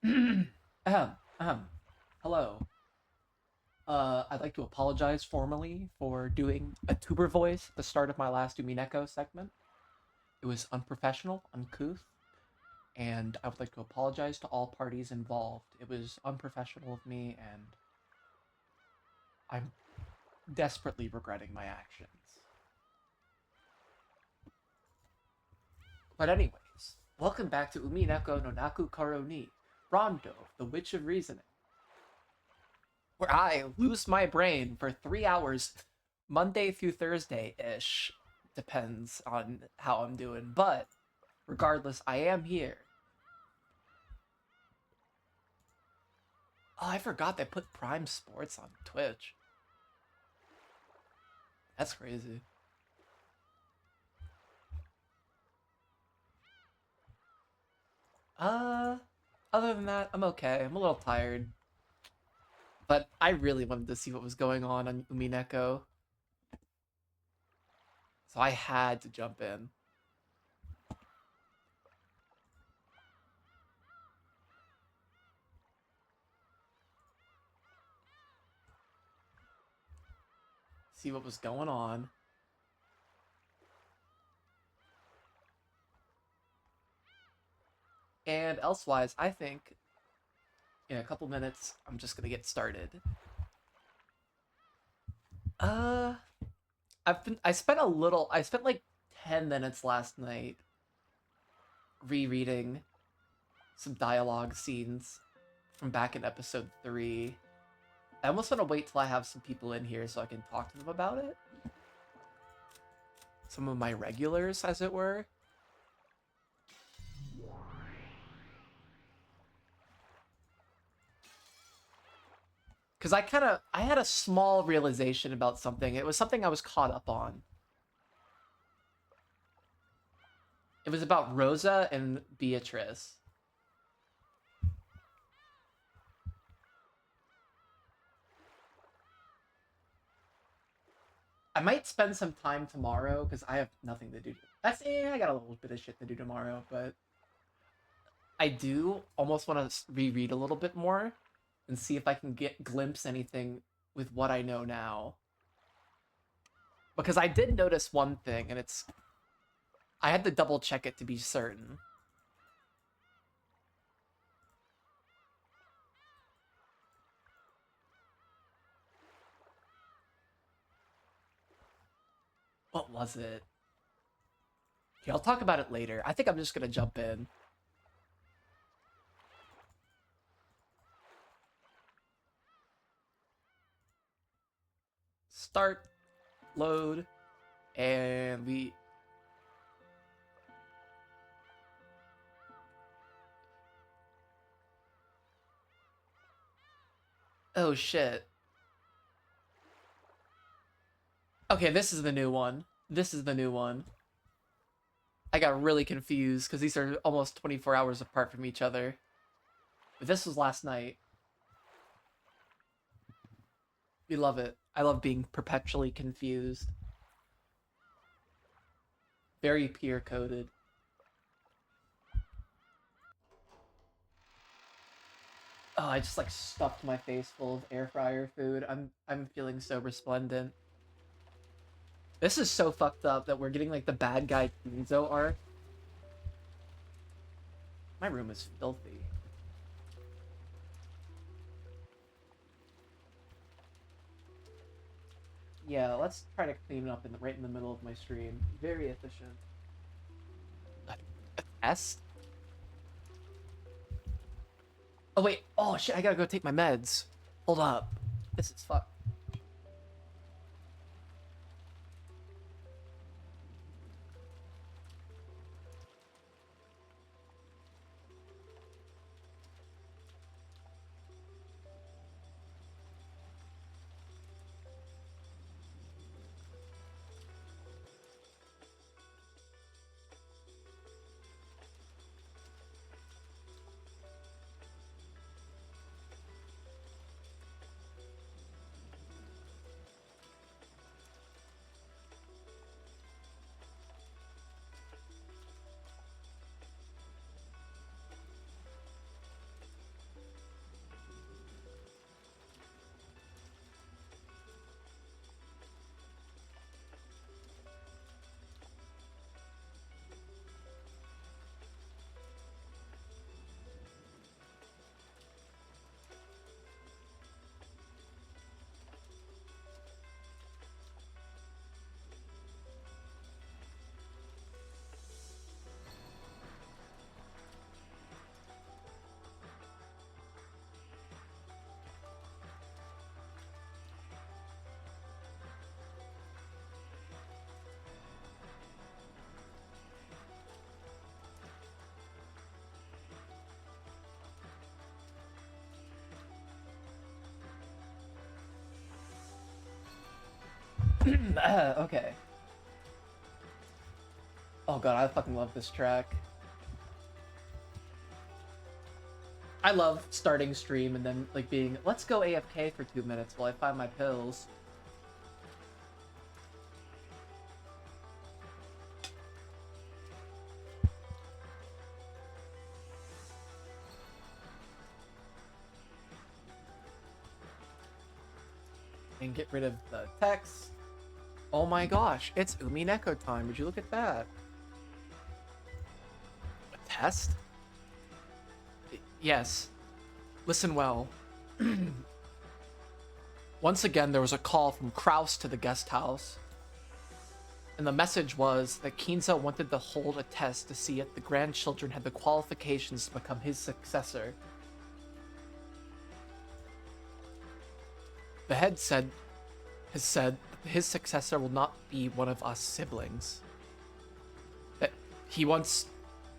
Ahem, ahem. Hello. I'd like to apologize formally for doing a tuber voice at the start of my last Umineko segment. It was unprofessional, uncouth, and I would like to apologize to all parties involved. It was unprofessional of me, and I'm desperately regretting my actions. But anyways, welcome back to Umineko no Naku Karo ni, Rondo, the Witch of Reasoning, where I lose my brain for 3 hours, Monday through Thursday ish. Depends on how I'm doing. But regardless, I am here. Oh, I forgot they put Prime Sports on Twitch. That's crazy. Uh, Other than that, I'm okay. I'm a little tired. But I really wanted to see what was going on Umineko. So I had to jump in. See what was going on. And elsewise, I think in a couple minutes, I'm just gonna get started. Uh, I spent like 10 minutes last night rereading some dialogue scenes from back in episode 3. I almost want to wait till I have some people in here so I can talk to them about it. Some of my regulars, as it were. Because I had a small realization about something. It was something I was caught up on. It was about Rosa and Beatrice. I might spend some time tomorrow because I have nothing to do. I got a little bit of shit to do tomorrow, but I do almost want to reread a little bit more and see if I can glimpse anything with what I know now. Because I did notice one thing, and I had to double check it to be certain. What was it? Okay, I'll talk about it later. I think I'm just gonna jump in. Start, load, and we... Oh shit. Okay, this is the new one. This is the new one. I got really confused because these are almost 24 hours apart from each other. But this was last night. We love it. I love being perpetually confused. Very peer coded. Oh, I just like stuffed my face full of air fryer food. I'm feeling so resplendent. This is so fucked up that we're getting like the bad guy Kinzo arc. My room is filthy. Yeah, let's try to clean it up right in the middle of my stream. Very efficient. A test? Oh wait, oh shit, I gotta go take my meds. Hold up. This is fucked. Okay. Oh god, I fucking love this track. I love starting stream and then like being, let's go AFK for 2 minutes while I find my pills. And get rid of the text. Oh my gosh, it's Umineko time. Would you look at that? A test? Yes. Listen well. Once again, there was a call from Kraus to the guest house. And the message was that Kinzo wanted to hold a test to see if the grandchildren had the qualifications to become his successor. The head has said that his successor will not be one of us siblings. That he wants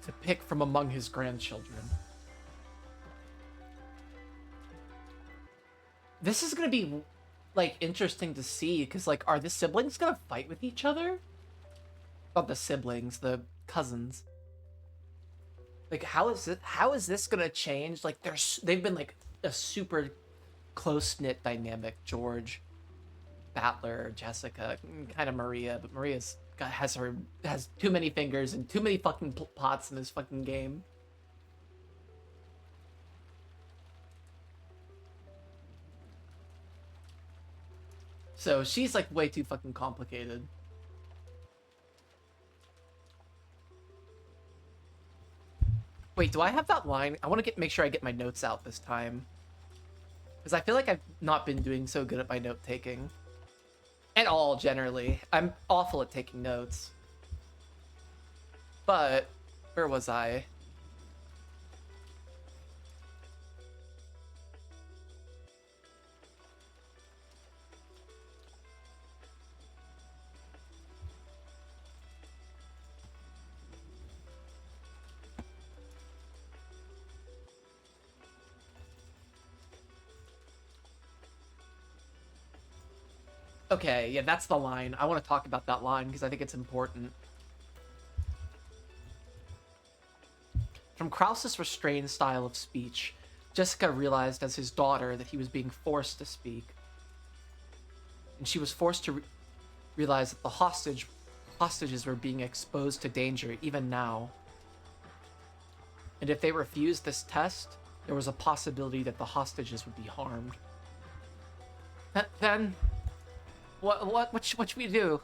to pick from among his grandchildren. This is gonna be, like, interesting to see, because, like, are the siblings gonna fight with each other? Not the siblings, the cousins. Like, how is this gonna change? Like, they've been, like, a super close-knit dynamic. George, Battler, Jessica, kind of Maria, but Maria's has too many fingers and too many fucking pots in this fucking game. So she's like way too fucking complicated. Wait, do I have that line? I want to make sure I get my notes out this time. Because I feel like I've not been doing so good at my note taking. At all, generally. I'm awful at taking notes. But, where was I? Okay, yeah, that's the line. I want to talk about that line because I think it's important. From Krause's restrained style of speech, Jessica realized as his daughter that he was being forced to speak. And she was forced to realize that the hostages were being exposed to danger even now. And if they refused this test, there was a possibility that the hostages would be harmed. Then, what should we do?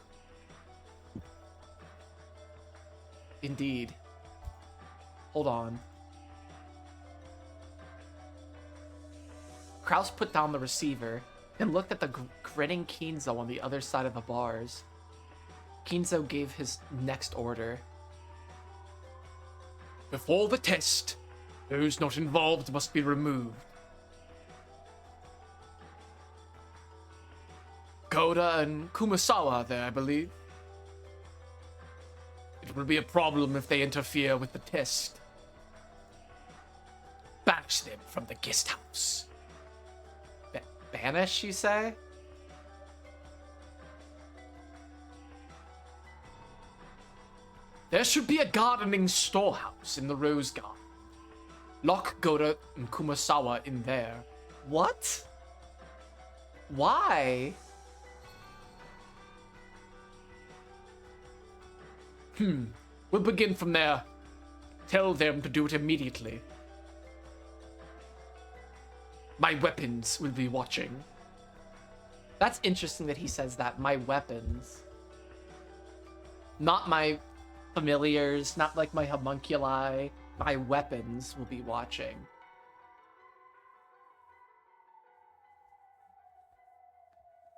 Indeed. Hold on. Kraus put down the receiver and looked at the grinning Kinzo on the other side of the bars. Kinzo gave his next order. Before the test, those not involved must be removed. Koda and Kumasawa there, I believe. It will be a problem if they interfere with the test. Banish them from the guest house. Banish, you say? There should be a gardening storehouse in the Rose Garden. Lock Goda and Kumasawa in there. What? Why? We'll begin from there. Tell them to do it immediately. My weapons will be watching. That's interesting that he says that. My weapons. Not my familiars, not like my homunculi. My weapons will be watching.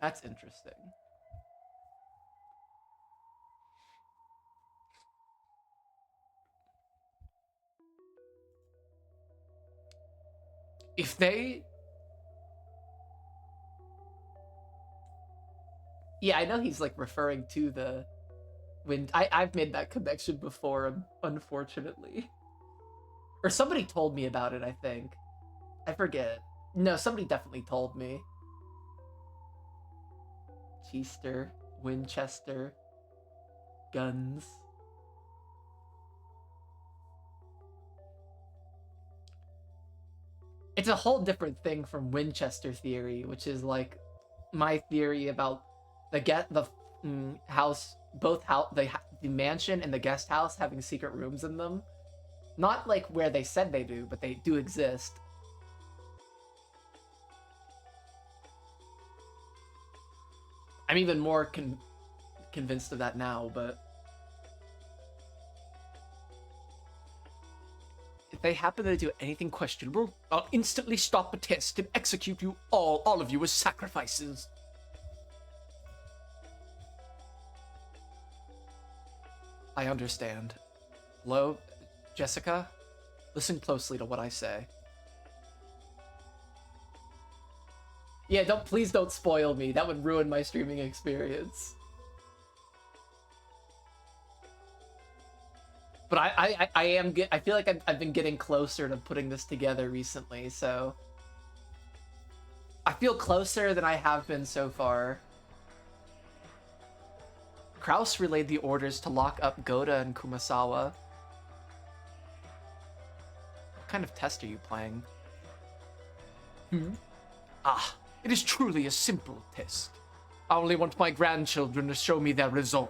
That's interesting. If they... Yeah, I know he's like referring to the wind. I've made that connection before, unfortunately. Or somebody told me about it, I think. I forget. No, somebody definitely told me. Cheester. Winchester guns. It's a whole different thing from Winchester theory, which is like my theory about the house, the mansion and the guest house having secret rooms in them. Not like where they said they do, but they do exist. I'm even more convinced of that now, but if they happen to do anything questionable, I'll instantly stop the test and execute you all of you as sacrifices. I understand. Hello, Jessica? Listen closely to what I say. Yeah, please don't spoil me. That would ruin my streaming experience. But I feel like I've been getting closer to putting this together recently, so I feel closer than I have been so far. Kraus relayed the orders to lock up Goda and Kumasawa. What kind of test are you playing? Ah, it is truly a simple test. I only want my grandchildren to show me their resolve.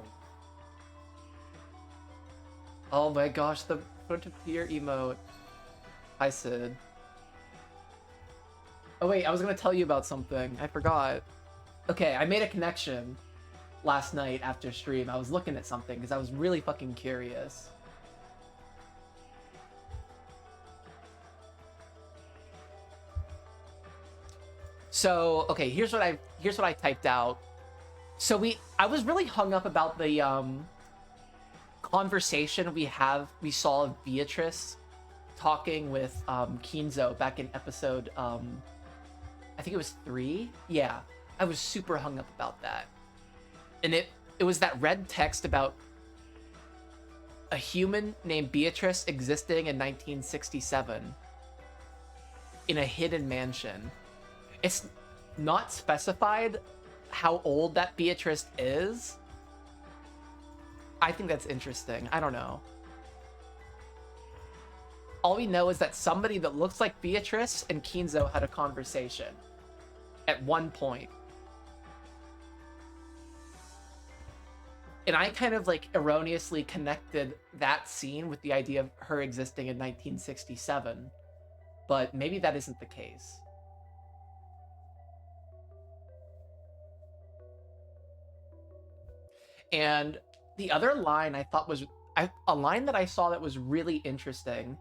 Oh my gosh, the front of Pier emote. Hi, Sid. Oh wait, I was gonna tell you about something. I forgot. Okay, I made a connection last night after stream. I was looking at something because I was really fucking curious. So, okay, here's what I typed out. So I was really hung up about the conversation we saw of Beatrice talking with Kinzo back in episode I think it was 3. Yeah, I was super hung up about that. And it was that red text about a human named Beatrice existing in 1967 in a hidden mansion. It's not specified how old that Beatrice is. I think that's interesting. I don't know. All we know is that somebody that looks like Beatrice and Kinzo had a conversation at one point. And I kind of like erroneously connected that scene with the idea of her existing in 1967. But maybe that isn't the case. And the other line I thought was a line that I saw that was really interesting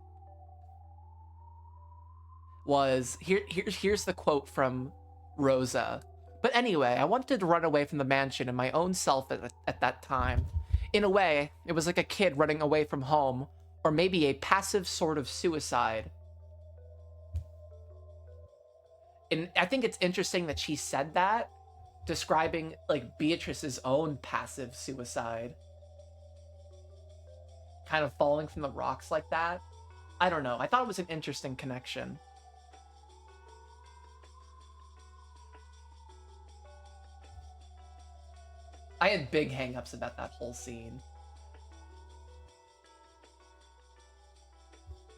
was here's the quote from Rosa. But anyway, I wanted to run away from the mansion and my own self at that time. In a way, it was like a kid running away from home, or maybe a passive sort of suicide. And I think it's interesting that she said that, describing like Beatrice's own passive suicide. Kind of falling from the rocks like that. I don't know. I thought it was an interesting connection. I had big hangups about that whole scene.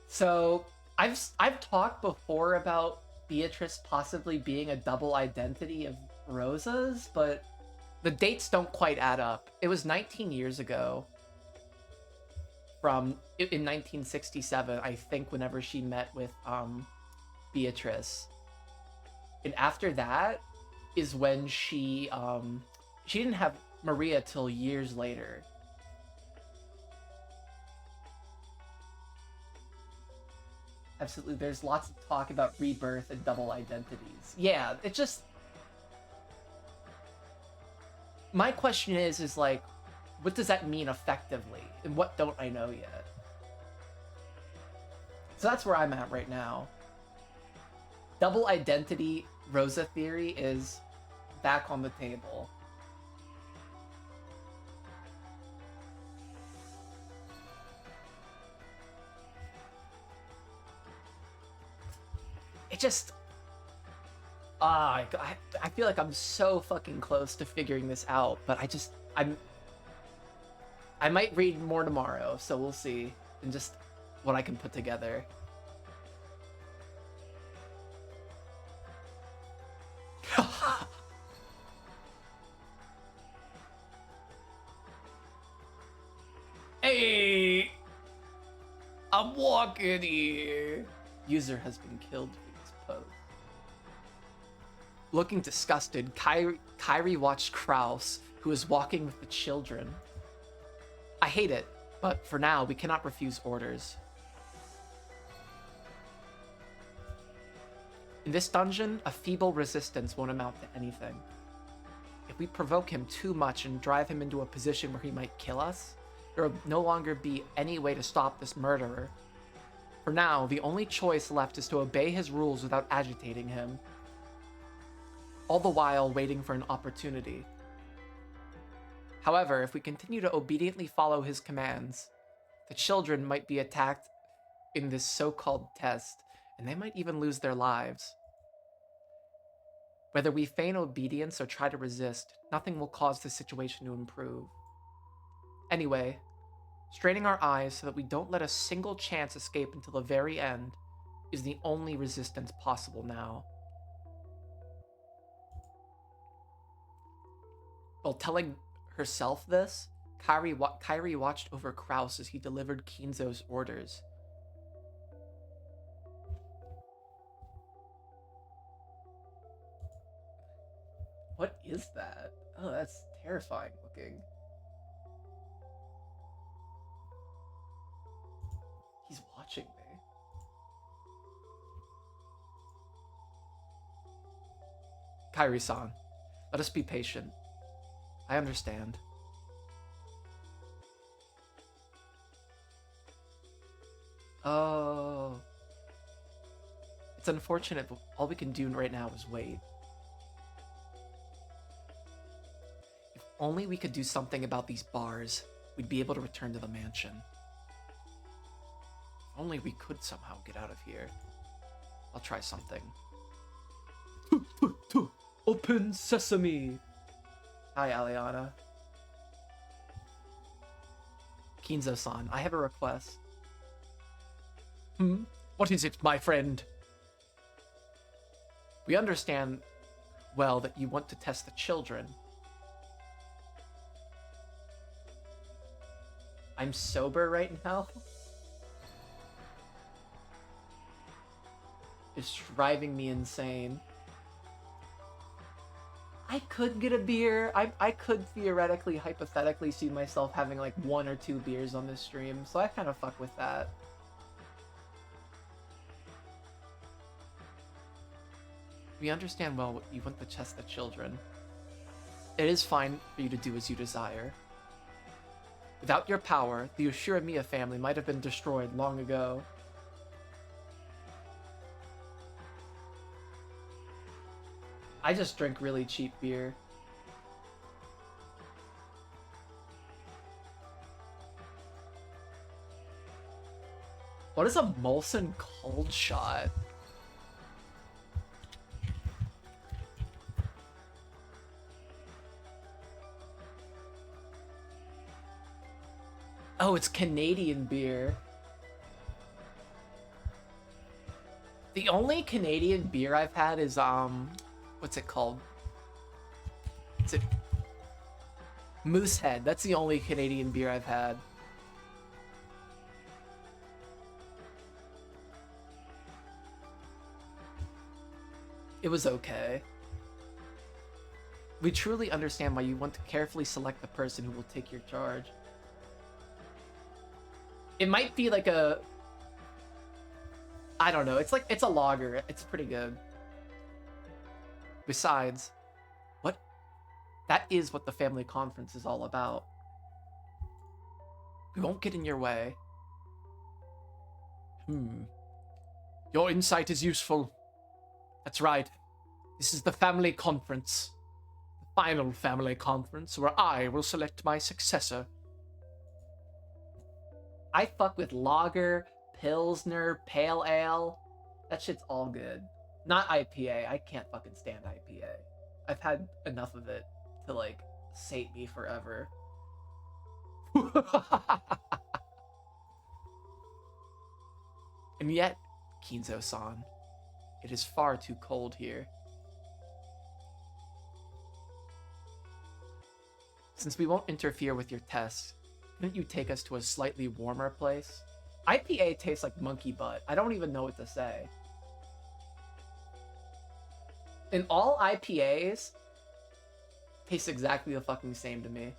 So I've talked before about Beatrice possibly being a double identity of Rosa's, but the dates don't quite add up. It was 19 years ago. In 1967, I think, whenever she met with Beatrice. And after that is when she didn't have Maria till years later. Absolutely, there's lots of talk about rebirth and double identities. Yeah, it just... My question is like, what does that mean effectively? And what don't I know yet? So that's where I'm at right now. Double identity Rosa theory is back on the table. It just... I feel like I'm so fucking close to figuring this out, but I might read more tomorrow, so we'll see. And just what I can put together. Hey! I'm walking here. User has been killed for this post. Looking disgusted, Kyrie watched Kraus, who is walking with the children. I hate it, but for now, we cannot refuse orders. In this dungeon, a feeble resistance won't amount to anything. If we provoke him too much and drive him into a position where he might kill us, there will no longer be any way to stop this murderer. For now, the only choice left is to obey his rules without agitating him, all the while waiting for an opportunity. However, if we continue to obediently follow his commands, the children might be attacked in this so-called test, and they might even lose their lives. Whether we feign obedience or try to resist, nothing will cause the situation to improve. Anyway, straining our eyes so that we don't let a single chance escape until the very end is the only resistance possible now. While telling herself this, Kyrie watched over Kraus as he delivered Kinzo's orders. What is that? Oh, that's terrifying looking. He's watching me. Kyrie-san, let us be patient. I understand. Oh. It's unfortunate, but all we can do right now is wait. If only we could do something about these bars, we'd be able to return to the mansion. If only we could somehow get out of here. I'll try something. Open sesame! Hi, Aliana. Kinzo-san, I have a request. What is it, my friend? We understand, well, that you want to test the children. I'm sober right now? It's driving me insane. I could get a beer. I could theoretically, hypothetically see myself having like 1 or 2 beers on this stream, so I kind of fuck with that. We understand well what you want to test the children. It is fine for you to do as you desire. Without your power, the Ushiramiya family might have been destroyed long ago. I just drink really cheap beer. What is a Molson cold shot? Oh, it's Canadian beer. The only Canadian beer I've had is, what's it called? Is it Moosehead? That's the only Canadian beer I've had. It was okay. We truly understand why you want to carefully select the person who will take your charge. It might be like a... I don't know. It's a lager. It's pretty good. Besides, that is what the family conference is all about. We won't get in your way. Your insight is useful. That's right. This is the family conference. The final family conference where I will select my successor. I fuck with lager, pilsner, pale ale. That shit's all good. Not IPA. I can't fucking stand IPA. I've had enough of it to, like, sate me forever. And yet, Kinzo-san, it is far too cold here. Since we won't interfere with your tests, couldn't you take us to a slightly warmer place? IPA tastes like monkey butt. I don't even know what to say. And all IPAs taste exactly the fucking same to me.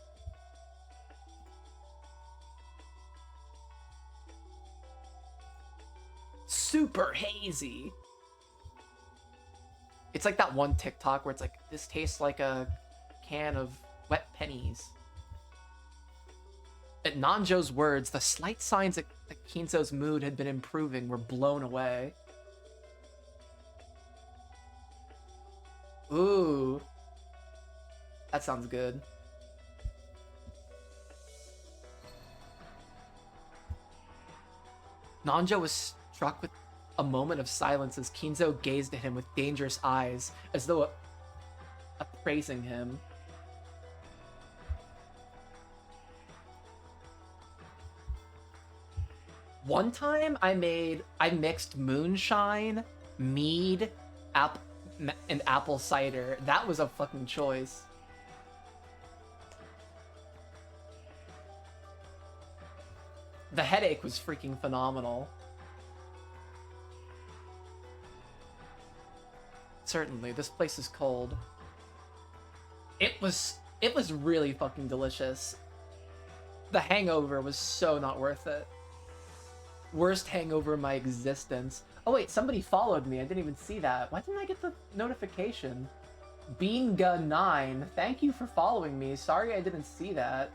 Super hazy. It's like that one TikTok where it's like, this tastes like a can of wet pennies. At Nanjo's words, the slight signs that Kinzo's mood had been improving were blown away. Ooh. That sounds good. Nanjo was struck with a moment of silence as Kinzo gazed at him with dangerous eyes, as though appraising him. One time I mixed moonshine, mead, and apple cider. That was a fucking choice. The headache was freaking phenomenal. Certainly, this place is cold. It was really fucking delicious. The hangover was so not worth it. Worst hangover in my existence. Oh wait, somebody followed me. I didn't even see that. Why didn't I get the notification? Beanga9, thank you for following me. Sorry I didn't see that.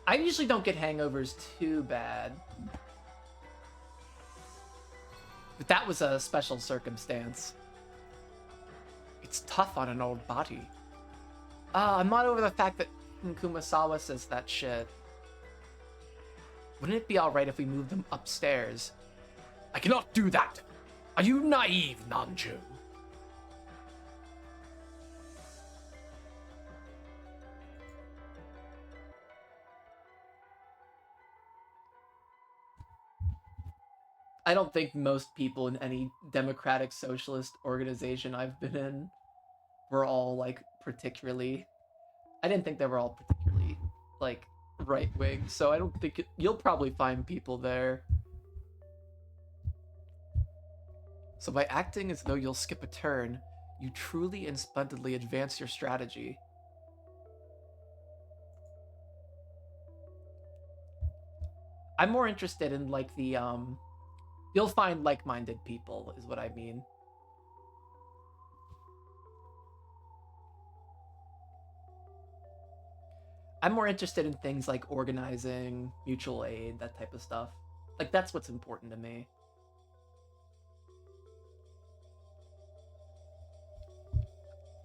I usually don't get hangovers too bad. But that was a special circumstance. It's tough on an old body. I'm not over the fact that Kumasawa says that shit. Wouldn't it be alright if we moved them upstairs? I cannot do that! Are you naive, Nanjo? I don't think most people in any democratic socialist organization I've been in were all, like, particularly... I didn't think they were all particularly, like, right-wing, so I don't think you'll probably find people there. So by acting as though you'll skip a turn, you truly and splendidly advance your strategy. I'm more interested in, like, the, you'll find like-minded people, is what I mean. I'm more interested in things like organizing, mutual aid, that type of stuff. Like, that's what's important to me.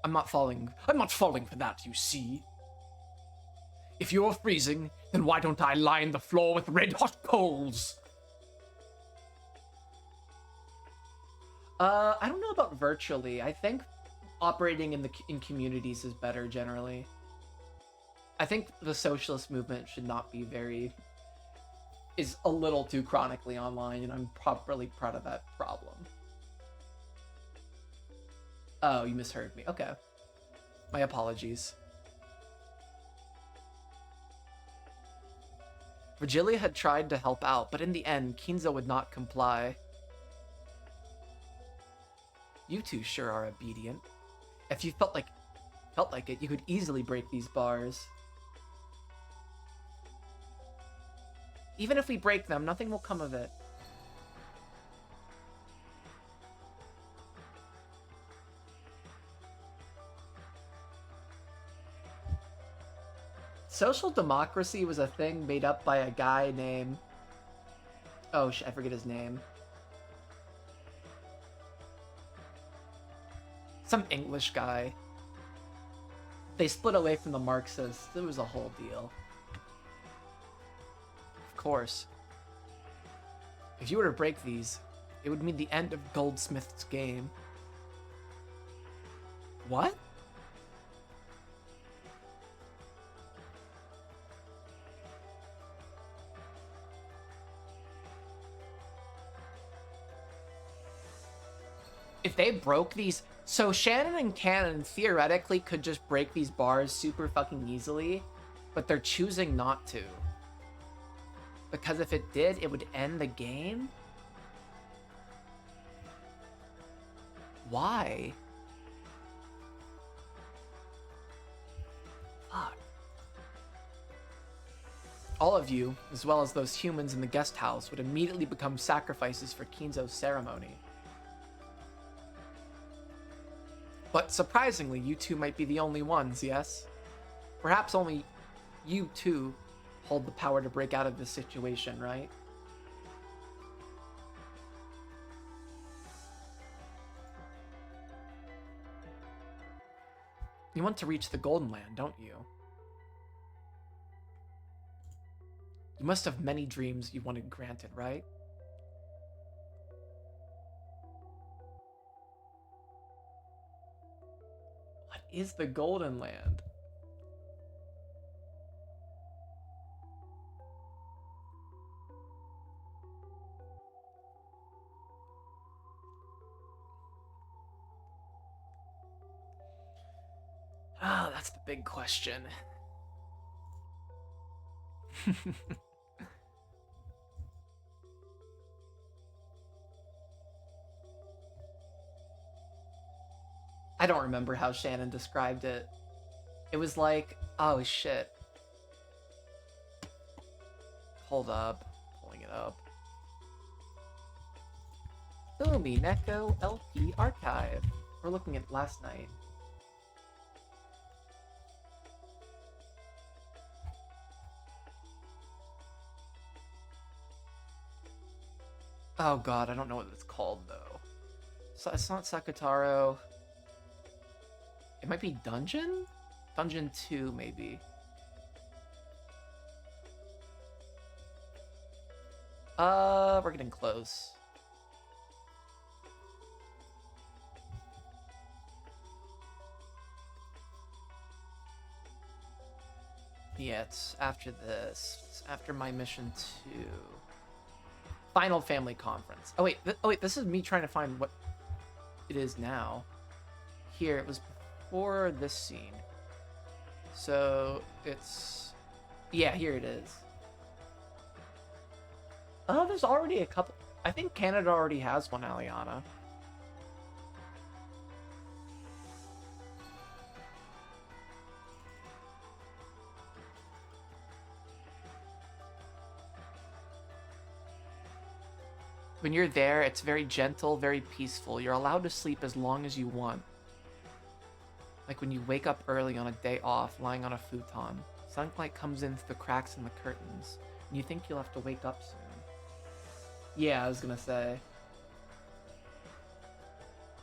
I'm not falling for that, you see. If you're freezing, then why don't I line the floor with red-hot coals? I don't know about virtually. I think operating in communities is better generally. I think the socialist movement should not be is a little too chronically online, and I'm probably proud of that problem. Oh, you misheard me. Okay. My apologies. Virgilia had tried to help out, but in the end, Kinzo would not comply. You two sure are obedient. If you felt like it, you could easily break these bars. Even if we break them, nothing will come of it. Social democracy was a thing made up by a guy named... Oh, I forget his name. Some English guy. They split away from the Marxists. It was a whole deal. course. If you were to break these, it would mean the end of Goldsmith's game. What? If they broke these... So Shannon and Cannon theoretically could just break these bars super fucking easily, but they're choosing not to. Because if it did, it would end the game? Why? Fuck. All of you, as well as those humans in the guest house, would immediately become sacrifices for Kinzo's ceremony. But surprisingly, you two might be the only ones, yes? Perhaps only you two hold the power to break out of this situation, right? You want to reach the Golden Land, don't you? You must have many dreams you wanted granted, right? What is the Golden Land? Ah, that's the big question. I don't remember how Shannon described it. It was like, oh shit. Hold up. Pulling it up. Umineko LP archive. We're looking at last night. Oh god, I don't know what it's called though. So it's not Sakutaro. It might be Dungeon? Dungeon 2, maybe. We're getting close. Yeah, it's after this. It's after my mission 2. Final family conference. Oh wait, this is me trying to find what it is now. Here, it was before this scene. So, it's... Yeah, here it is. Oh, there's already a couple... I think Canada already has one, Aliana. When you're there, it's very gentle, very peaceful. You're allowed to sleep as long as you want. Like when you wake up early on a day off, lying on a futon. Sunlight comes in through the cracks in the curtains, and you think you'll have to wake up soon. Yeah, I was gonna say.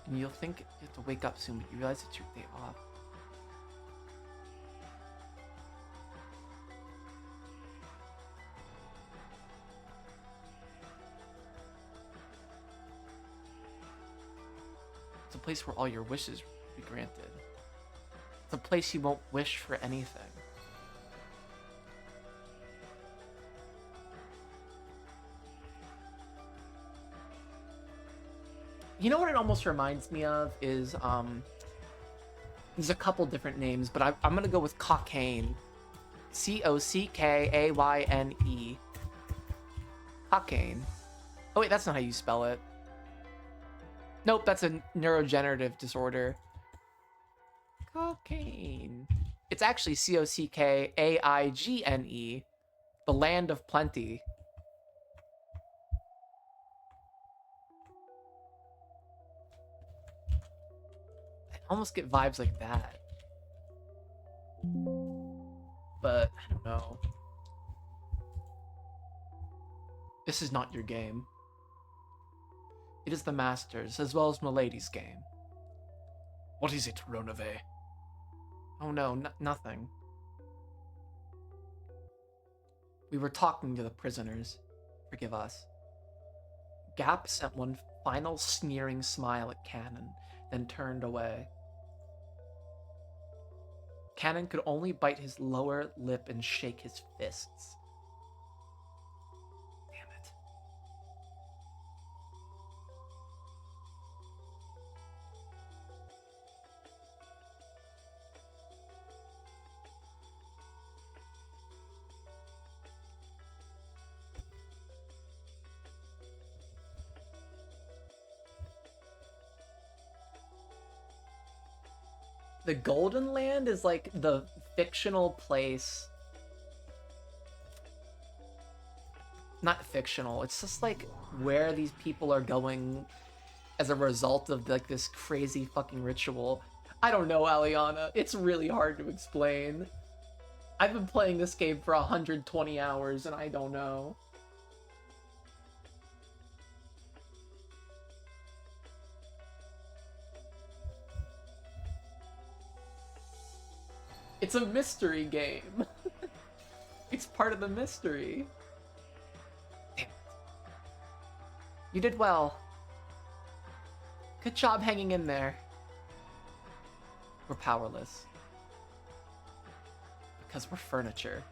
And you'll think you have to wake up soon, but you realize it's your day off. It's a place where all your wishes will be granted. It's a place you won't wish for anything. You know what it almost reminds me of is, there's a couple different names, but I'm gonna go with Cockayne. Cockayne. Cockayne. Oh wait, that's not how you spell it. Nope, that's a neurodegenerative disorder. Cockayne. It's actually Cockaigne, the land of plenty. I almost get vibes like that. But, I don't know. This is not your game. It is the Master's, as well as Milady's game. What is it, Ronave? Oh no, nothing. We were talking to the prisoners. Forgive us. Gap sent one final sneering smile at Cannon, then turned away. Cannon could only bite his lower lip and shake his fists. Damn it. The Golden Land is like the fictional place. Not fictional, it's just like where these people are going as a result of like this crazy fucking ritual. I don't know, Aliana. It's really hard to explain. I've been playing this game for 120 hours and I don't know. It's a mystery game. It's part of the mystery. Damn it. You did well. Good job hanging in there. We're powerless. Because we're furniture.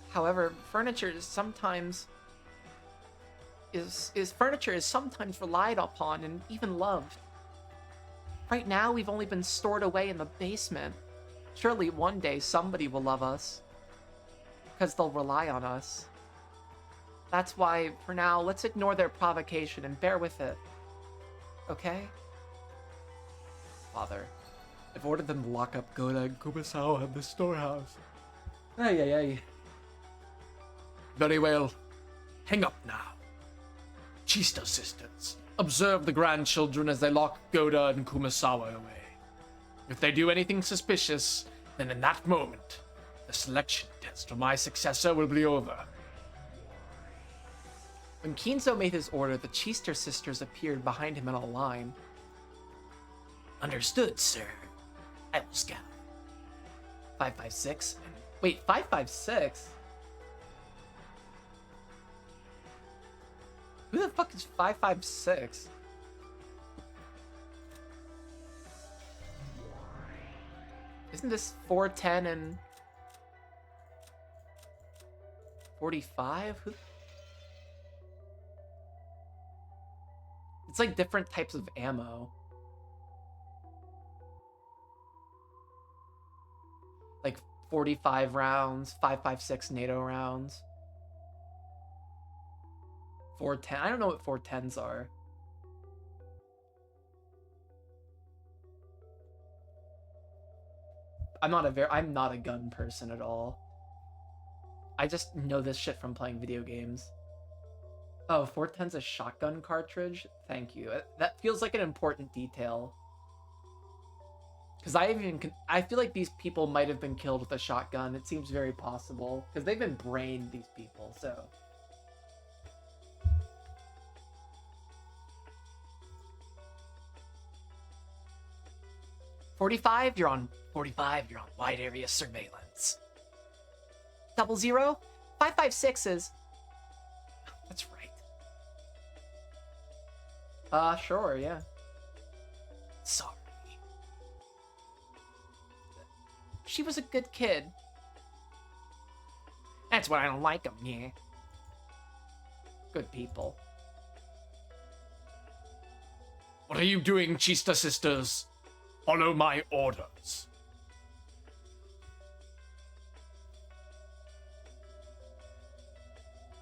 However, furniture is sometimes furniture is sometimes relied upon and even loved. Right now, we've only been stored away in the basement. Surely one day somebody will love us. Because they'll rely on us. That's why, for now, let's ignore their provocation and bear with it. Okay? Father, I've ordered them to lock up Goda and Kumasawa in the storehouse. Ay, ay, ay. Very well. Hang up now. Chista sisters, observe the grandchildren as they lock Goda and Kumasawa away. If they do anything suspicious, then in that moment, the selection test for my successor will be over. When Kinzo made his order, the Chester sisters appeared behind him in a line. Understood, sir. I will scout. 556? Wait, 556? Who the fuck is 556? Isn't this 410 and 45? Who? It's like different types of ammo. Like 45 rounds, 556 NATO rounds. 410. I don't know what 410s are. I'm not a gun person at all. I just know this shit from playing video games. Oh, 410's a shotgun cartridge? Thank you. That feels like an important detail. Because I feel like these people might have been killed with a shotgun. It seems very possible. Because they've been brained, these people, so... 45, you're on 45, you're on wide area surveillance. 00, 556 is... That's right. Sure, yeah. Sorry. She was a good kid. That's why I don't like them, yeah. Good people. What are you doing, Chista sisters? Follow my orders.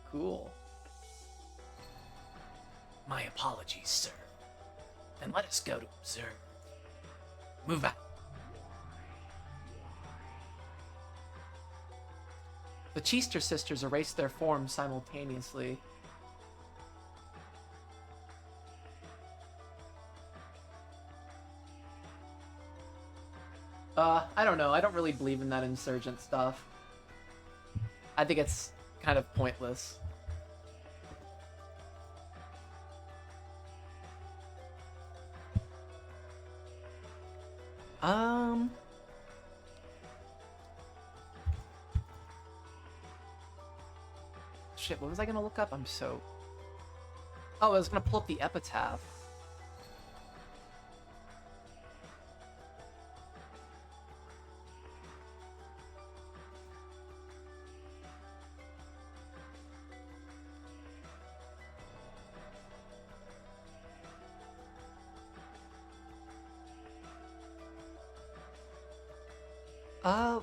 Cool. My apologies, sir. Then let us go to observe. Move out. The Chester sisters erased their forms simultaneously. I don't know. I don't really believe in that insurgent stuff. I think it's kind of pointless. Um. Shit, what was I gonna look up? I'm so... Oh, I was gonna pull up the epitaph.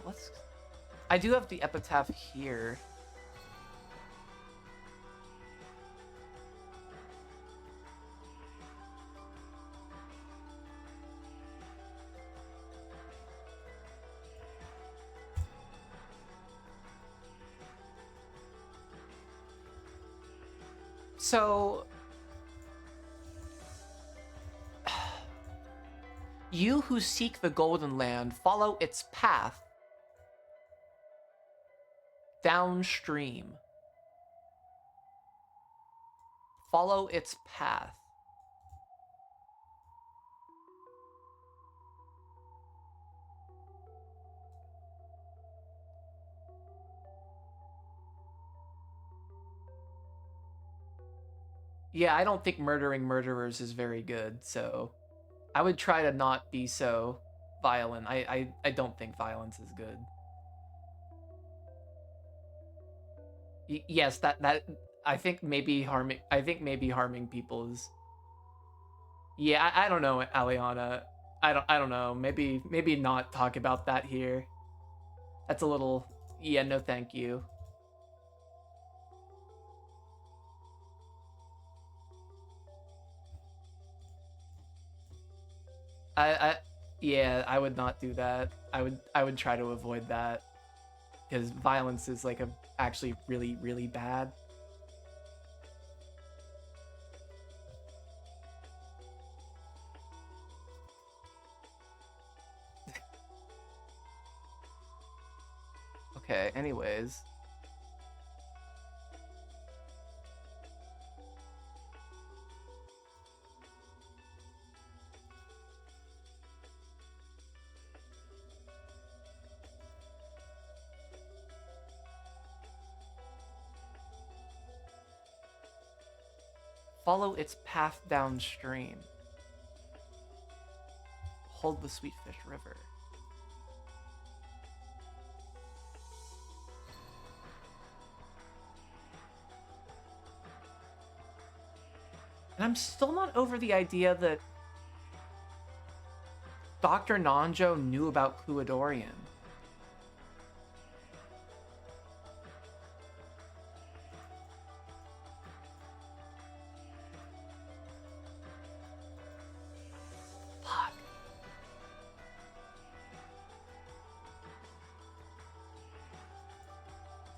Let's... I do have the epitaph here. So... You who seek the Golden Land, follow its path downstream. Follow its path. Yeah, I don't think murdering murderers is very good, so I would try to not be so violent. I don't think violence is good. Yes, that I think maybe harming people is... Yeah, I don't know, Aliana. I don't know. Maybe not talk about that here. That's a little... Yeah, no thank you. I yeah, I would not do that. I would try to avoid that because violence is like actually really bad. Okay, anyways. Follow its path downstream. Hold the Sweetfish River. And I'm still not over the idea that Dr. Nanjo knew about Cluidorian. Fuck.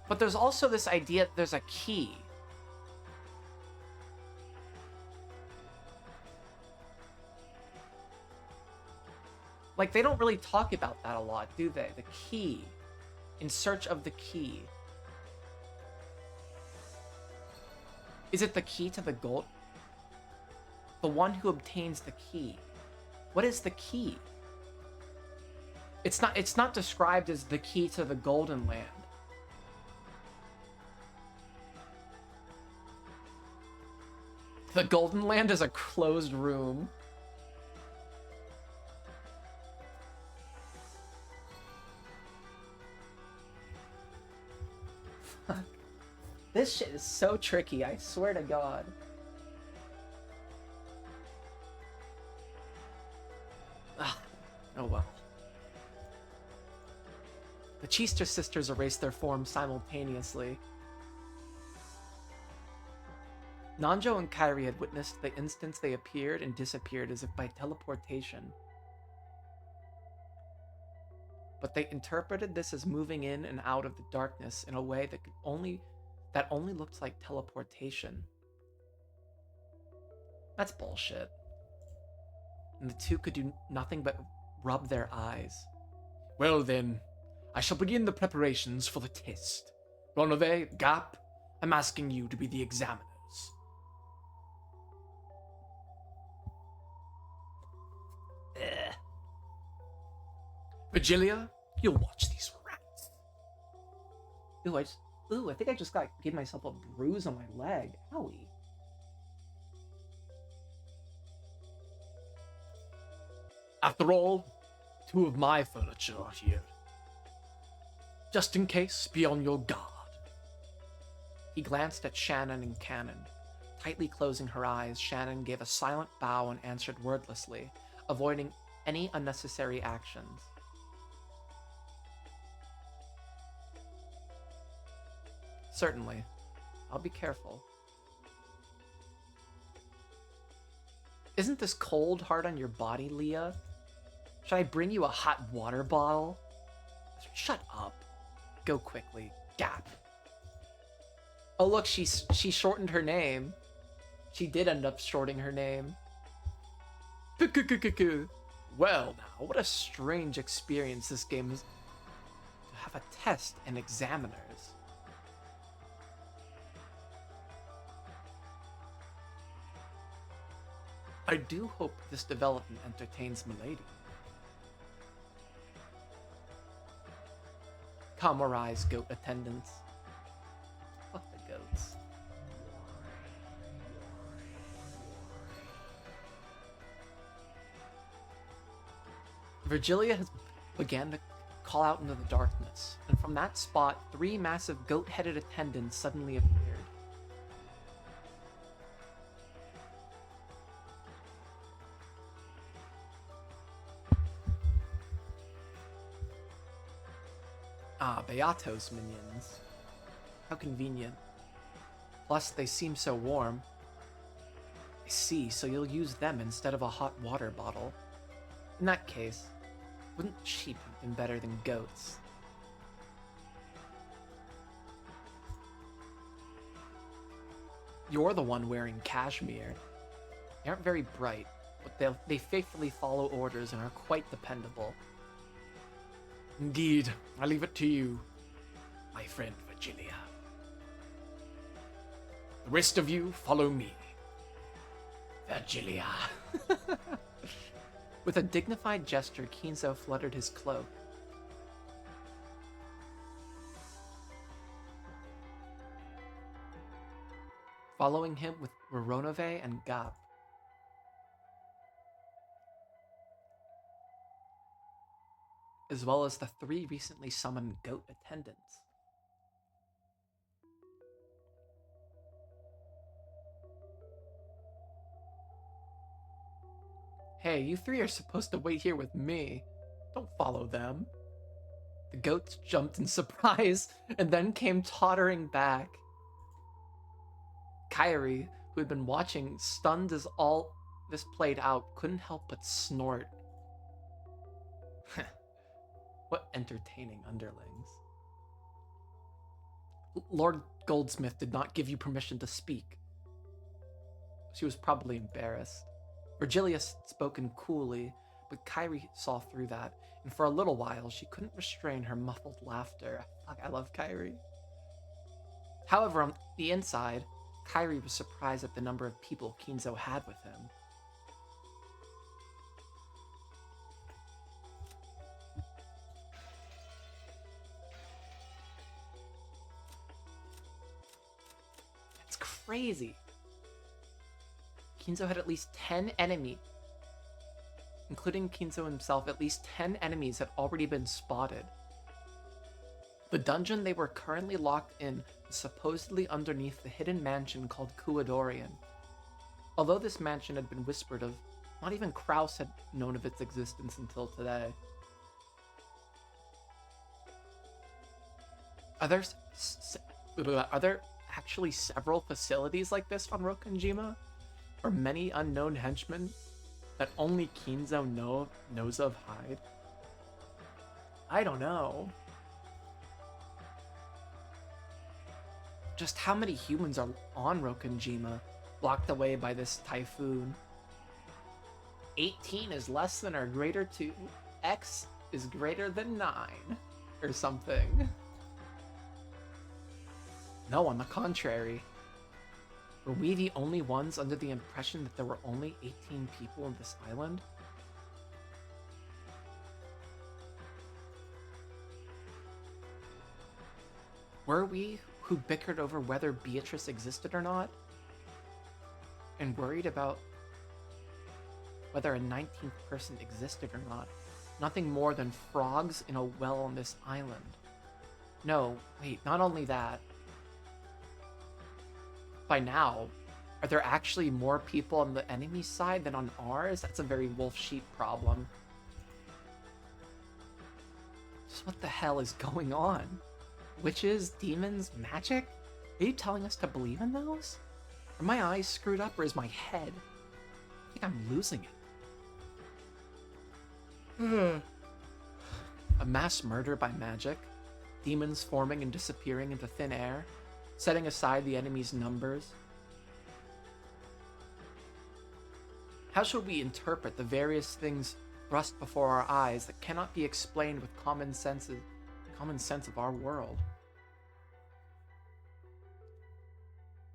But there's also this idea that there's a key. Like, they don't really talk about that a lot, do they? The key. In search of the key. Is it the key to the gold? The one who obtains the key. What is the key? It's not described as the key to the Golden Land. The Golden Land is a closed room. Fuck. This shit is so tricky, I swear to God. Ugh. Oh well. The Cheester sisters erased their forms simultaneously. Nanjo and Kairi had witnessed the instant they appeared and disappeared as if by teleportation. But they interpreted this as moving in and out of the darkness in a way that only looked like teleportation. That's bullshit. And the two could do nothing but rub their eyes. Well then, I shall begin the preparations for the test. Ronove, Gap, I'm asking you to be the examiners. Ugh. Virgilia, you'll watch these rats. I think I just gave myself a bruise on my leg. Owie. After all, 2 of my furniture are here. Just in case, be on your guard. He glanced at Shannon and Cannon. Tightly closing her eyes, Shannon gave a silent bow and answered wordlessly, avoiding any unnecessary actions. Certainly. I'll be careful. Isn't this cold hard on your body, Leah? Should I bring you a hot water bottle? Shut up. Go quickly. Gap. Oh look, she shortened her name. She did end up shortening her name. Well now, what a strange experience this game is. To have a test and examiners. I do hope this development entertains Milady. Comorize, goat attendants. Fuck the goats. Virgilia has began to call out into the darkness, and from that spot, 3 massive goat-headed attendants suddenly appeared. Ah, Beato's minions. How convenient. Plus, they seem so warm. I see, so you'll use them instead of a hot water bottle. In that case, wouldn't sheep have been better than goats? You're the one wearing cashmere. They aren't very bright, but they faithfully follow orders and are quite dependable. Indeed, I leave it to you, my friend Virgilia. The rest of you, follow me. Virgilia. With a dignified gesture, Kinzo fluttered his cloak. Following him with Roronove and Gap. As well as the 3 recently summoned goat attendants. Hey, you 3 are supposed to wait here with me. Don't follow them. The goats jumped in surprise and then came tottering back. Kairi, who had been watching, stunned as all this played out, couldn't help but snort. What entertaining underlings. Lord Goldsmith did not give you permission to speak. She was probably embarrassed. Virgilia spoken coolly, but Kairi saw through that, and for a little while she couldn't restrain her muffled laughter. Fuck, I love Kairi. However, on the inside, Kairi was surprised at the number of people Kinzo had with him. It's crazy. Kinzo had at least 10 enemies. Including Kinzo himself, at least 10 enemies had already been spotted. The dungeon they were currently locked in was supposedly underneath the hidden mansion called Kuadorian. Although this mansion had been whispered of, not even Kraus had known of its existence until today. Are there actually several facilities like this on Rokkenjima? Or many unknown henchmen that only Kinzo knows of hide? I don't know. Just how many humans are on Rokkenjima, blocked away by this typhoon? 18 is less than or greater to X is greater than 9, or something. No, on the contrary. Were we the only ones under the impression that there were only 18 people on this island? Were we who bickered over whether Beatrice existed or not? And worried about whether a 19th person existed or not. Nothing more than frogs in a well on this island. No, wait, not only that. By now, are there actually more people on the enemy side than on ours? That's a very wolf-sheep problem. Just what the hell is going on? Witches, demons, magic? Are you telling us to believe in those? Are my eyes screwed up or is my head? I think I'm losing it. A mass murder by magic? Demons forming and disappearing into thin air? Setting aside the enemy's numbers? How should we interpret the various things thrust before our eyes that cannot be explained with common sense of our world?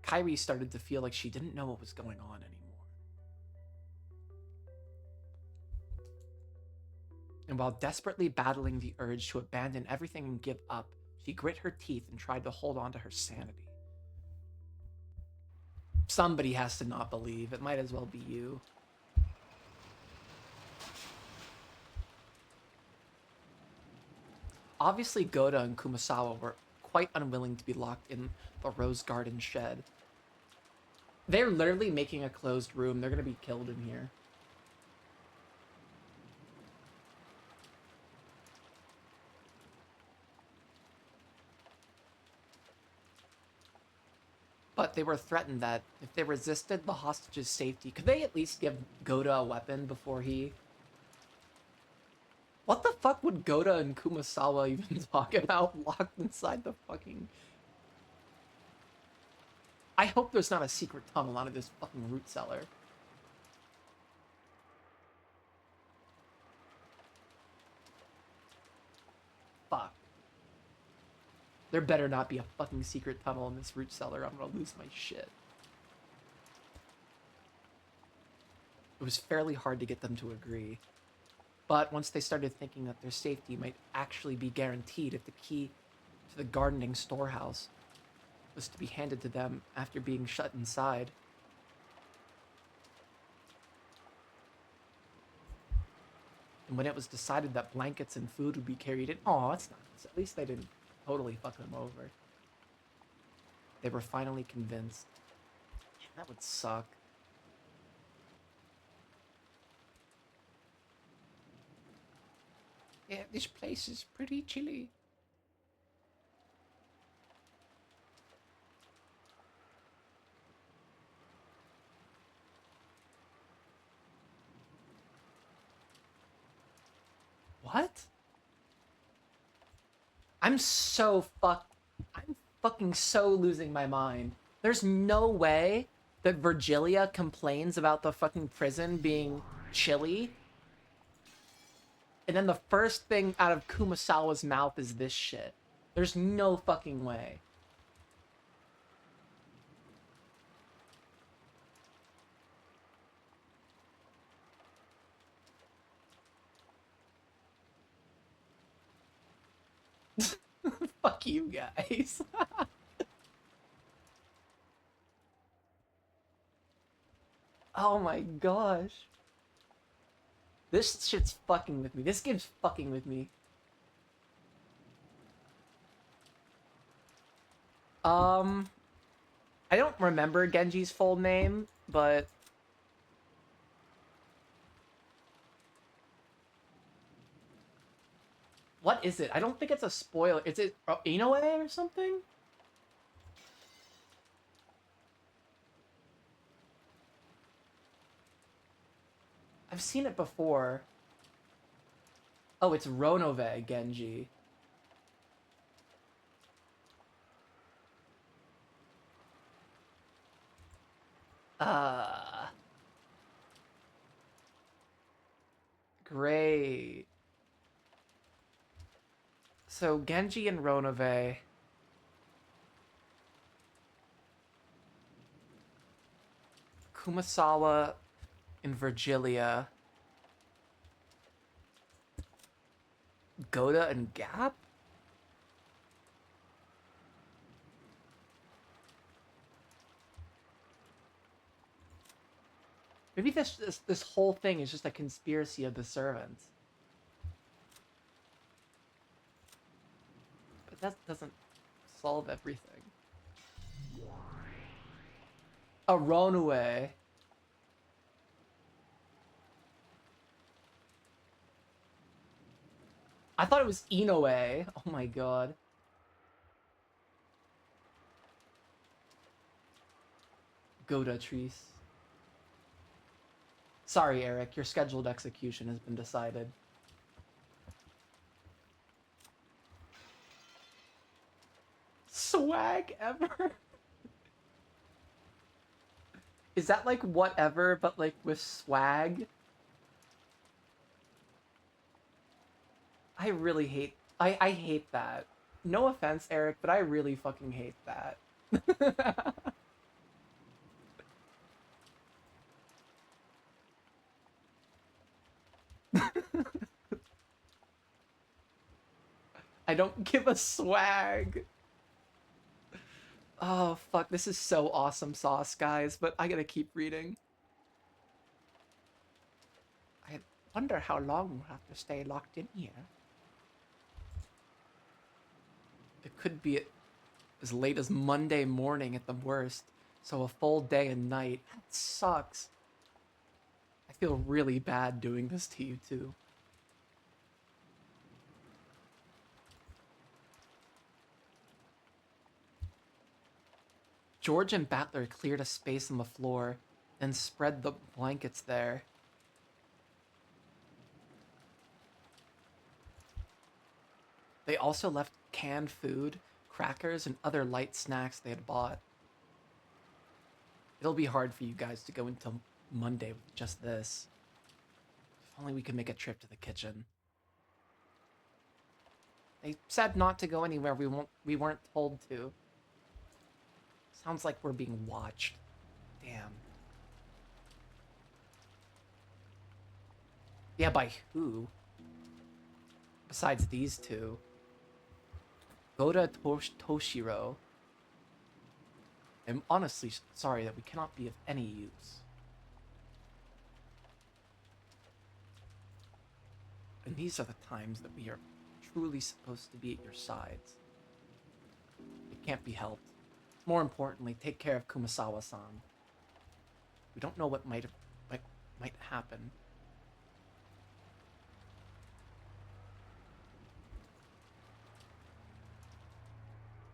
Kyrie started to feel like she didn't know what was going on anymore. And while desperately battling the urge to abandon everything and give up, she grit her teeth and tried to hold on to her sanity. Somebody has to not believe. It might as well be you. Obviously, Goda and Kumasawa were quite unwilling to be locked in the Rose Garden shed. They're literally making a closed room. They're going to be killed in here. But they were threatened that if they resisted the hostage's safety, could they at least give Goda a weapon before he... What the fuck would Goda and Kumasawa even talk about locked inside the fucking... I hope there's not a secret tunnel out of this fucking root cellar. Fuck. There better not be a fucking secret tunnel in this root cellar. I'm gonna lose my shit. It was fairly hard to get them to agree. But once they started thinking that their safety might actually be guaranteed if the key to the gardening storehouse was to be handed to them after being shut inside. And when it was decided that blankets and food would be carried in... Oh, that's nice. At least they didn't totally fuck them over. They were finally convinced. Man, that would suck. Yeah, this place is pretty chilly. What? I'm fucking so losing my mind. There's no way that Virgilia complains about the fucking prison being chilly. And then the first thing out of Kumasawa's mouth is this shit. There's no fucking way. Fuck you guys. Oh my gosh. This shit's fucking with me. This game's fucking with me. I don't remember Genji's full name, but... What is it? I don't think it's a spoiler. Is it Inoue or something? I've seen it before. Oh, it's Ronove Genji. Great. So Genji and Ronove. Kumasawa and Virgilia. Goda and Gap? Maybe this whole thing is just a conspiracy of the servants. But that doesn't solve everything. A runaway. I thought it was Inoue. Oh my god. Godatrice. Sorry, Eric. Your scheduled execution has been decided. Swag ever? Is that like whatever, but like with swag? I really hate... I hate that. No offense, Eric, but I really fucking hate that. I don't give a swag. Oh, fuck. This is so awesome sauce, guys, but I gotta keep reading. I wonder how long we'll have to stay locked in here. It could be as late as Monday morning at the worst, so a full day and night. That sucks. I feel really bad doing this to you, too. George and Battler cleared a space on the floor, then spread the blankets there. They also left canned food, crackers, and other light snacks they had bought. It'll be hard for you guys to go into Monday with just this. If only we could make a trip to the kitchen. They said not to go anywhere we weren't told to. Sounds like we're being watched. Damn. Yeah, by who? Besides these two. Goda Toshiro. I'm honestly sorry that we cannot be of any use. And these are the times that we are truly supposed to be at your sides. It can't be helped. More importantly, take care of Kumasawa-san. We don't know what might happen.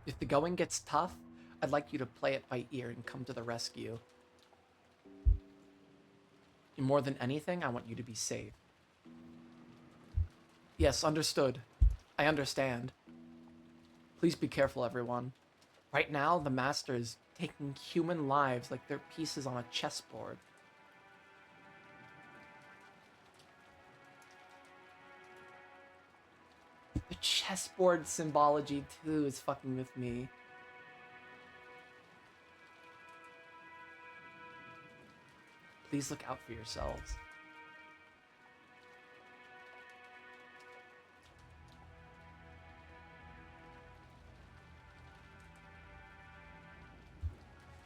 If the going gets tough, I'd like you to play it by ear and come to the rescue. And more than anything, I want you to be safe. Yes, understood. I understand. Please be careful, everyone. Right now, the Master is taking human lives like they're pieces on a chessboard. The chessboard symbology, too, is fucking with me. Please look out for yourselves.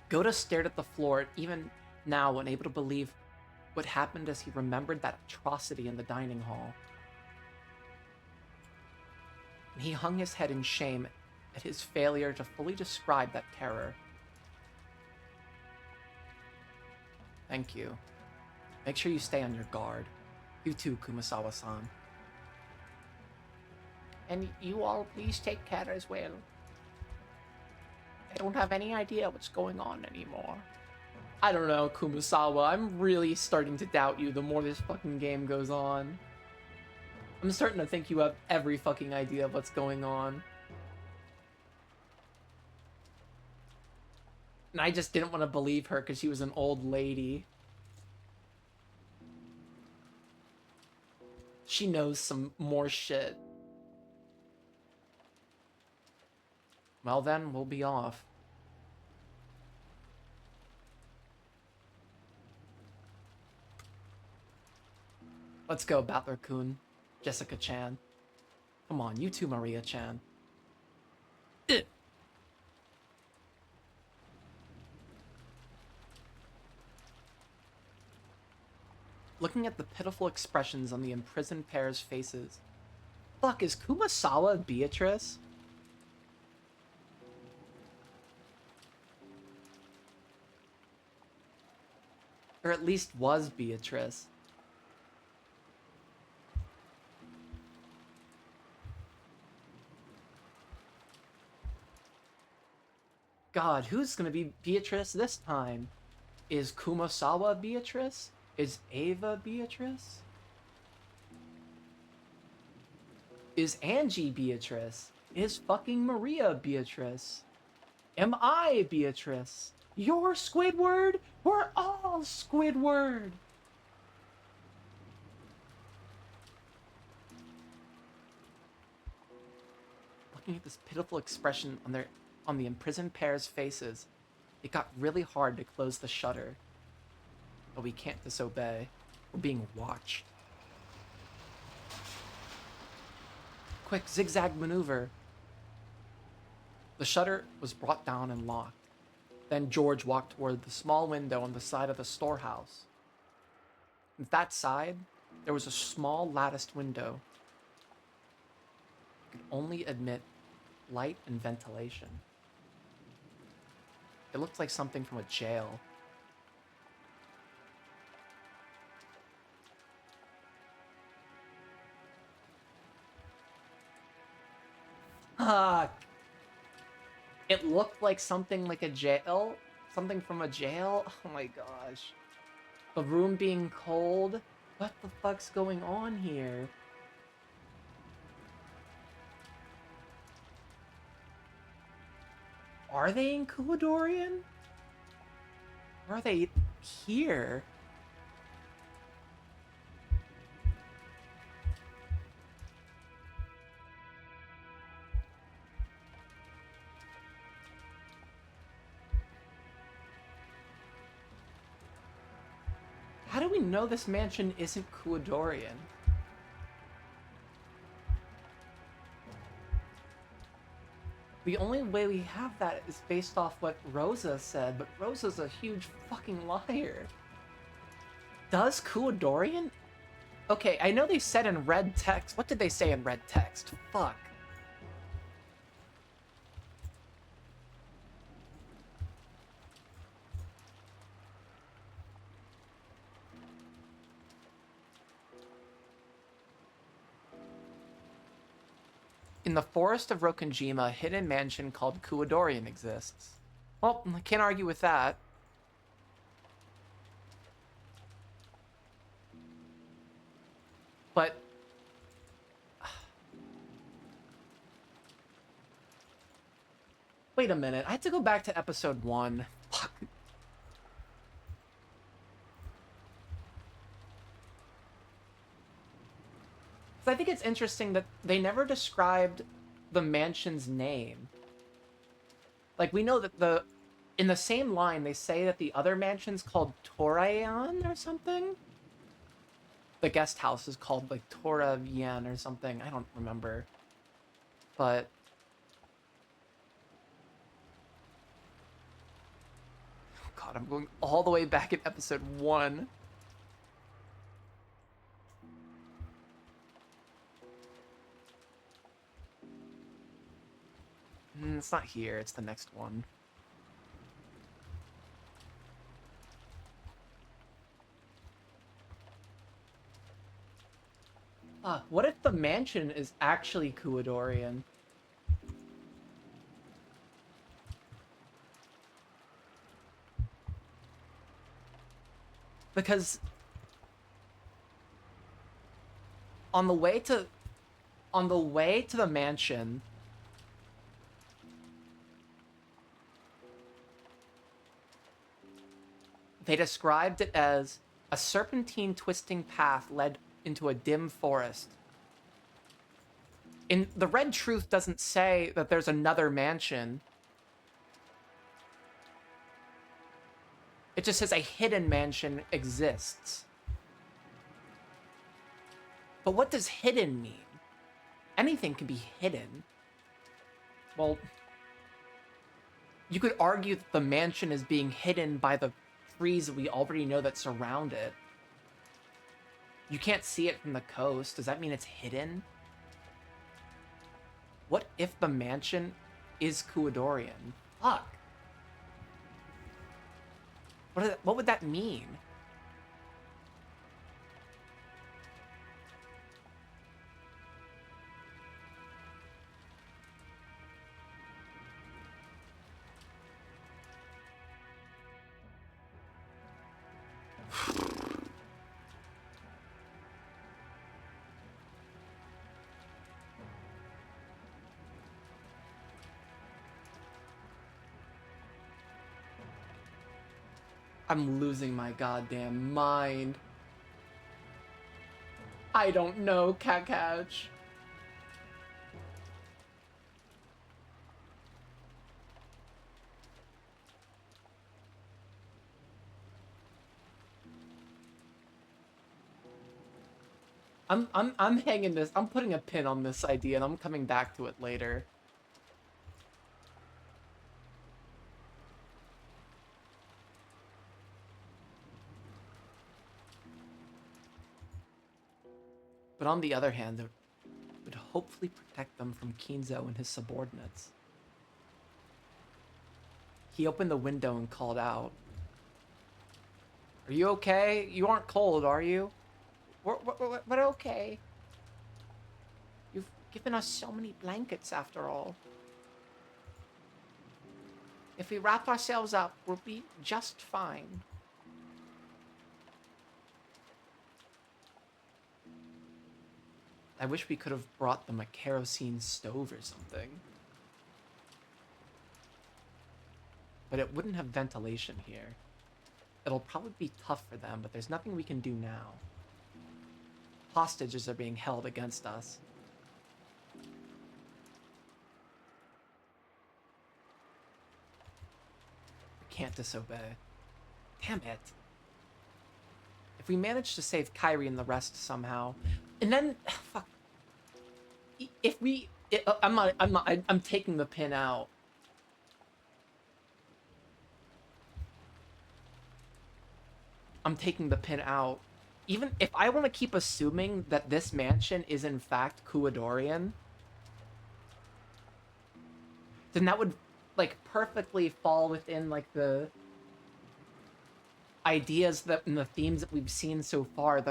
Goda stared at the floor, even now unable to believe what happened as he remembered that atrocity in the dining hall. And he hung his head in shame at his failure to fully describe that terror. Thank you. Make sure you stay on your guard. You too, Kumasawa-san. And you all please take care as well. I don't have any idea what's going on anymore. I don't know, Kumasawa. I'm really starting to doubt you the more this fucking game goes on. I'm starting to think you have every fucking idea of what's going on. And I just didn't want to believe her because she was an old lady. She knows some more shit. Well then, we'll be off. Let's go, Battler-kun. Jessica-chan. Come on, you too, Maria-chan. Looking at the pitiful expressions on the imprisoned pair's faces. Fuck, is Kumasawa Beatrice? Or at least was Beatrice. God, who's gonna be Beatrice this time? Is Kumasawa Beatrice? Is Ava Beatrice? Is Angie Beatrice? Is fucking Maria Beatrice? Am I Beatrice? You're Squidward? We're all Squidward! Looking at this pitiful expression on the imprisoned pair's faces, it got really hard to close the shutter. But we can't disobey. We're being watched. Quick zigzag maneuver. The shutter was brought down and locked. Then George walked toward the small window on the side of the storehouse. At that side, there was a small latticed window. It could only admit light and ventilation. It looked like something from a jail. Fuck. It looked like something like a jail? Something from a jail? Oh my gosh. The room being cold? What the fuck's going on here? Are they in Kuladorian? Or are they here? How do we know this mansion isn't Kuladorian? The only way we have that is based off what Rosa said, but Rosa's a huge fucking liar. Does Kuladorian? Okay, I know they said in red text. What did they say in red text? Fuck. In the forest of Rokonjima, a hidden mansion called Kuladorian exists. Well, I can't argue with that. But... wait a minute, I have to go back to episode 1. Fuck. I think it's interesting that they never described the mansion's name. Like, we know that in the same line, they say that the other mansion's called Torayan or something? The guest house is called, like, Torayan or something. I don't remember. But... oh god, I'm going all the way back in episode 1. It's not here, it's the next one. What if the mansion is actually Kuladorian? Because on the way to the mansion, they described it as a serpentine twisting path led into a dim forest. In the Red Truth doesn't say that there's another mansion. It just says a hidden mansion exists. But what does hidden mean? Anything can be hidden. Well, you could argue that the mansion is being hidden by the trees that we already know that surround it. You can't see it from the coast. Does that mean it's hidden? What if the mansion is Kuadorian? Fuck. What would that mean? I'm losing my goddamn mind. I don't know, Kakach. I'm hanging this. I'm putting a pin on this idea, and I'm coming back to it later. But on the other hand, it would hopefully protect them from Kinzo and his subordinates. He opened the window and called out. Are you okay? You aren't cold, are you? We're okay. You've given us so many blankets after all. If we wrap ourselves up, we'll be just fine. I wish we could have brought them a kerosene stove or something. But it wouldn't have ventilation here. It'll probably be tough for them, but there's nothing we can do now. Hostages are being held against us. We can't disobey. Damn it. If we manage to save Kyrie and the rest somehow, and then fuck. If we, I'm taking the pin out. I'm taking the pin out. Even if I want to keep assuming that this mansion is in fact Kuadorian, then that would like perfectly fall within like the ideas that and the themes that we've seen so far.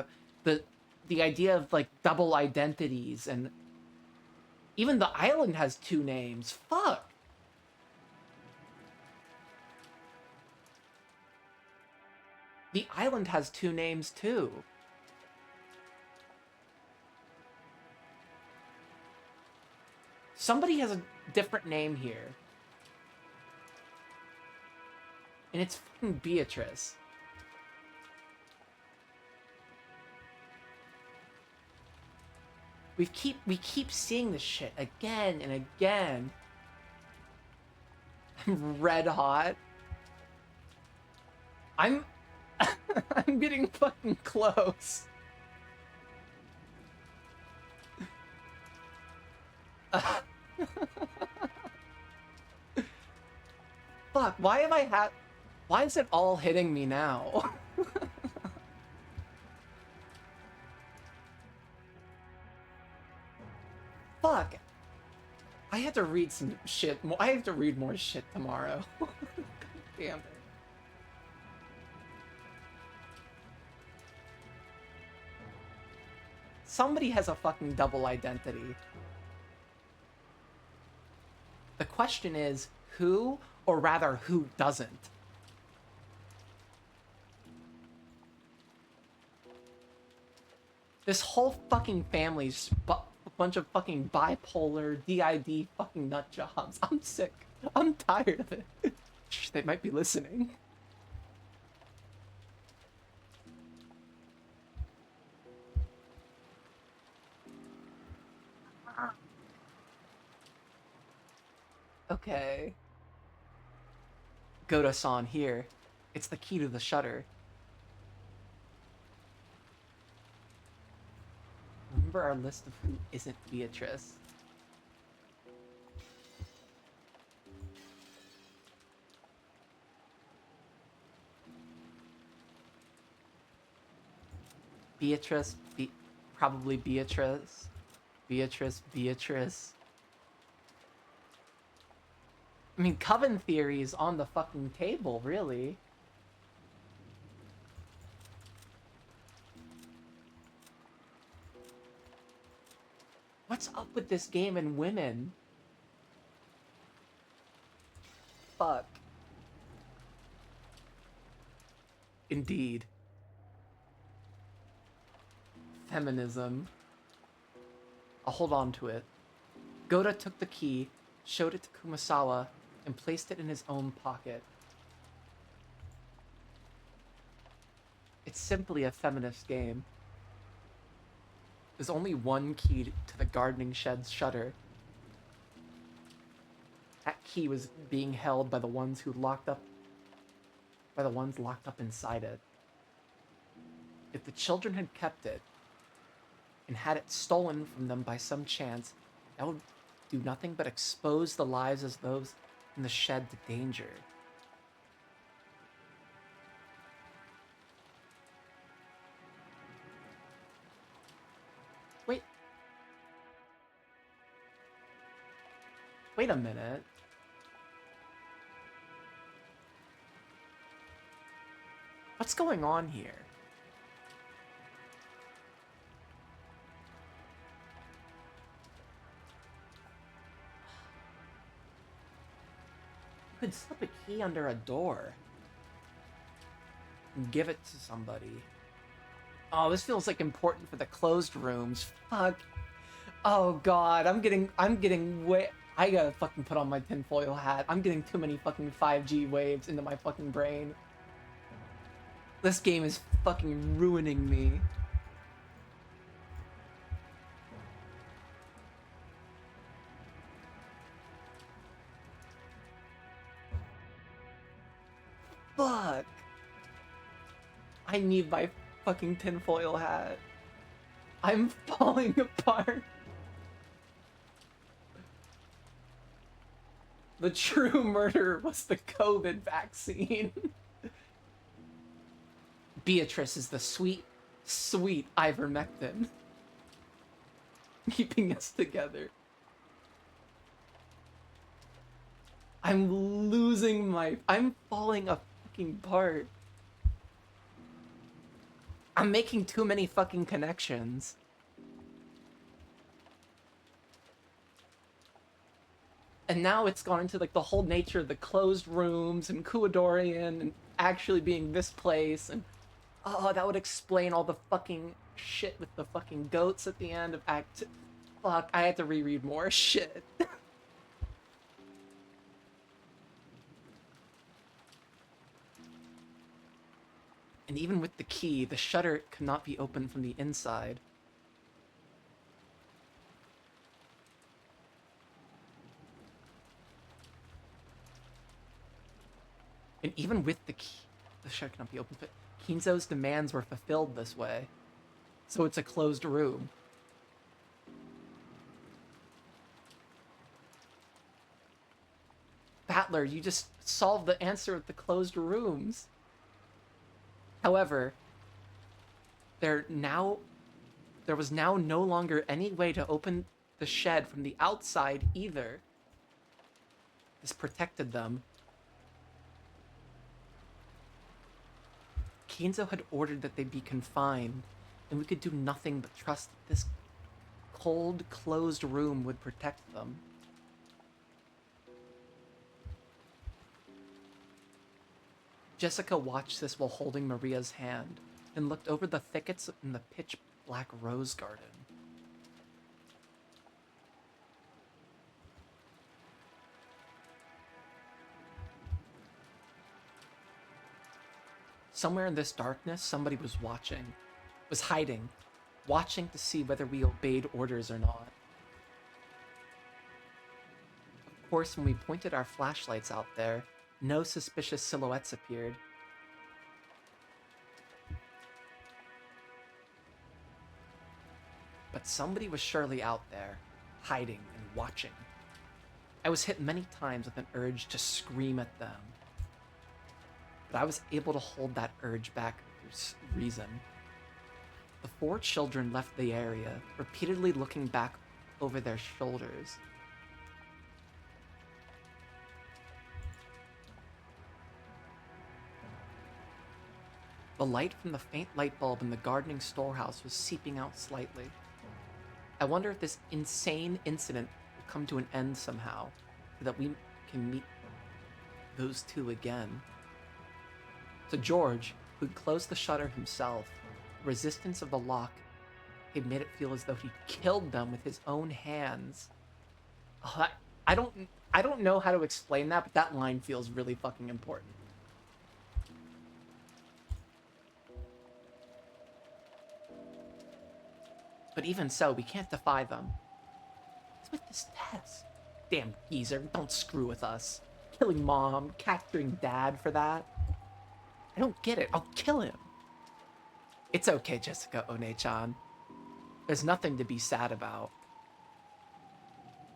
The idea of like double identities, and even the island has two names. Fuck. The island has two names too. Somebody has a different name here. And it's fucking Beatrice. We keep seeing this shit again and again. I'm red hot. I'm getting fucking close. Fuck, why is it all hitting me now? Fuck. I have to read some shit. I have to read more shit tomorrow. God damn it. Somebody has a fucking double identity. The question is, who, or rather, who doesn't? This whole fucking family's a bunch of fucking bipolar, DID fucking nut jobs. I'm sick. I'm tired of it. Shh, they might be listening. Okay. Goda-san here. It's the key to the shutter. Remember our list of who isn't Beatrice. Beatrice, probably Beatrice. Beatrice. I mean, Coven theory is on the fucking table, really. What's up with this game and women? Fuck. Indeed. Feminism. I'll hold on to it. Goda took the key, showed it to Kumasawa, and placed it in his own pocket. It's simply a feminist game. There's only one key to the gardening shed's shutter. That key was being held by the ones locked up inside it. If the children had kept it, and had it stolen from them by some chance, that would do nothing but expose the lives of those in the shed to danger. Wait a minute. What's going on here? You could slip a key under a door and give it to somebody. Oh, this feels like important for the closed rooms. Fuck. Oh god, I'm getting way... I gotta fucking put on my tinfoil hat. I'm getting too many fucking 5G waves into my fucking brain. This game is fucking ruining me. Fuck. I need my fucking tinfoil hat. I'm falling apart. The true murder was the COVID vaccine. Beatrice is the sweet, sweet ivermectin. Keeping us together. I'm falling a fucking apart. I'm making too many fucking connections. And now it's gone into like the whole nature of the closed rooms and Kuadorian and actually being this place, and oh, that would explain all the fucking shit with the fucking goats at the end of Act 2. Fuck, I had to reread more shit. And even with the key, the shutter could not be opened from the inside. And even with the key, the shutter cannot be opened, but Kinzo's demands were fulfilled this way. So it's a closed room. Battler, you just solved the answer with the closed rooms. However, there was now no longer any way to open the shed from the outside either. This protected them. Kinzo had ordered that they be confined, and we could do nothing but trust that this cold, closed room would protect them. Jessica watched this while holding Maria's hand, and looked over the thickets in the pitch-black rose garden. Somewhere in this darkness, somebody was hiding, watching to see whether we obeyed orders or not. Of course, when we pointed our flashlights out there, no suspicious silhouettes appeared. But somebody was surely out there, hiding and watching. I was hit many times with an urge to scream at them. But I was able to hold that urge back through reason. The four children left the area, repeatedly looking back over their shoulders. The light from the faint light bulb in the gardening storehouse was seeping out slightly. I wonder if this insane incident will come to an end somehow, so that we can meet those two again. To George, who'd closed the shutter himself, the resistance of the lock had made it feel as though he killed them with his own hands. Oh, I don't know how to explain that, but that line feels really fucking important. But even so, we can't defy them. What's with this test? Damn geezer, don't screw with us. Killing mom, capturing dad for that. I don't get it. I'll kill him. It's okay, Jessica One-chan. There's nothing to be sad about.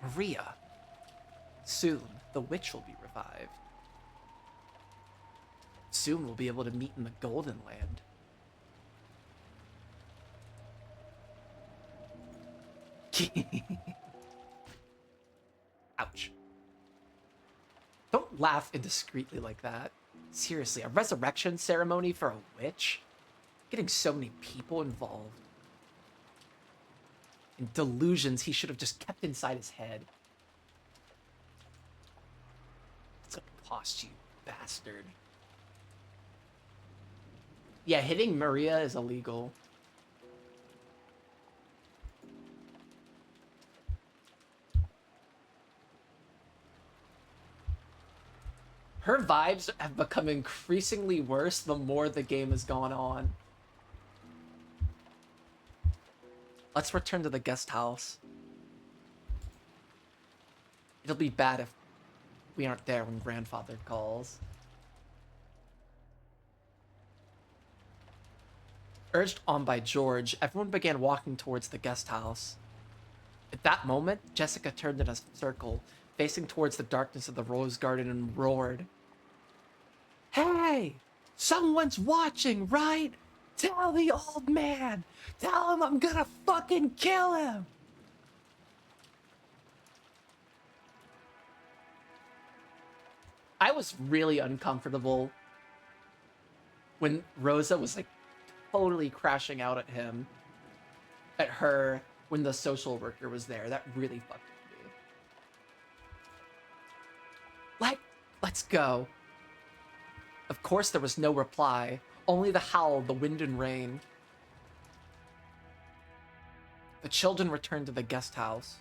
Maria. Soon, the witch will be revived. Soon we'll be able to meet in the Golden Land. Ouch. Don't laugh indiscreetly like that. Seriously, a resurrection ceremony for a witch? Getting so many people involved. And delusions he should have just kept inside his head. It's gonna cost you, bastard. Yeah, hitting Maria is illegal. Her vibes have become increasingly worse the more the game has gone on. Let's return to the guest house. It'll be bad if we aren't there when grandfather calls. Urged on by George, everyone began walking towards the guest house. At that moment, Jessica turned in a circle, facing towards the darkness of the rose garden, and roared. Hey! Someone's watching, right? Tell the old man! Tell him I'm gonna fucking kill him! I was really uncomfortable when Rosa was like totally crashing out at him, at her, when the social worker was there. That really fucked with me. Let's go. Of course there was no reply, only the howl of the wind and rain. The children returned to the guest house.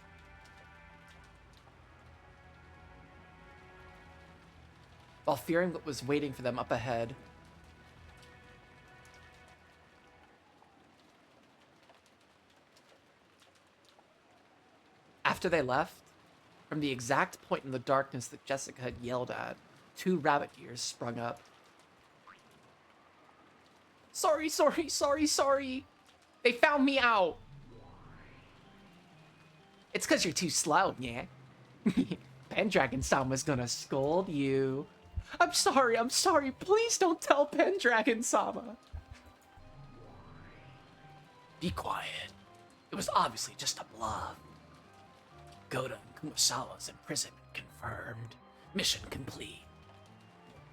While fearing what was waiting for them up ahead. After they left, from the exact point in the darkness that Jessica had yelled at, 2 rabbit ears sprung up. Sorry. They found me out. It's because you're too slow, yeah. Pendragon-sama's gonna scold you. I'm sorry. Please don't tell Pendragon-sama. Be quiet. It was obviously just a bluff. Goda and Kumasawa's imprisonment confirmed. Mission complete.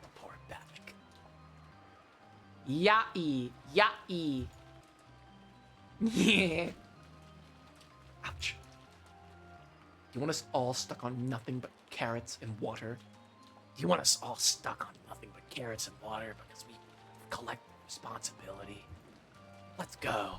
Report back. Yae. Yeah. Ouch. Do you want us all stuck on nothing but carrots and water? Do you want us all stuck on nothing but carrots and water because we collect responsibility? Let's go.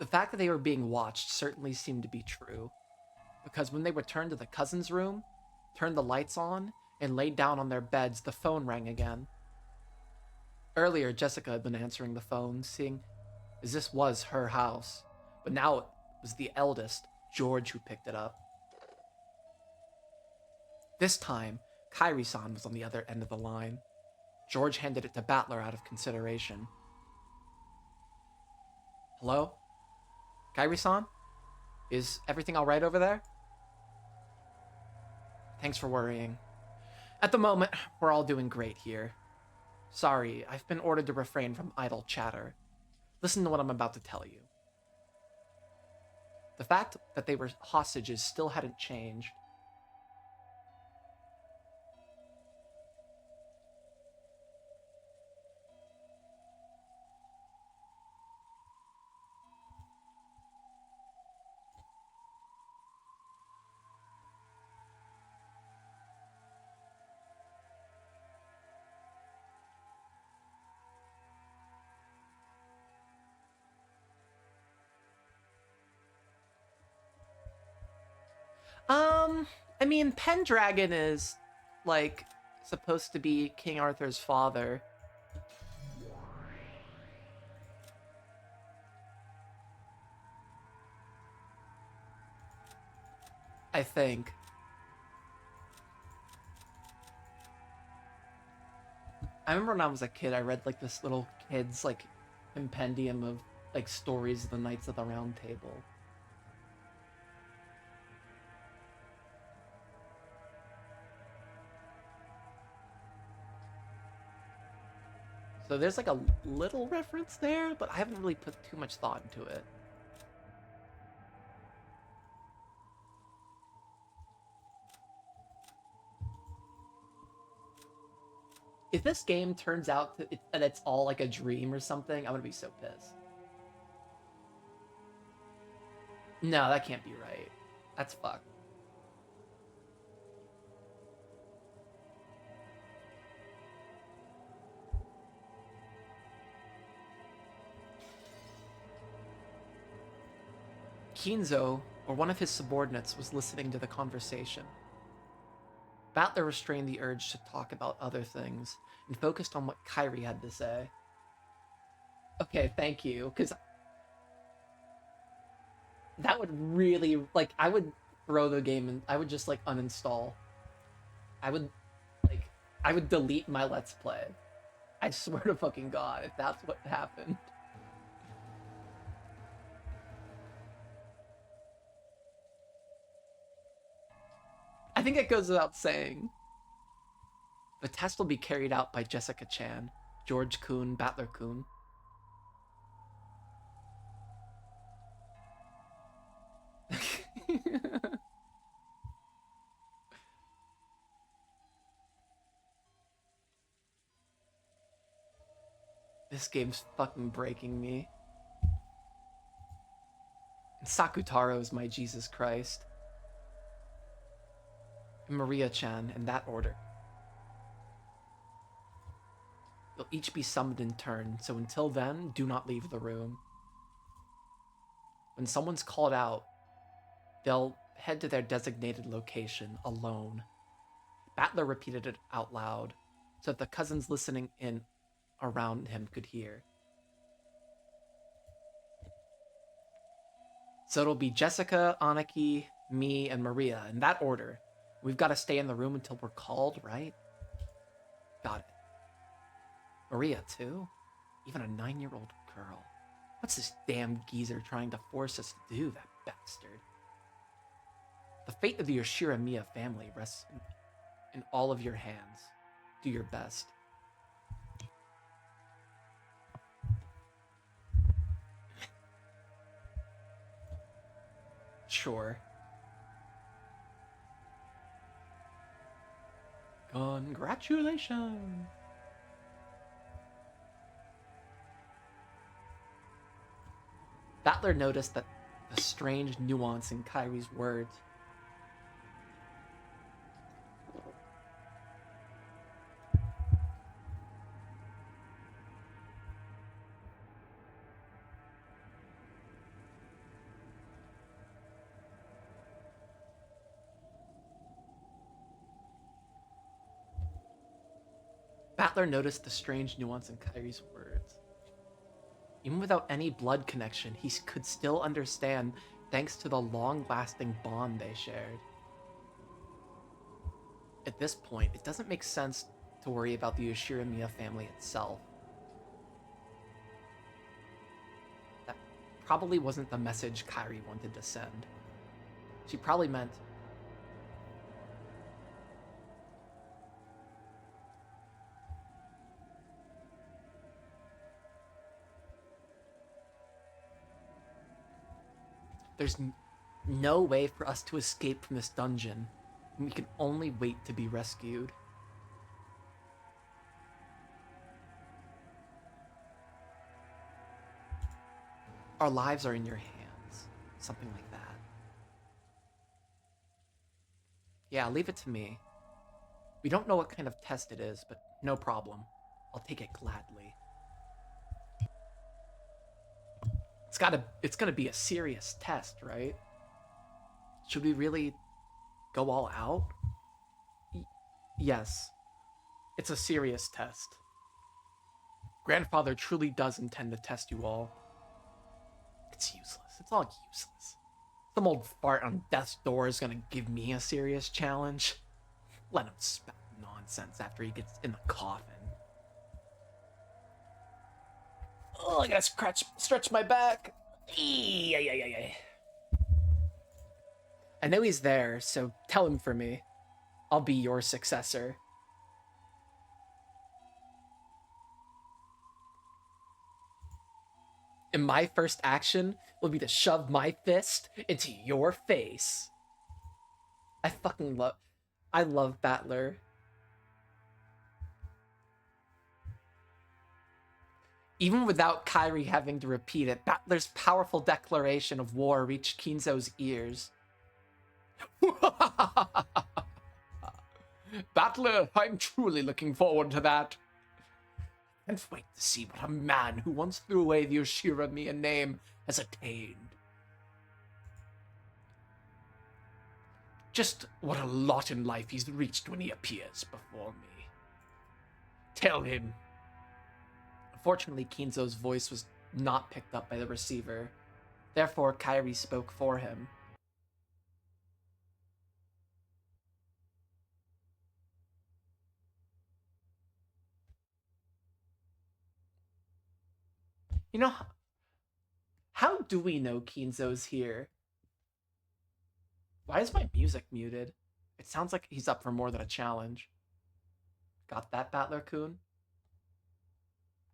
The fact that they were being watched certainly seemed to be true, because when they returned to the cousin's room, turned the lights on, and laid down on their beds, the phone rang again. Earlier, Jessica had been answering the phone, seeing as this was her house, but now it was the eldest, George, who picked it up. This time, Kairi-san was on the other end of the line. George handed it to Battler out of consideration. Hello? Kairi-san? Is everything alright over there? Thanks for worrying. At the moment, we're all doing great here. Sorry, I've been ordered to refrain from idle chatter. Listen to what I'm about to tell you. The fact that they were hostages still hadn't changed. I mean, Pendragon is, like, supposed to be King Arthur's father. I think. I remember when I was a kid, I read, like, this little kid's, like, compendium of, like, stories of the Knights of the Round Table. So there's like a little reference there, but I haven't really put too much thought into it. If this game turns out that it's all like a dream or something, I'm gonna be so pissed. No, that can't be right. That's fucked. Kinzo, or one of his subordinates, was listening to the conversation. Battler restrained the urge to talk about other things and focused on what Kairi had to say. Okay, thank you, because that would really, like, I would throw the game and I would just, like, uninstall. I would, like, I would delete my Let's Play. I swear to fucking God, if that's what happened. I think it goes without saying. The test will be carried out by Jessica Chan, George Kuhn, Battler Kuhn. This game's fucking breaking me. And Sakutaro is my Jesus Christ. And Maria-chan, in that order. You'll each be summoned in turn, so until then, do not leave the room. When someone's called out, they'll head to their designated location alone. Battler repeated it out loud, so that the cousins listening in around him could hear. So it'll be Jessica, Anaki, me, and Maria, in that order. We've got to stay in the room until we're called, right? Got it. Maria, too? Even a 9-year-old girl. What's this damn geezer trying to force us to do, that bastard? The fate of the Yoshiramiya family rests in all of your hands. Do your best. Sure. Congratulations! Battler noticed that the strange nuance in Kairi's words. Battler noticed the strange nuance in Kairi's words. Even without any blood connection, he could still understand thanks to the long-lasting bond they shared. At this point, it doesn't make sense to worry about the Yoshiramiya family itself. That probably wasn't the message Kairi wanted to send. She probably meant... There's no way for us to escape from this dungeon. We can only wait to be rescued. Our lives are in your hands. Something like that. Yeah, leave it to me. We don't know what kind of test it is, but no problem. I'll take it gladly. It's gonna be a serious test, right? Should we really go all out? Yes. It's a serious test. Grandfather truly does intend to test you all. It's useless. It's all useless. Some old fart on death's door is gonna give me a serious challenge. Let him spout nonsense after he gets in the coffin. Oh, I gotta stretch my back. I know he's there, so tell him for me. I'll be your successor. And my first action will be to shove my fist into your face. I love Battler. Even without Kairi having to repeat it, Battler's powerful declaration of war reached Kinzo's ears. Battler, I'm truly looking forward to that. Can't wait to see what a man who once threw away the Yoshiramiya name has attained. Just what a lot in life he's reached when he appears before me. Tell him. Unfortunately, Kinzo's voice was not picked up by the receiver. Therefore, Kairi spoke for him. You know, how do we know Kinzo's here? Why is my music muted? It sounds like he's up for more than a challenge. Got that, Battler-kun?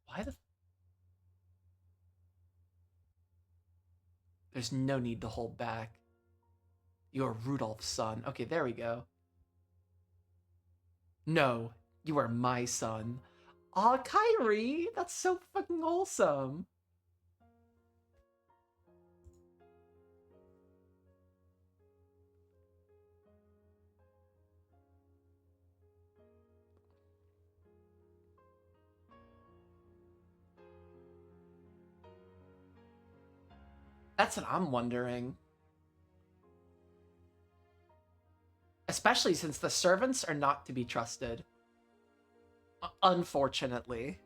Why the... There's no need to hold back. You're Rudolph's son. Okay, there we go. No, you are my son. Aw, Kairi! That's so fucking wholesome. That's what I'm wondering. Especially since the servants are not to be trusted. Unfortunately.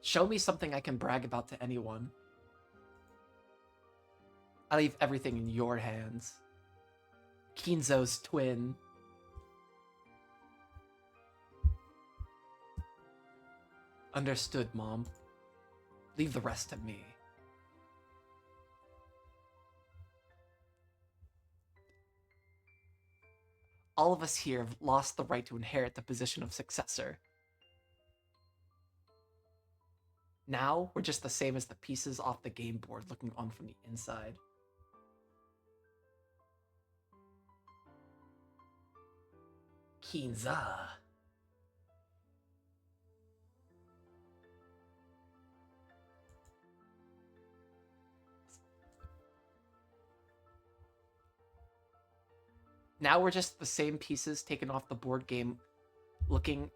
Show me something I can brag about to anyone. I leave everything in your hands. Kinzo's twin. Understood, Mom. Leave the rest to me. All of us here have lost the right to inherit the position of successor. Now, we're just the same as the pieces off the game board looking on from the inside. Kinza. Now we're just the same pieces taken off the board game looking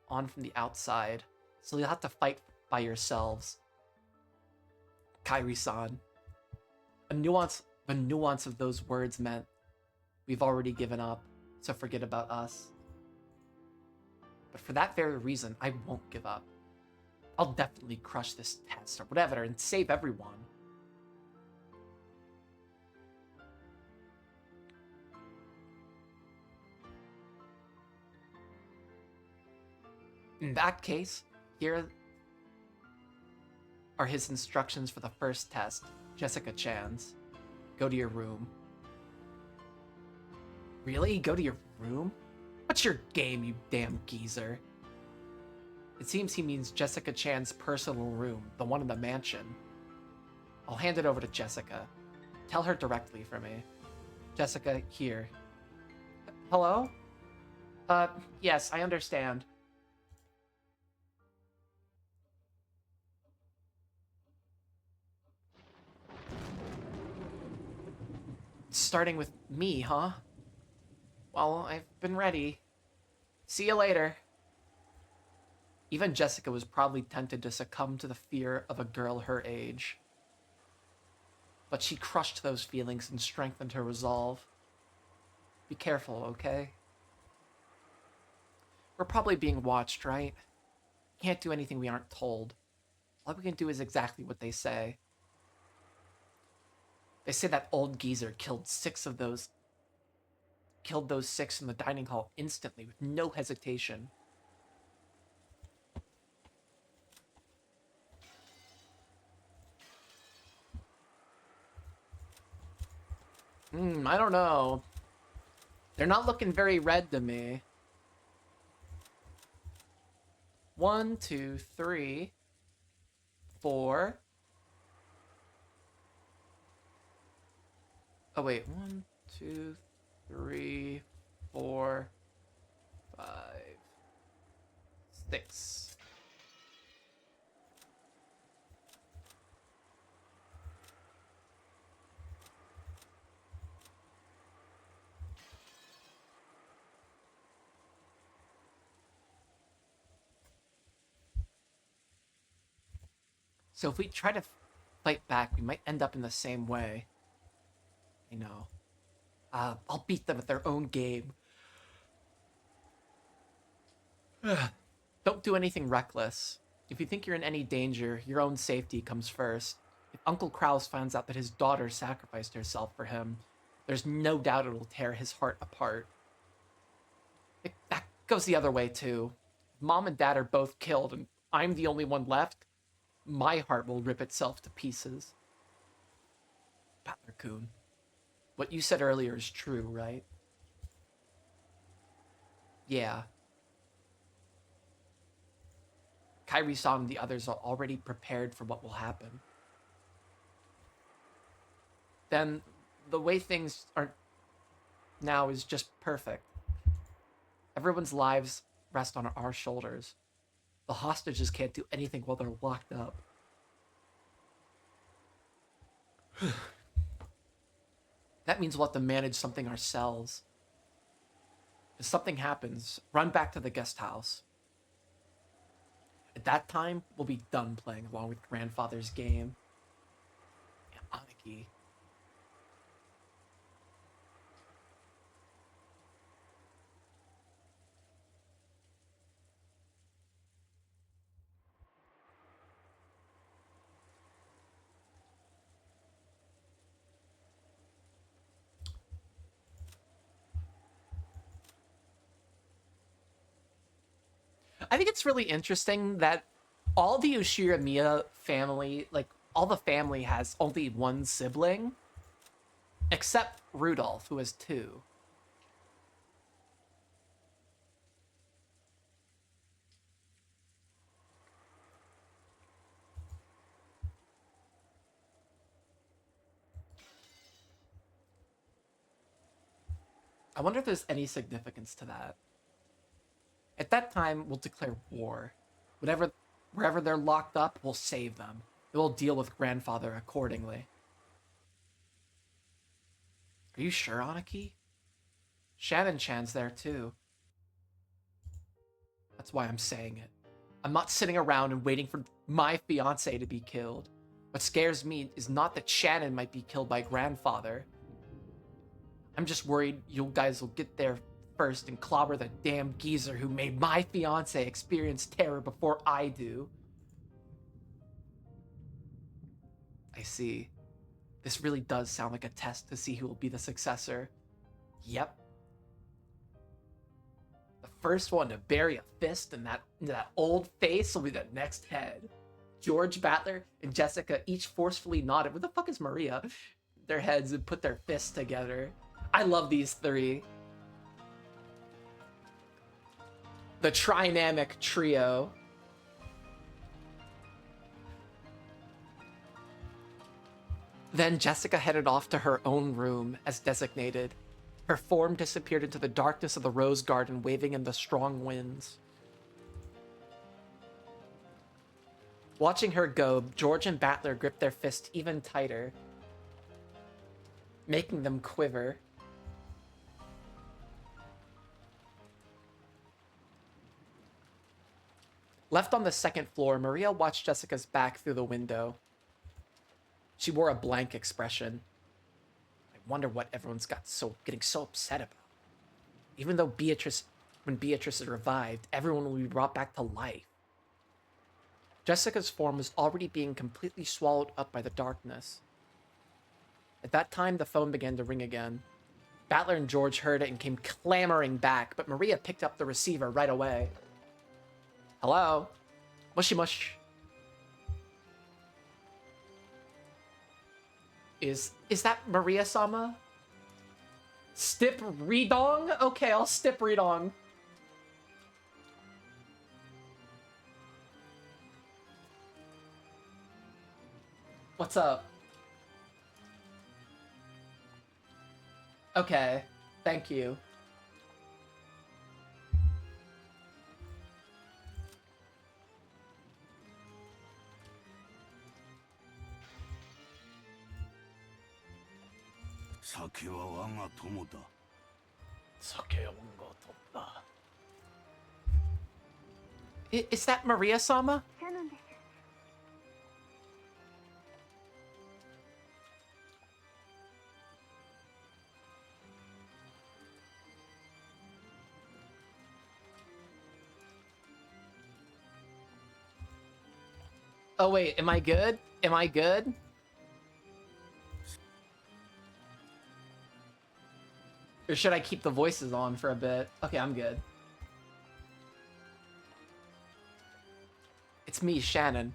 on from the outside. So you'll have to fight by yourselves. Kairi-san. The nuance of those words meant we've already given up, so forget about us. But for that very reason, I won't give up. I'll definitely crush this test or whatever and save everyone. In that case, here are his instructions for the first test. Jessica Chan's. Go to your room. Really? Go to your room? What's your game, you damn geezer? It seems he means Jessica Chan's personal room, the one in the mansion. I'll hand it over to Jessica. Tell her directly for me. Jessica, here. Hello? Yes, I understand. Starting with me, huh? Well, I've been ready. See you later. Even Jessica was probably tempted to succumb to the fear of a girl her age. But she crushed those feelings and strengthened her resolve. Be careful, okay? We're probably being watched, right? Can't do anything we aren't told. All we can do is exactly what they say. They say that old geezer killed those 6 in the dining hall instantly with no hesitation. I don't know. They're not looking very red to me. 1, 2, 3, 4. Oh wait, 1, 2, 3, 4, 5, 6. So if we try to fight back, we might end up in the same way. I know. I'll beat them at their own game. Don't do anything reckless. If you think you're in any danger, your own safety comes first. If Uncle Kraus finds out that his daughter sacrificed herself for him, there's no doubt it'll tear his heart apart. That goes the other way, too. If Mom and Dad are both killed and I'm the only one left, my heart will rip itself to pieces. Patler-kun, what you said earlier is true, right? Yeah. Kairi-san and the others are already prepared for what will happen. Then the way things are now is just perfect. Everyone's lives rest on our shoulders. The hostages can't do anything while they're locked up. That means we'll have to manage something ourselves. If something happens, run back to the guest house. At that time, we'll be done playing along with Grandfather's game. Yeah, Aniki. I think it's really interesting that all the Ushiramiya family, like, all the family has only one sibling, except Rudolph, who has 2. I wonder if there's any significance to that. At that time, we'll declare war. Wherever they're locked up, we'll save them. We'll deal with Grandfather accordingly. Are you sure, Aniki? Shannon-chan's there too. That's why I'm saying it. I'm not sitting around and waiting for my fiancé to be killed. What scares me is not that Shannon might be killed by Grandfather. I'm just worried you guys will get there first and clobber the damn geezer who made my fiancé experience terror before I do. I see. This really does sound like a test to see who will be the successor. Yep. The first one to bury a fist in that old face will be the next head. George, Battler, and Jessica each forcefully nodded. Where the fuck is Maria? Their heads and put their fists together. I love these three. The trinamic trio. Then Jessica headed off to her own room, as designated. Her form disappeared into the darkness of the rose garden, waving in the strong winds. Watching her go, George and Battler gripped their fists even tighter, making them quiver. Left on the second floor, Maria watched Jessica's back through the window. She wore a blank expression. I wonder what everyone's getting so upset about. Even though when Beatrice is revived, everyone will be brought back to life. Jessica's form was already being completely swallowed up by the darkness. At that time, the phone began to ring again. Battler and George heard it and came clamoring back, but Maria picked up the receiver right away. Hello? Mushy mush. Is that Maria-sama? Stip Redong? Okay, I'll Stip Redong. What's up? Okay, thank you. Is that Maria-sama? Oh wait, am I good? Am I good? Or should I keep the voices on for a bit? Okay, I'm good. It's me, Shannon.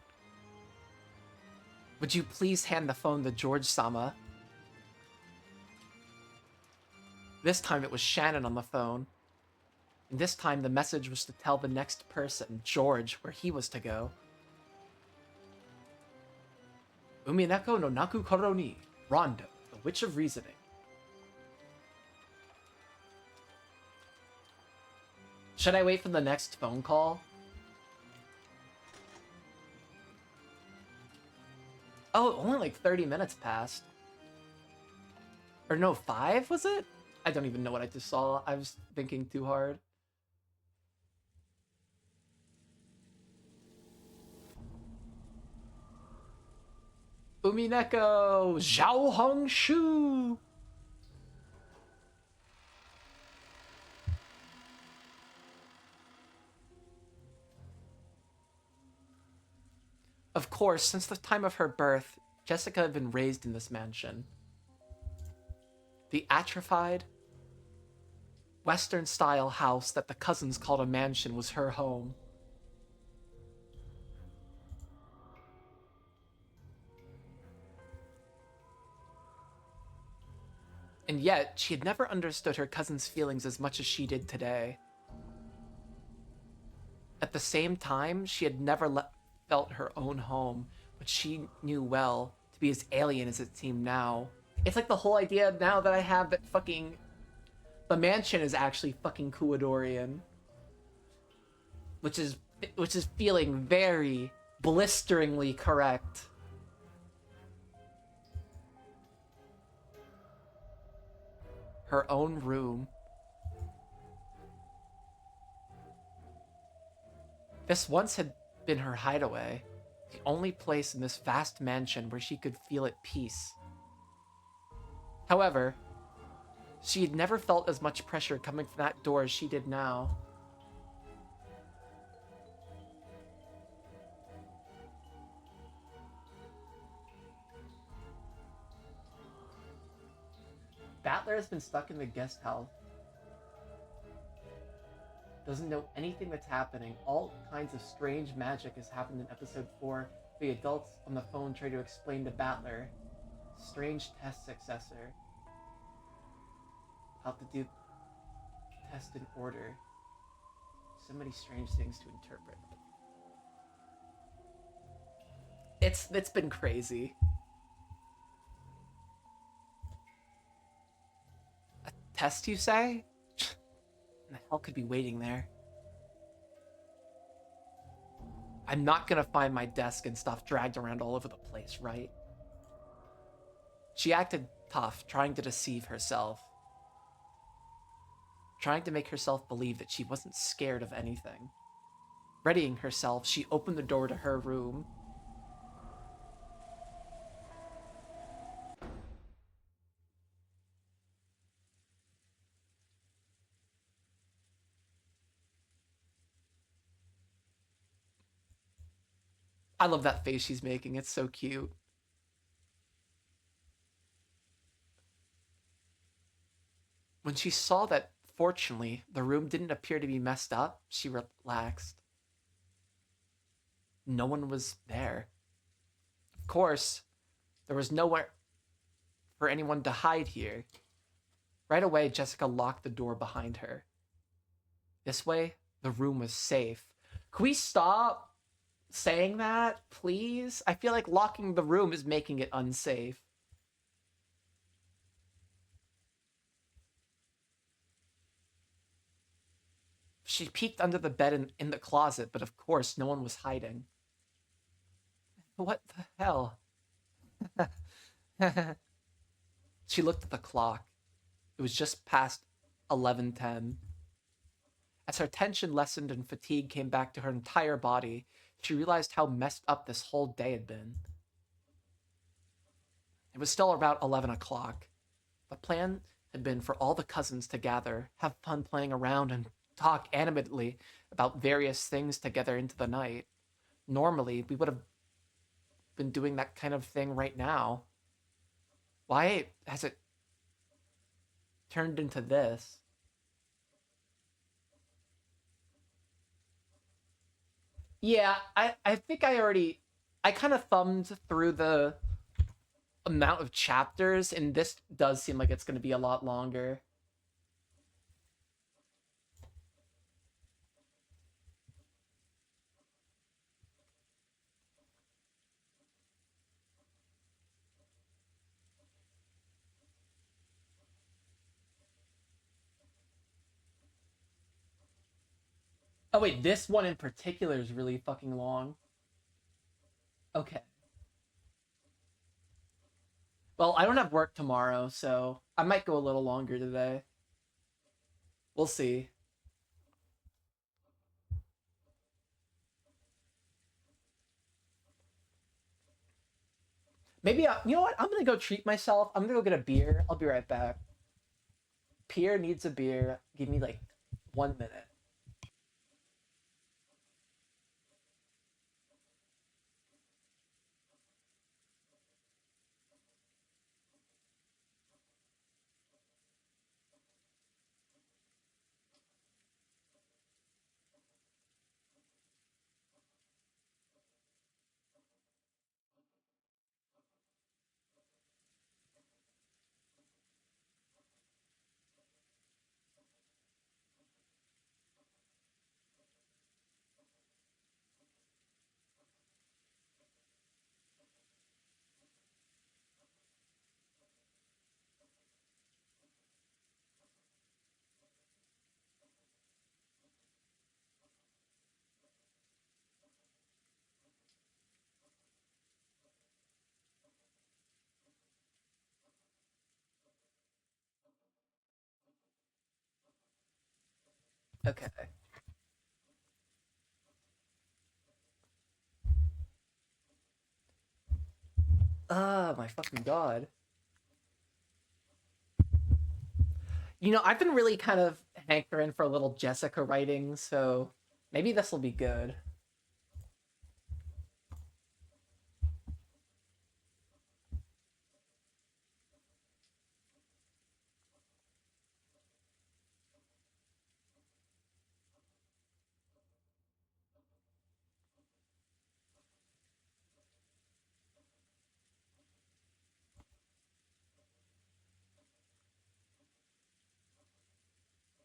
Would you please hand the phone to George-sama? This time it was Shannon on the phone. And this time the message was to tell the next person, George, where he was to go. Umineko no Naku Koro ni, Rondo, the Witch of Reasoning. Should I wait for the next phone call? Oh, only like 30 minutes passed. Or no, 5 was it? I don't even know what I just saw. I was thinking too hard. Umineko! Zhao Hong Shu! Of course, since the time of her birth, Jessica had been raised in this mansion. The atrophied, Western-style house that the cousins called a mansion was her home. And yet, she had never understood her cousin's feelings as much as she did today. At the same time, she had never felt her own home, which she knew well to be as alien as it seemed now. It's like the whole idea now that I have that fucking... the mansion is actually fucking Kuadorian. Which is feeling very blisteringly correct. Her own room. This once had been her hideaway, the only place in this vast mansion where she could feel at peace. However, she had never felt as much pressure coming from that door as she did now. Battler has been stuck in the guest house. Doesn't know anything that's happening. All kinds of strange magic has happened in episode 4. The adults on the phone try to explain to Battler. Strange test successor. How to do test in order. So many strange things to interpret. It's been crazy. A test, you say? What the hell could be waiting there? I'm not gonna find my desk and stuff dragged around all over the place, right? She acted tough, trying to deceive herself. Trying to make herself believe that she wasn't scared of anything. Readying herself, she opened the door to her room. I love that face she's making. It's so cute. When she saw that, fortunately, the room didn't appear to be messed up, she relaxed. No one was there. Of course, there was nowhere for anyone to hide here. Right away, Jessica locked the door behind her. This way, the room was safe. Can we stop saying that, please? I feel like locking the room is making it unsafe. She peeked under the bed in the closet, but of course, no one was hiding. What the hell? She looked at the clock. It was just past 11:10. As her tension lessened and fatigue came back to her entire body, she realized how messed up this whole day had been. It was still about 11 o'clock. The plan had been for all the cousins to gather, have fun playing around, and talk animatedly about various things together into the night. Normally, we would have been doing that kind of thing right now. Why has it turned into this? Yeah, I think I kind of thumbed through the amount of chapters, and this does seem like it's going to be a lot longer. Oh wait, this one in particular is really fucking long. Okay. Well, I don't have work tomorrow, so I might go a little longer today. We'll see. Maybe you know what? I'm gonna go treat myself. I'm gonna go get a beer. I'll be right back. Pier needs a beer. Give me like 1 minute. Okay. Ah, my fucking god. You know, I've been really kind of hankering for a little Jessica writing, so maybe this will be good.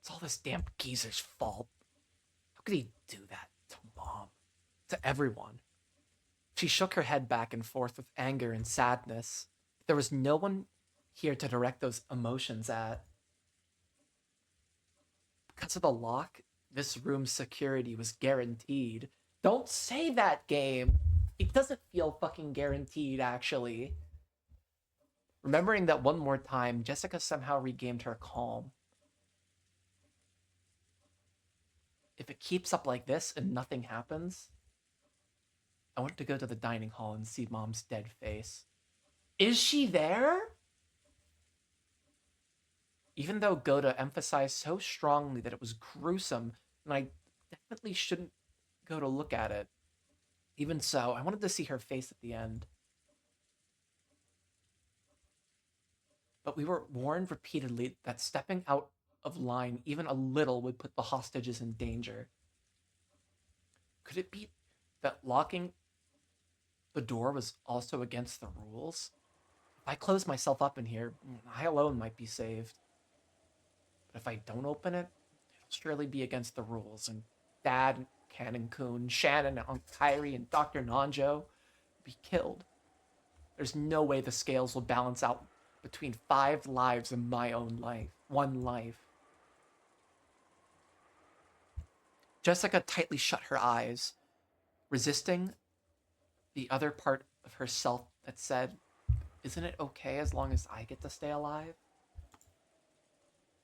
It's all this damn geezer's fault. How could he do that to Mom? To everyone? She shook her head back and forth with anger and sadness. There was no one here to direct those emotions at. Because of the lock, this room's security was guaranteed. Don't say that, game! It doesn't feel fucking guaranteed, actually. Remembering that one more time, Jessica somehow regained her calm. If it keeps up like this and nothing happens, I want to go to the dining hall and see Mom's dead face. Is she there? Even though Goda emphasized so strongly that it was gruesome, and I definitely shouldn't go to look at it. Even so, I wanted to see her face at the end. But we were warned repeatedly that stepping out of line even a little would put the hostages in danger. Could it be that locking the door was also against the rules? If I close myself up in here, I alone might be saved. But if I don't open it, it'll surely be against the rules, and Dad, Cannon Kun, Shannon, Aunt Kyrie, and Dr. Nanjo will be killed. There's no way the scales will balance out between 5 lives and my own life. 1 life. Jessica tightly shut her eyes, resisting the other part of herself that said, isn't it okay as long as I get to stay alive?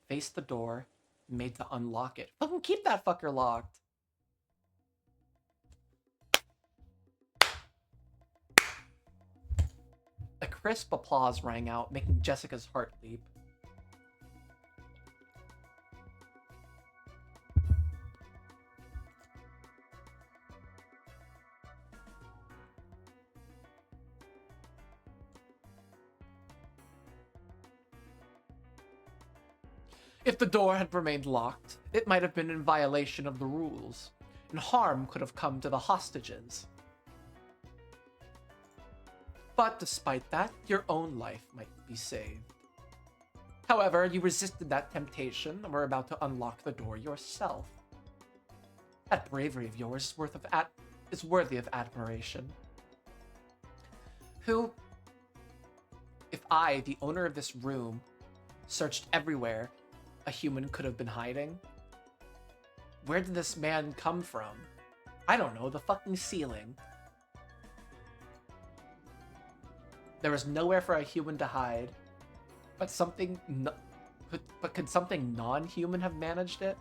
Faced the door, made to unlock it. Fucking keep that fucker locked. A crisp applause rang out, making Jessica's heart leap. If the door had remained locked, it might have been in violation of the rules, and harm could have come to the hostages. But despite that, your own life might be saved. However, you resisted that temptation and were about to unlock the door yourself. That bravery of yours is worthy of admiration. Who, if I, the owner of this room, searched everywhere a human could have been hiding? Where did this man come from? I don't know, the fucking ceiling. There was nowhere for a human to hide, but could something non-human have managed it?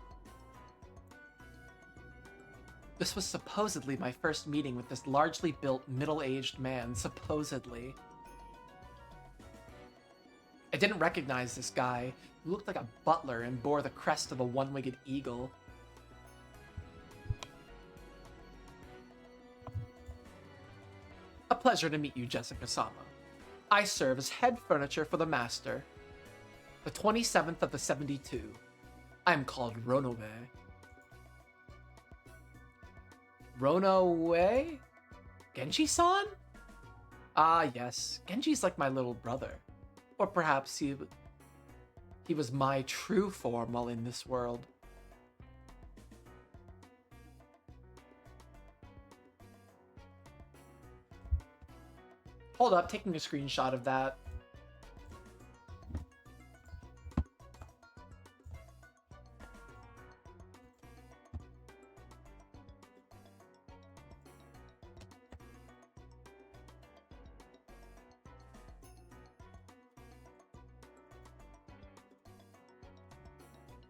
This was supposedly my first meeting with this largely built, middle-aged man, supposedly. I didn't recognize this guy, who looked like a butler and bore the crest of a one-winged eagle. A pleasure to meet you, Jessica-sama. I serve as head furniture for the master. The 27th of the 72. I am called Ronoue. Ronoue? Genji-san? Ah, yes. Genji's like my little brother. Or perhaps he was my true form while in this world. Hold up, taking a screenshot of that.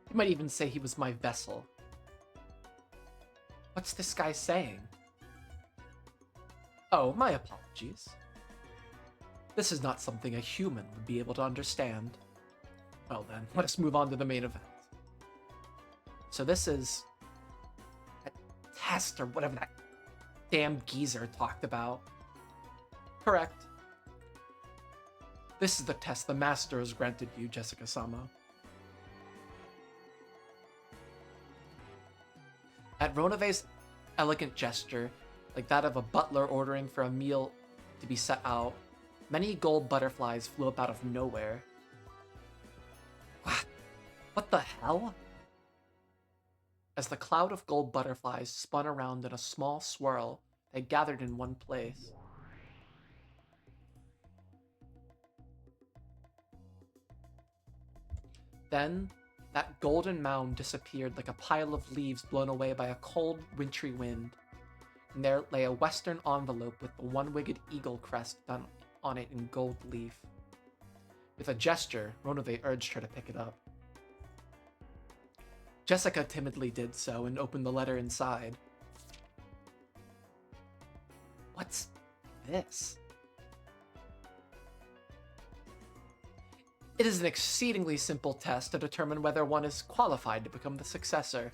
You might even say he was my vessel. What's this guy saying? Oh, my apologies. This is not something a human would be able to understand. Well then, let's move on to the main event. So this is a test or whatever that damn geezer talked about. Correct. This is the test the master has granted you, Jessica-sama. At Ronoue's elegant gesture, like that of a butler ordering for a meal to be set out, many gold butterflies flew up out of nowhere. What the hell? as the cloud of gold butterflies spun around in a small swirl, they gathered in one place. Then, that golden mound disappeared like a pile of leaves blown away by a cold, wintry wind, and there lay a western envelope with the one-winged eagle crest done on it in gold leaf. With a gesture, Ronove urged her to pick it up. Jessica timidly did so and opened the letter inside. What's this? It is an exceedingly simple test to determine whether one is qualified to become the successor.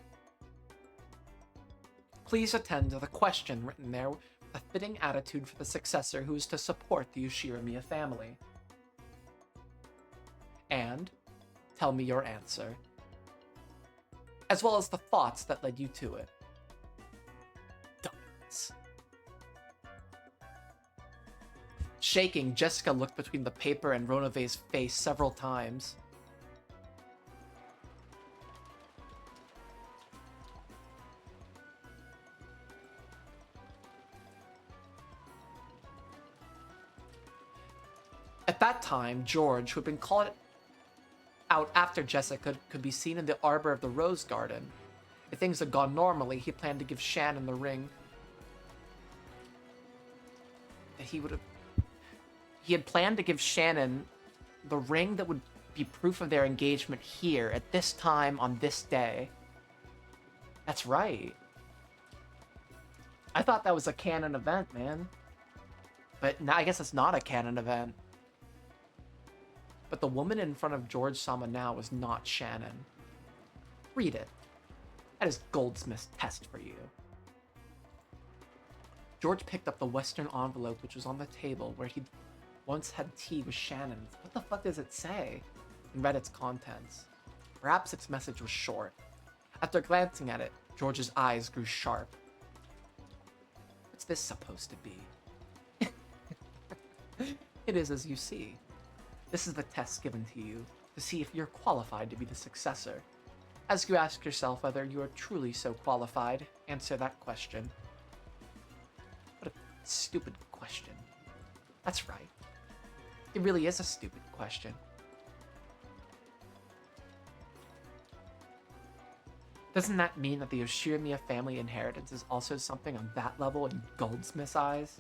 Please attend to the question written there with a fitting attitude for the successor who is to support the Ushiramiya family. And tell me your answer, as well as the thoughts that led you to it. Dumbass. Shaking, Jessica looked between the paper and Ronove's face several times. At that time, George, who had been called out after Jessica, could be seen in the arbor of the rose garden. If things had gone normally, he planned to give Shannon the ring that he had planned to give Shannon the ring that would be proof of their engagement here, at this time, on this day. That's right. I thought that was a canon event, man. But now I guess it's not a canon event. But the woman in front of George Sama now is not Shannon. Read it. That is Goldsmith's test for you. George picked up the western envelope which was on the table where he'd once had tea with Shannon. What the fuck does it say? And read its contents. Perhaps its message was short. After glancing at it, George's eyes grew sharp. What's this supposed to be? It is as you see. This is the test given to you, to see if you're qualified to be the successor. As you ask yourself whether you are truly so qualified, answer that question. What a stupid question. That's right. It really is a stupid question. Doesn't that mean that the Yoshiramiya family inheritance is also something on that level in Goldsmith's eyes?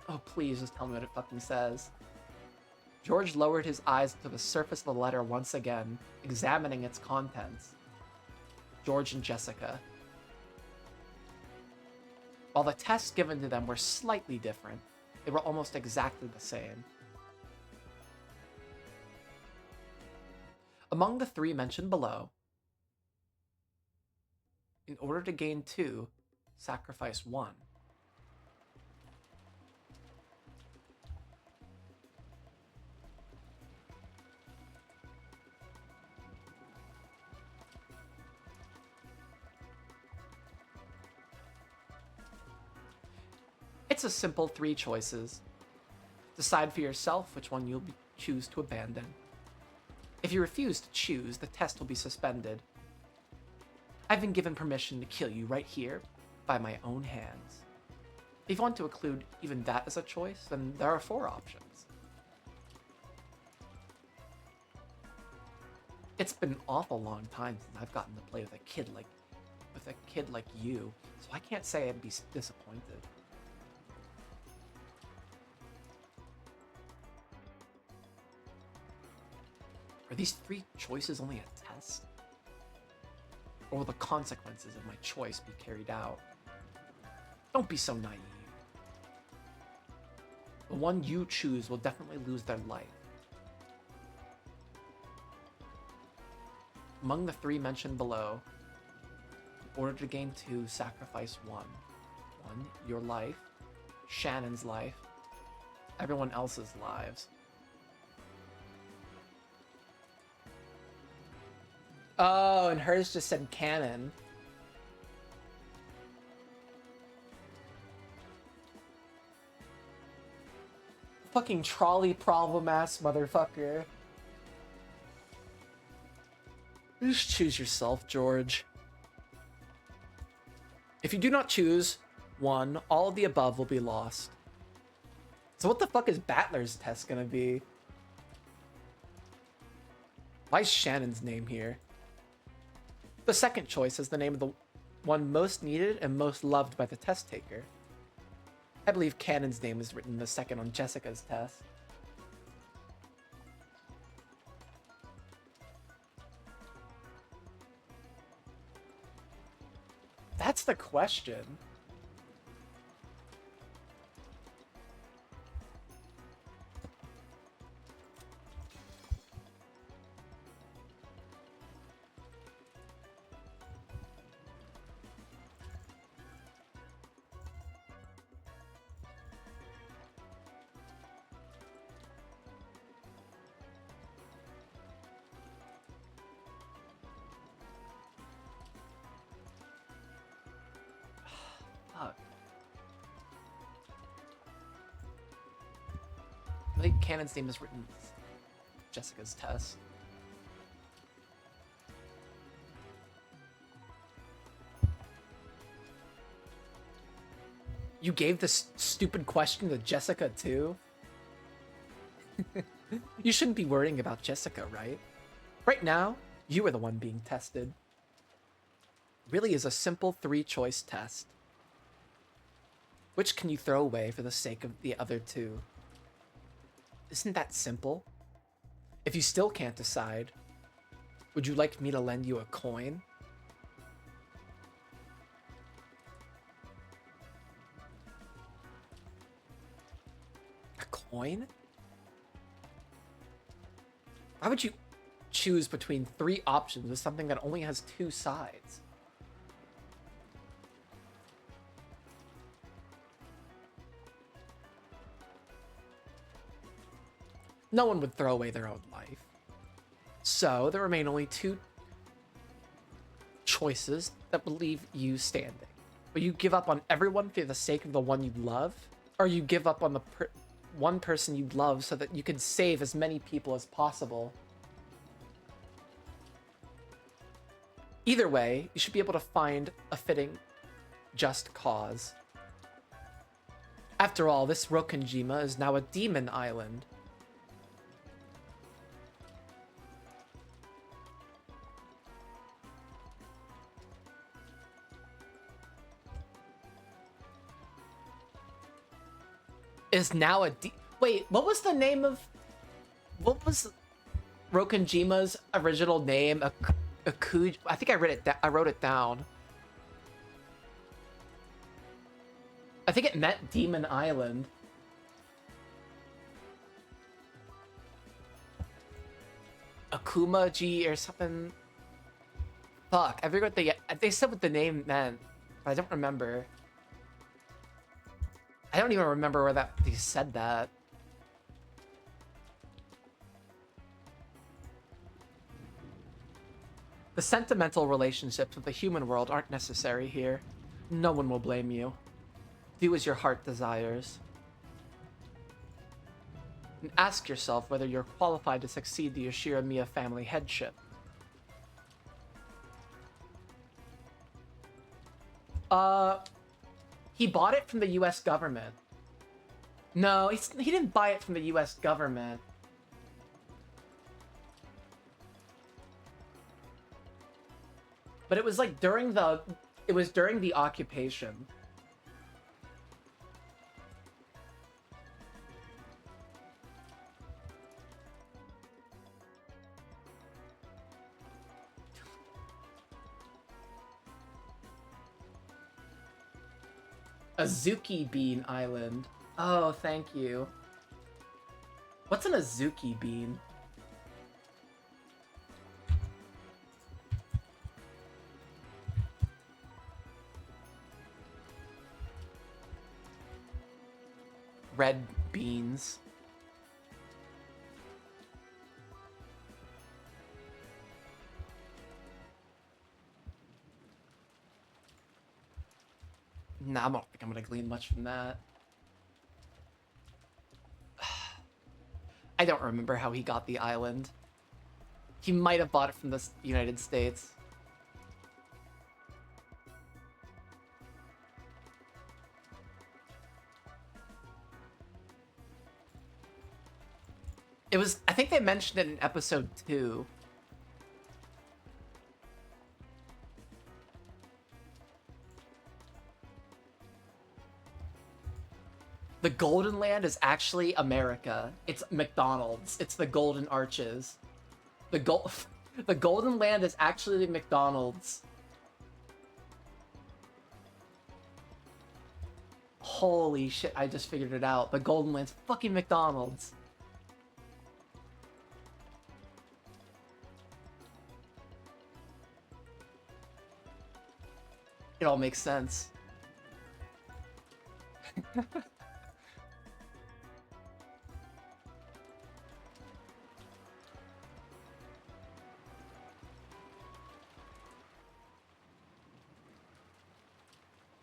Oh, please just tell me what it fucking says. George lowered his eyes to the surface of the letter once again, examining its contents. George and Jessica. While the tests given to them were slightly different, they were almost exactly the same. Among the three mentioned below, in order to gain 2, sacrifice 1. It's a simple 3 choices. Decide for yourself which one you'll choose to abandon. If you refuse to choose, the test will be suspended. I've been given permission to kill you right here by my own hands. If you want to include even that as a choice, then there are 4 options. It's been an awful long time since I've gotten to play with a kid like you, so I can't say I'd be disappointed. Are these 3 choices only a test? Or will the consequences of my choice be carried out? Don't be so naive. The one you choose will definitely lose their life. Among the 3 mentioned below, in order to gain 2, sacrifice 1. 1, your life, Shannon's life, everyone else's lives. Oh, and hers just said canon. Fucking trolley problem ass motherfucker. Just choose yourself, George. If you do not choose one, all of the above will be lost. So what the fuck is Battler's test gonna be? Why is Shannon's name here? The second choice is the name of the one most needed and most loved by the test taker. I believe Cannon's name is written the second on Jessica's test. That's the question. I think Cannon's name is written Jessica's test. You gave this stupid question to Jessica too? You shouldn't be worrying about Jessica, right? Right now, you are the one being tested. It really is a simple 3-choice test. Which can you throw away for the sake of the other two? Isn't that simple? If you still can't decide, would you like me to lend you a coin? A coin? Why would you choose between 3 options with something that only has 2 sides? No one would throw away their own life. So there remain only 2 choices that will leave you standing. Will you give up on everyone for the sake of the one you love? Or you give up on the one person you love so that you can save as many people as possible? Either way, you should be able to find a fitting, just cause. After all, this Rokanjima is now a demon island. Is now a wait, what was the name of... What was Rokanjima's original name? Akuj... I think I wrote it down. I think it meant Demon Island. Akumaji or something. Fuck, I forgot they said what the name meant, but I don't remember. I don't even remember where they said that. The sentimental relationships with the human world aren't necessary here. No one will blame you. Do as your heart desires. And ask yourself whether you're qualified to succeed the Yoshiramiya family headship. He bought it from the US government. No, he didn't buy it from the US government. But it was like during the occupation. Azuki Bean Island. Oh, thank you. What's an Azuki Bean? Red beans. Nah, I don't think I'm gonna glean much from that. I don't remember how he got the island. He might have bought it from the United States. It was, I think they mentioned it in episode 2. The Golden Land is actually America. It's McDonald's. It's the Golden Arches. The Golden Land is actually McDonald's. Holy shit, I just figured it out. The Golden Land's fucking McDonald's. It all makes sense.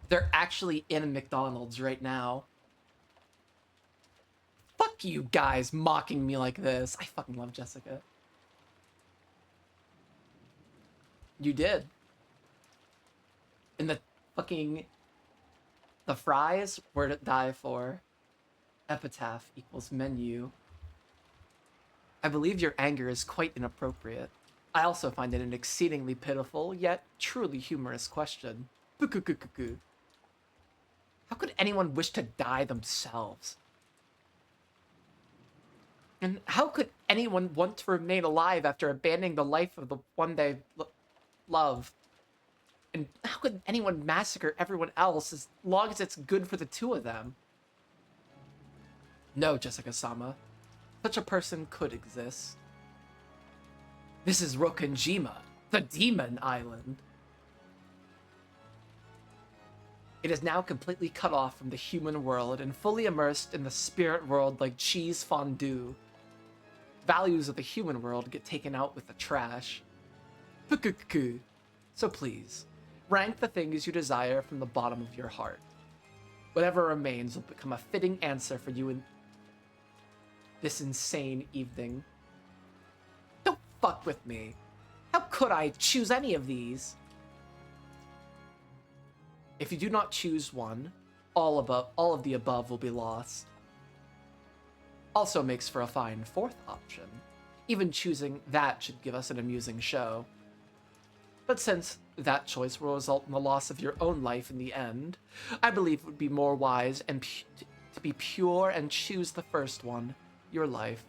They're actually in a McDonald's right now. Fuck you guys mocking me like this. I fucking love Jessica. You did. And the fucking... The fries were to die for. Epitaph equals menu. I believe your anger is quite inappropriate. I also find it an exceedingly pitiful, yet truly humorous question. Bukukukuku. How could anyone wish to die themselves? And how could anyone want to remain alive after abandoning the life of the one they love? And how could anyone massacre everyone else as long as it's good for the two of them? No, Jessica-sama. Such a person could exist. This is Rokanjima, the Demon Island. It is now completely cut off from the human world and fully immersed in the spirit world like cheese fondue. Values of the human world get taken out with the trash. Pukukuku. So please, rank the things you desire from the bottom of your heart. Whatever remains will become a fitting answer for you in this insane evening. Don't fuck with me. How could I choose any of these? If you do not choose one, all of the above will be lost. Also makes for a fine fourth option. Even choosing that should give us an amusing show. But since that choice will result in the loss of your own life in the end, I believe it would be more wise and to be pure and choose the first one, your life.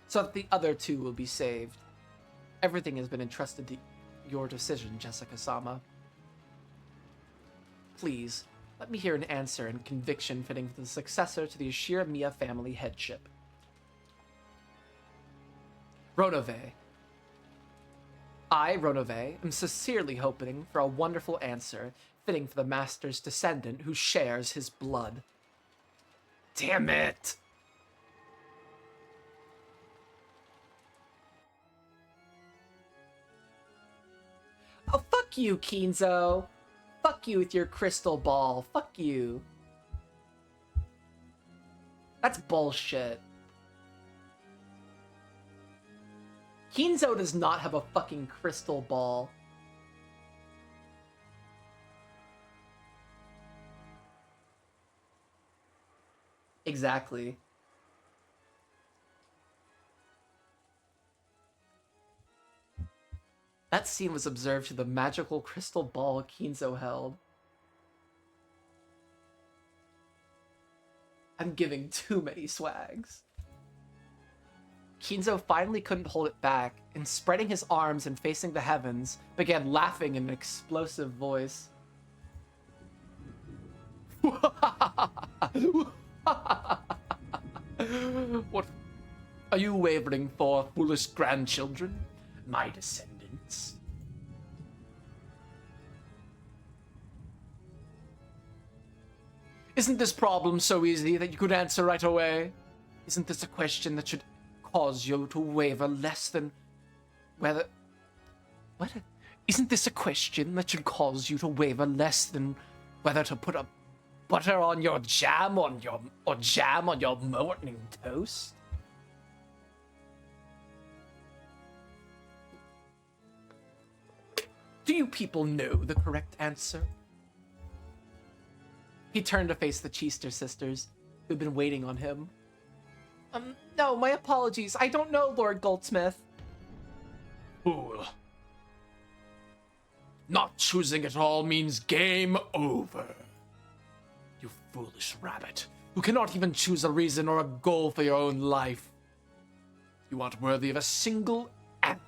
So that the other two will be saved. Everything has been entrusted to your decision, Jessica-sama. Please, let me hear an answer and conviction fitting for the successor to the Ashiramiya family headship. Ronove. I, Ronove, am sincerely hoping for a wonderful answer fitting for the master's descendant who shares his blood. Damn it! Oh, fuck you, Kinzo. Fuck you with your crystal ball. Fuck you. That's bullshit. Kinzo does not have a fucking crystal ball. Exactly. That scene was observed through the magical crystal ball Kinzo held. I'm giving too many swags. Kinzo finally couldn't hold it back, and spreading his arms and facing the heavens, began laughing in an explosive voice. What are you wavering for, foolish grandchildren? My descendants. Isn't this problem so easy that you could answer right away? Isn't this a question that should cause you to waver less than whether... What? Isn't this a question that should cause you to waver less than whether to put up butter on your jam or jam on your morning toast? Do you people know the correct answer? He turned to face the Cheester sisters, who'd been waiting on him. No, my apologies. I don't know, Lord Goldsmith. Fool. Not choosing at all means game over. You foolish rabbit, who cannot even choose a reason or a goal for your own life. You aren't worthy of a single ant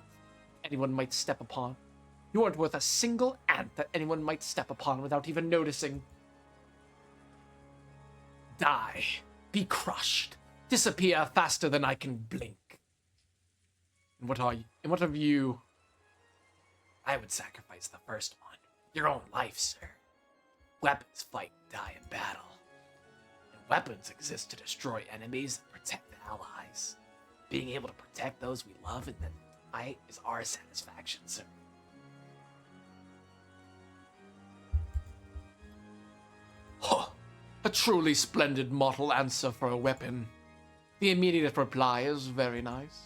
anyone might step upon. You aren't worth a single ant that anyone might step upon without even noticing. Die. Be crushed. Disappear faster than I can blink. And what are you? And what of you? I would sacrifice the first one. Your own life, sir. Weapons fight and die in battle. And weapons exist to destroy enemies and protect allies. Being able to protect those we love and then die is our satisfaction, sir. Huh. A truly splendid model answer for a weapon. The immediate reply is very nice.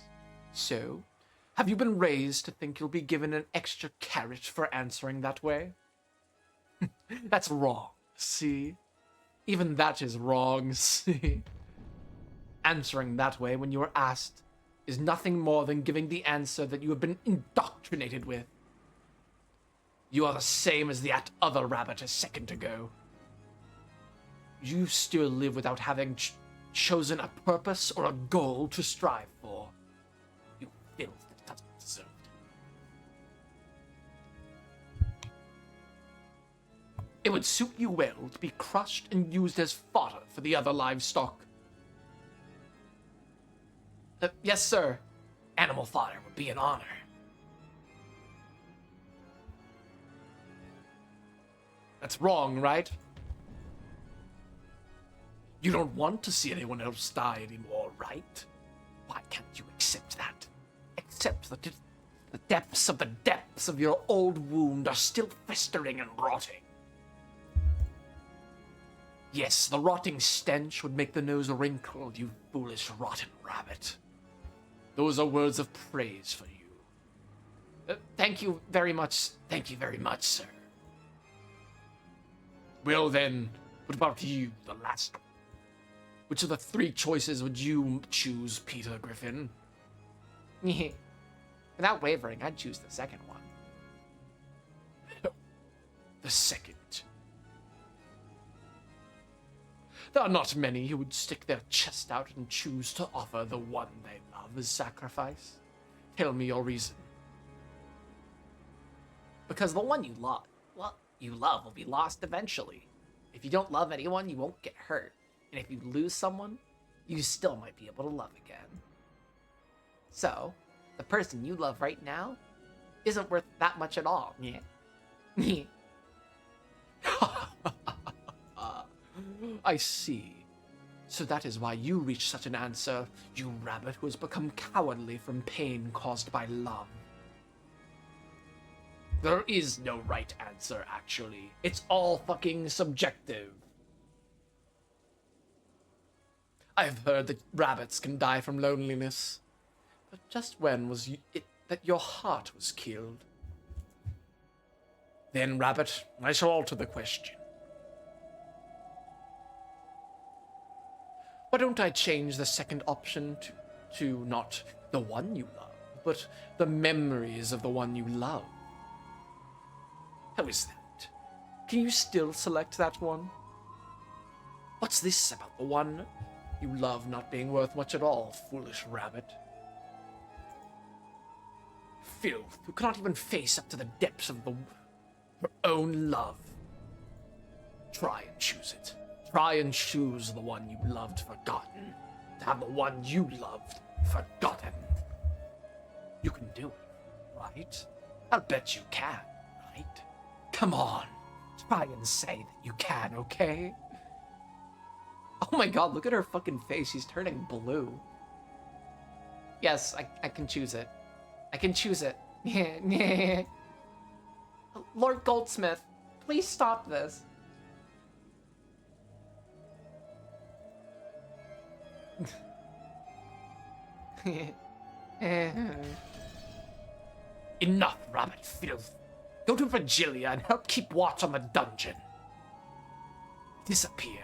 So, have you been raised to think you'll be given an extra carrot for answering that way? That's wrong, see? Even that is wrong, see? Answering that way when you are asked is nothing more than giving the answer that you have been indoctrinated with. You are the same as that other rabbit a second ago. You still live without having chosen a purpose or a goal to strive for. You filth that doesn't deserve it. It would suit you well to be crushed and used as fodder for the other livestock. Yes, sir. Animal fodder would be an honor. That's wrong, right? You don't want to see anyone else die anymore, right? Why can't you accept that? Accept that the depths of your old wound are still festering and rotting. Yes, the rotting stench would make the nose wrinkle, you foolish rotten rabbit. Those are words of praise for you. Thank you very much, sir. Well then, what about you, the last one? Which of the three choices would you choose, Peter Griffin? Without wavering, I'd choose the second one. The second. There are not many who would stick their chest out and choose to offer the one they love as sacrifice. Tell me your reason. Because the one you love will be lost eventually. If you don't love anyone, you won't get hurt. And if you lose someone, you still might be able to love again. So, the person you love right now isn't worth that much at all. Yeah. I see. So that is why you reach such an answer, you rabbit who has become cowardly from pain caused by love. There is no right answer, actually. It's all fucking subjective. I've heard that rabbits can die from loneliness. But just when was it that your heart was killed? Then, rabbit, I shall alter the question. Why don't I change the second option to not the one you love, but the memories of the one you love? How is that? Can you still select that one? What's this about the one you love not being worth much at all, foolish rabbit? Filth, who cannot even face up to the depths of her own love. Try and choose it. Try and choose the one you loved forgotten. To have the one you loved forgotten. You can do it, right? I'll bet you can, right? Come on. Try and say that you can, okay? Oh my god, look at her fucking face. She's turning blue. Yes, I can choose it. I can choose it. Lord Goldsmith, please stop this. Enough, rabbit filth. Go to Virgilia and help keep watch on the dungeon. Disappear.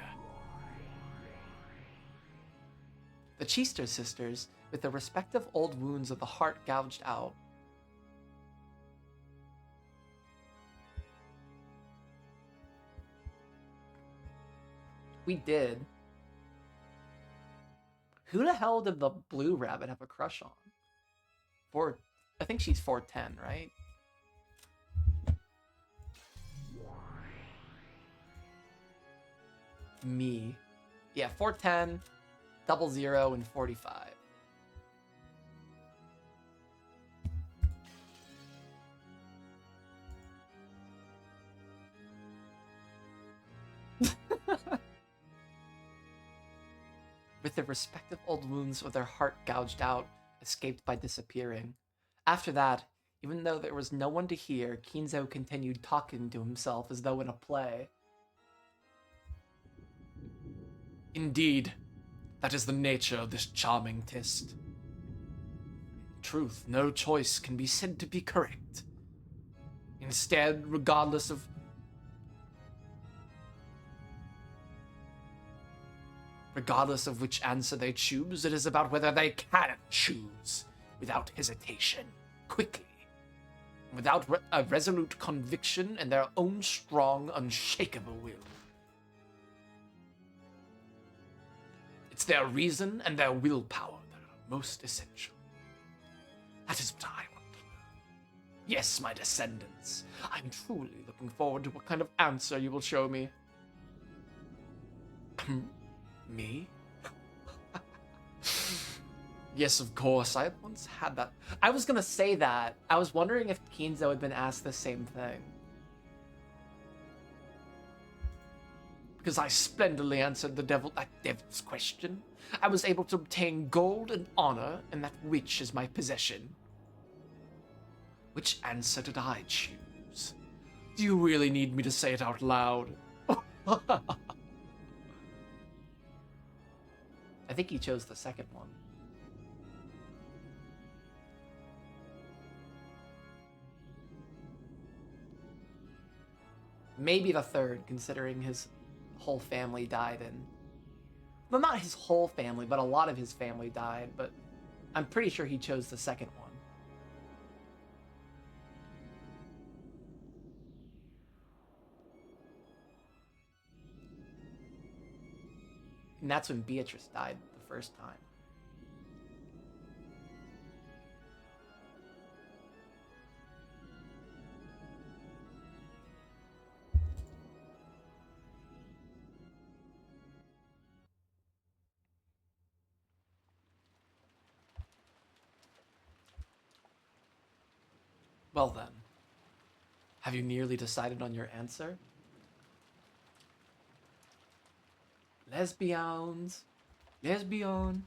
The Chester sisters, with their respective old wounds of the heart gouged out. We did. Who the hell did the blue rabbit have a crush on? I think she's 410, right? Me. Yeah, 410, 00, and 45. With their respective old wounds of their heart gouged out, escaped by disappearing. After that, even though there was no one to hear, Kinzo continued talking to himself as though in a play. Indeed, that is the nature of this charming test. In truth, no choice can be said to be correct. Instead, regardless of which answer they choose, it is about whether they can choose without hesitation, quickly, without a resolute conviction and their own strong, unshakable will. It's their reason and their willpower that are most essential. That is what I want to learn. Yes, my descendants, I'm truly looking forward to what kind of answer you will show me. Me? Yes, of course. I once had that. I was gonna say that. I was wondering if Kinzo had been asked the same thing. Because I splendidly answered that devil's question. I was able to obtain gold and honor, and that which is my possession. Which answer did I choose? Do you really need me to say it out loud? I think he chose the second one. Maybe the third, considering his whole family died in... Well, not his whole family, but a lot of his family died, but I'm pretty sure he chose the second one. And that's when Beatrice died the first time. Well then, have you nearly decided on your answer? Lesbians. Lesbian.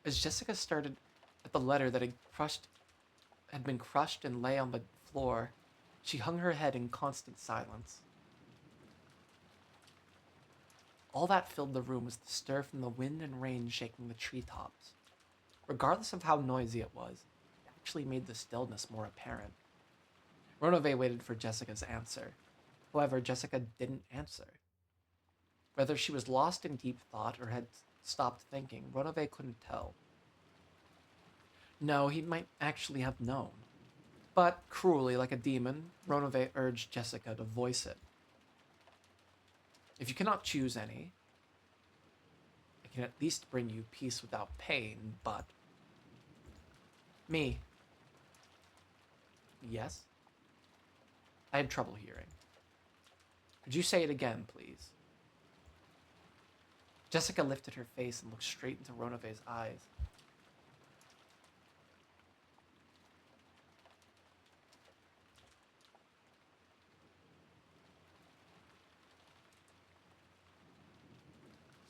As Jessica started at the letter that had been crushed and lay on the floor, she hung her head in constant silence. All that filled the room was the stir from the wind and rain shaking the treetops. Regardless of how noisy it was, it actually made the stillness more apparent. Ronove waited for Jessica's answer. However, Jessica didn't answer. Whether she was lost in deep thought or had stopped thinking, Ronove couldn't tell. No, he might actually have known. But, cruelly like a demon, Ronove urged Jessica to voice it. If you cannot choose any, I can at least bring you peace without pain, but... Me. Yes? I had trouble hearing. Could you say it again, please? Jessica lifted her face and looked straight into Ronove's eyes.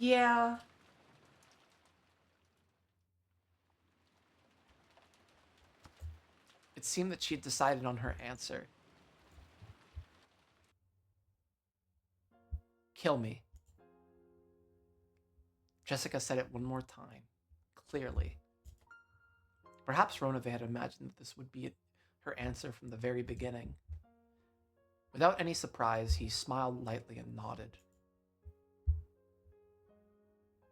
Yeah. It seemed that she had decided on her answer. Kill me. Jessica said it one more time, clearly. Perhaps Ronave had imagined that this would be her answer from the very beginning. Without any surprise, he smiled lightly and nodded.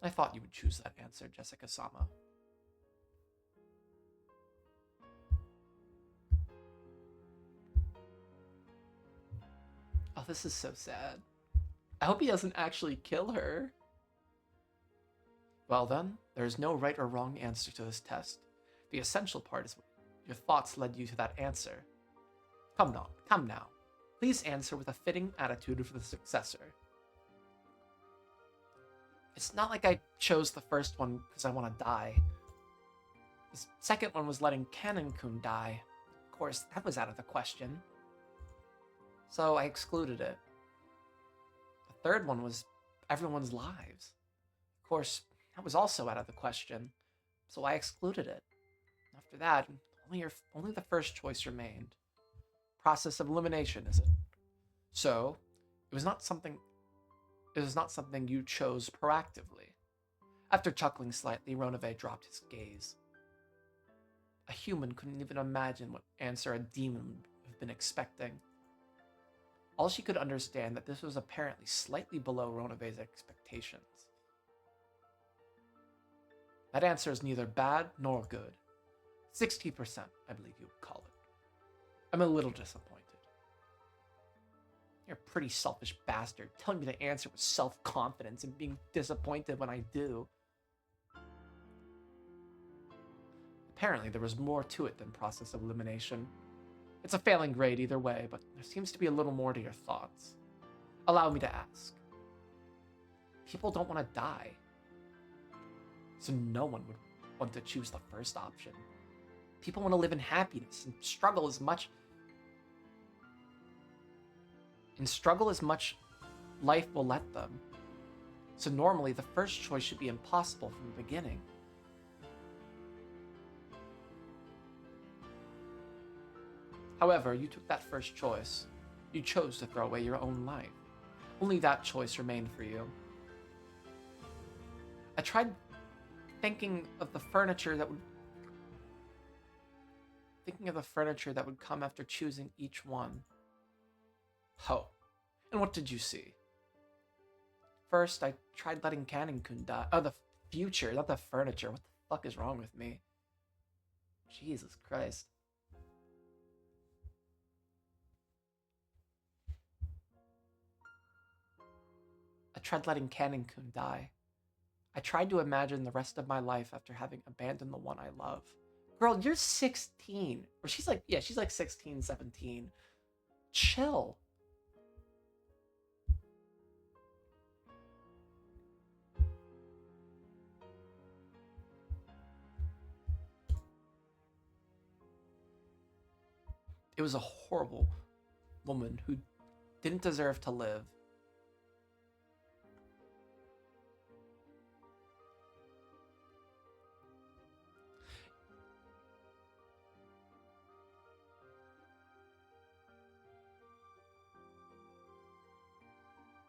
I thought you would choose that answer, Jessica-sama. Oh, this is so sad. I hope he doesn't actually kill her. Well then, there is no right or wrong answer to this test. The essential part is what your thoughts led you to that answer. Come now. Please answer with a fitting attitude for the successor. It's not like I chose the first one because I want to die. The second one was letting Kanon-kun die. Of course, that was out of the question. So I excluded it. The third one was everyone's lives. Of course, that was also out of the question. So I excluded it. After that, only the first choice remained. Process of elimination, is it? So, it was not something you chose proactively. After chuckling slightly, Ronave dropped his gaze. A human couldn't even imagine what answer a demon would have been expecting. All she could understand that this was apparently slightly below Ronave's expectations. That answer is neither bad nor good. 60%, I believe you would call it. I'm a little disappointed. You're a pretty selfish bastard, telling me to answer with self-confidence and being disappointed when I do. Apparently, there was more to it than process of elimination. It's a failing grade either way, but there seems to be a little more to your thoughts. Allow me to ask. People don't want to die. So no one would want to choose the first option. People want to live in happiness and struggle as much life will let them. So normally the first choice should be impossible from the beginning. However, you took that first choice. You chose to throw away your own life. Only that choice remained for you. I tried thinking of the furniture that would come after choosing each one. Oh, and what did you see? First, I tried letting Kanon-kun die. Oh, the future, not the furniture. What the fuck is wrong with me? Jesus Christ. I tried letting Kanon-kun die. I tried to imagine the rest of my life after having abandoned the one I love. Girl, you're 16. Or she's like 16, 17. Chill. It was a horrible woman who didn't deserve to live.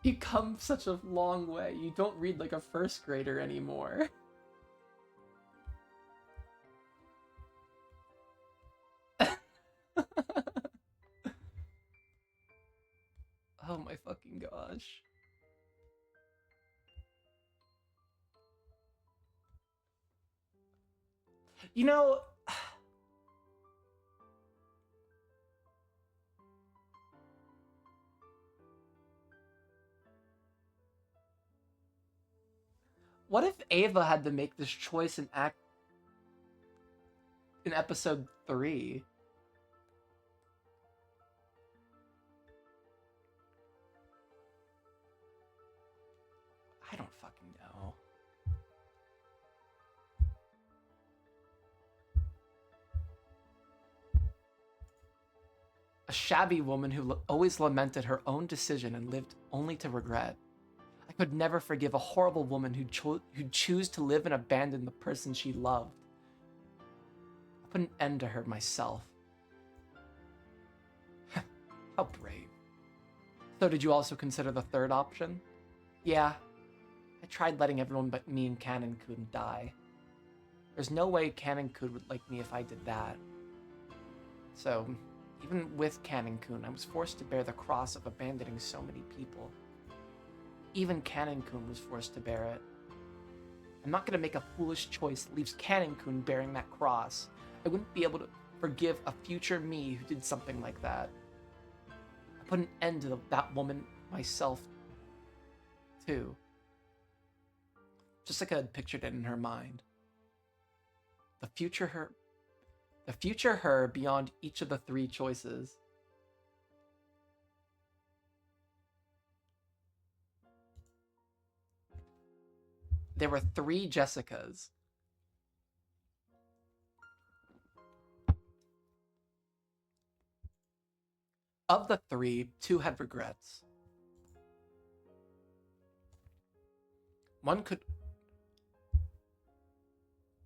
You come such a long way. You don't read like a first grader anymore. Oh my fucking gosh. You know, what if Ava had to make this choice in episode 3? I don't fucking know. A shabby woman who always lamented her own decision and lived only to regret. I could never forgive a horrible woman who'd choose to live and abandon the person she loved. I put an end to her myself. How brave. So did you also consider the third option? Yeah, I tried letting everyone but me and Canon-kun die. There's no way Canon-kun would like me if I did that. So, even with Canon-kun, I was forced to bear the cross of abandoning so many people. Even Canon-kun was forced to bear it. I'm not gonna make a foolish choice that leaves Canon-kun bearing that cross. I wouldn't be able to forgive a future me who did something like that. I put an end to that woman myself, too. Jessica had pictured it in her mind. The future her beyond each of the three choices. There were 3 Jessicas. Of the 3, 2 had regrets.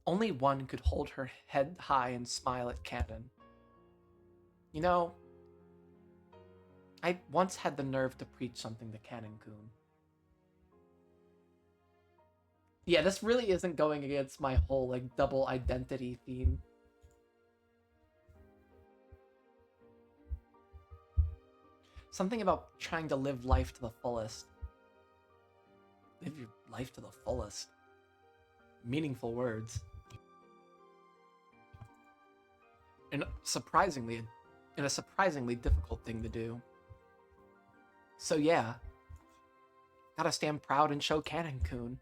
Only one could hold her head high and smile at Canon. You know, I once had the nerve to preach something to Canon-kun. Yeah, this really isn't going against my whole, like, double identity theme. Something about trying to live life to the fullest. Live your life to the fullest. Meaningful words. And a surprisingly difficult thing to do. So yeah, gotta stand proud and show Canon-kun.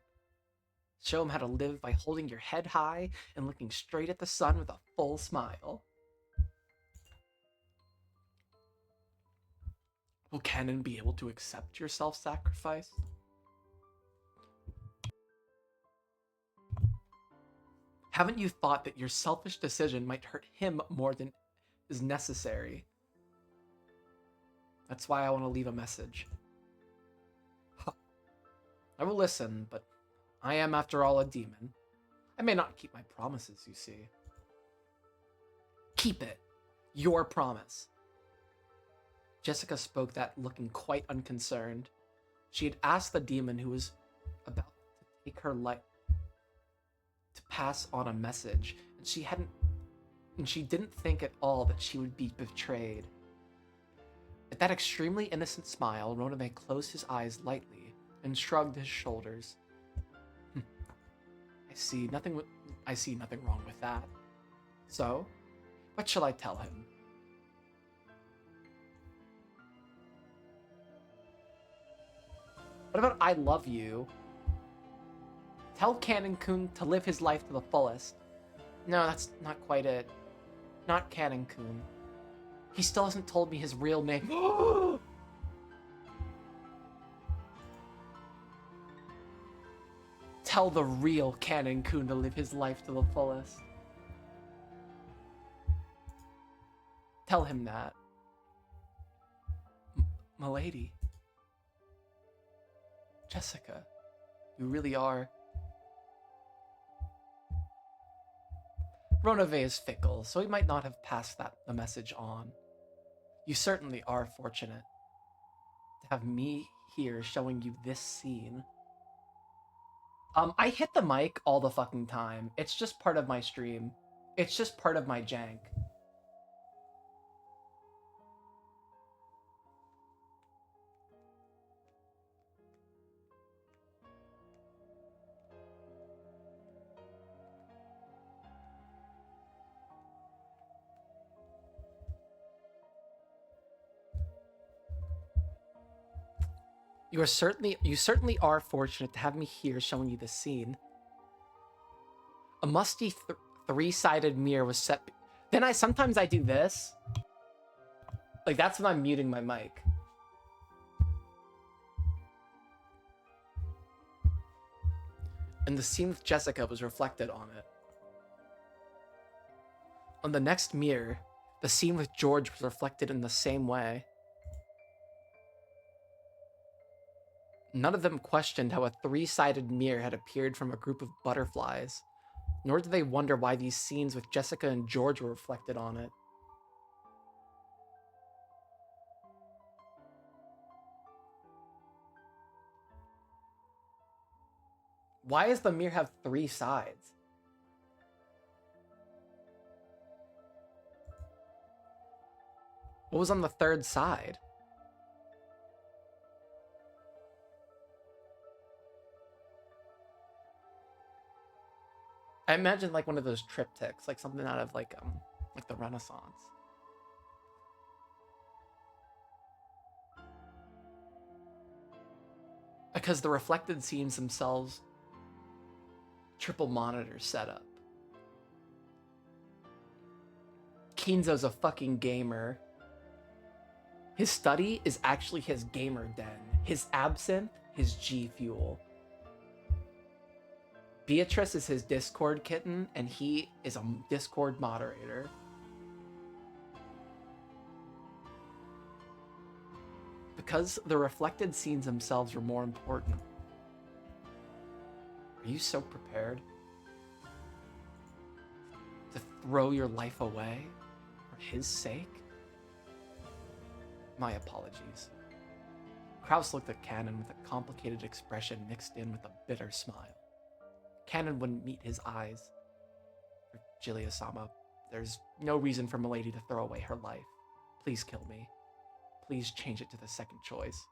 Show him how to live by holding your head high and looking straight at the sun with a full smile. Will Canon be able to accept your self-sacrifice? Haven't you thought that your selfish decision might hurt him more than is necessary? That's why I want to leave a message. I will listen, but I am, after all, a demon. I may not keep my promises, you see. Keep it. Your promise. Jessica spoke that looking quite unconcerned. She had asked the demon who was about to take her life to pass on a message, and she didn't think at all that she would be betrayed. At that extremely innocent smile, Roname closed his eyes lightly and shrugged his shoulders. I see nothing wrong with that. So, what shall I tell him? What about I love you? Tell Canon-kun to live his life to the fullest. No, that's not quite it. Not Canon-kun. He still hasn't told me his real name. Tell the real Canon-kun to live his life to the fullest. Tell him that. Milady. Jessica, you really are. Ronave is fickle, so he might not have passed the message on. You certainly are fortunate to have me here showing you this scene. I hit the mic all the fucking time. It's just part of my stream. It's just part of my jank. You certainly are fortunate to have me here showing you this scene. A musty 3-sided mirror was set. Then sometimes I do this. Like, that's when I'm muting my mic. And the scene with Jessica was reflected on it. On the next mirror, the scene with George was reflected in the same way. None of them questioned how a 3-sided mirror had appeared from a group of butterflies, nor did they wonder why these scenes with Jessica and George were reflected on it. Why does the mirror have 3 sides? What was on the 3rd side? I imagine like one of those triptychs, like something out of like the Renaissance. Because the reflected scenes themselves, triple monitor setup. Kinzo's a fucking gamer. His study is actually his gamer den. His absinthe, his G Fuel. Beatrice is his Discord kitten, and he is a Discord moderator. Because the reflected scenes themselves were more important. Are you so prepared to throw your life away for his sake? My apologies. Kraus looked at Cannon with a complicated expression mixed in with a bitter smile. Cannon wouldn't meet his eyes. Virgilia-sama, there's no reason for Milady to throw away her life. Please kill me. Please change it to the second choice.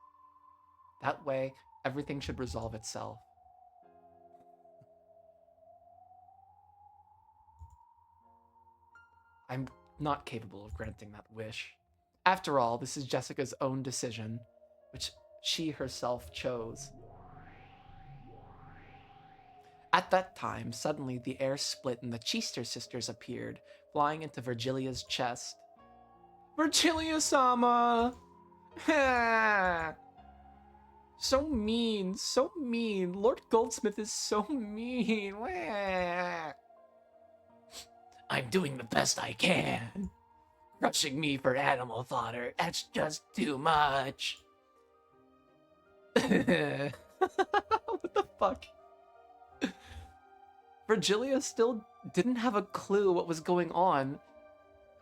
That way, everything should resolve itself. I'm not capable of granting that wish. After all, this is Jessica's own decision, which she herself chose. At that time, suddenly the air split and the Cheester sisters appeared, flying into Virgilia's chest. Virgilia-sama! So mean, so mean. Lord Goldsmith is so mean. I'm doing the best I can. Crushing me for animal fodder, that's just too much. What the fuck? Virgilia still didn't have a clue what was going on.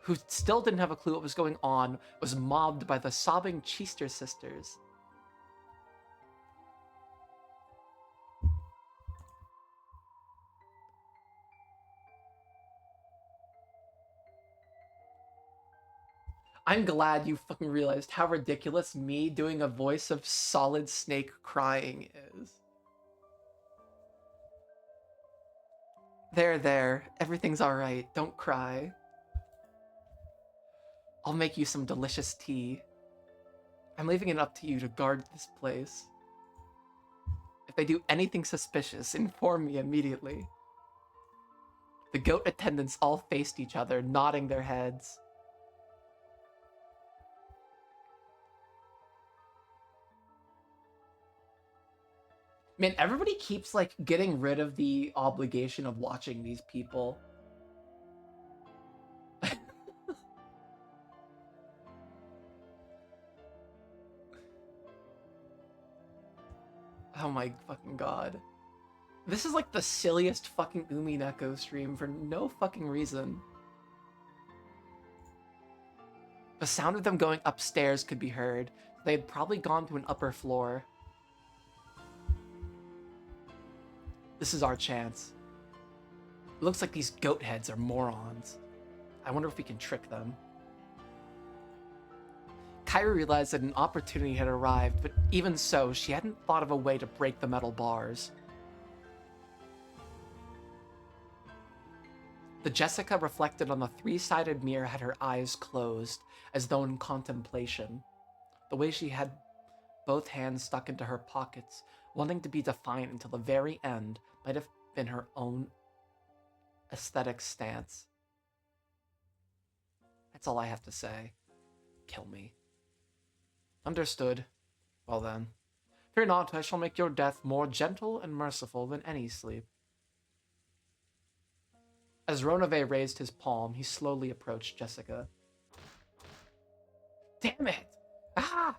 Who still didn't have a clue what was going on, was mobbed by the sobbing Cheester sisters. I'm glad you fucking realized how ridiculous me doing a voice of Solid Snake crying is. There. Everything's alright. Don't cry. I'll make you some delicious tea. I'm leaving it up to you to guard this place. If they do anything suspicious, inform me immediately. The goat attendants all faced each other, nodding their heads. Man, everybody keeps, like, getting rid of the obligation of watching these people. Oh my fucking god. This is like the silliest fucking Umineko stream for no fucking reason. The sound of them going upstairs could be heard. They had probably gone to an upper floor. This is our chance. It looks like these goat heads are morons. I wonder if we can trick them. Kyra realized that an opportunity had arrived, but even so, she hadn't thought of a way to break the metal bars. The Jessica reflected on the 3-sided mirror had her eyes closed, as though in contemplation. The way she had both hands stuck into her pockets, wanting to be defiant until the very end, might have been her own aesthetic stance. That's all I have to say. Kill me. Understood. Well then. Fear not, I shall make your death more gentle and merciful than any sleep. As Ronave raised his palm, he slowly approached Jessica. Damn it! Ah!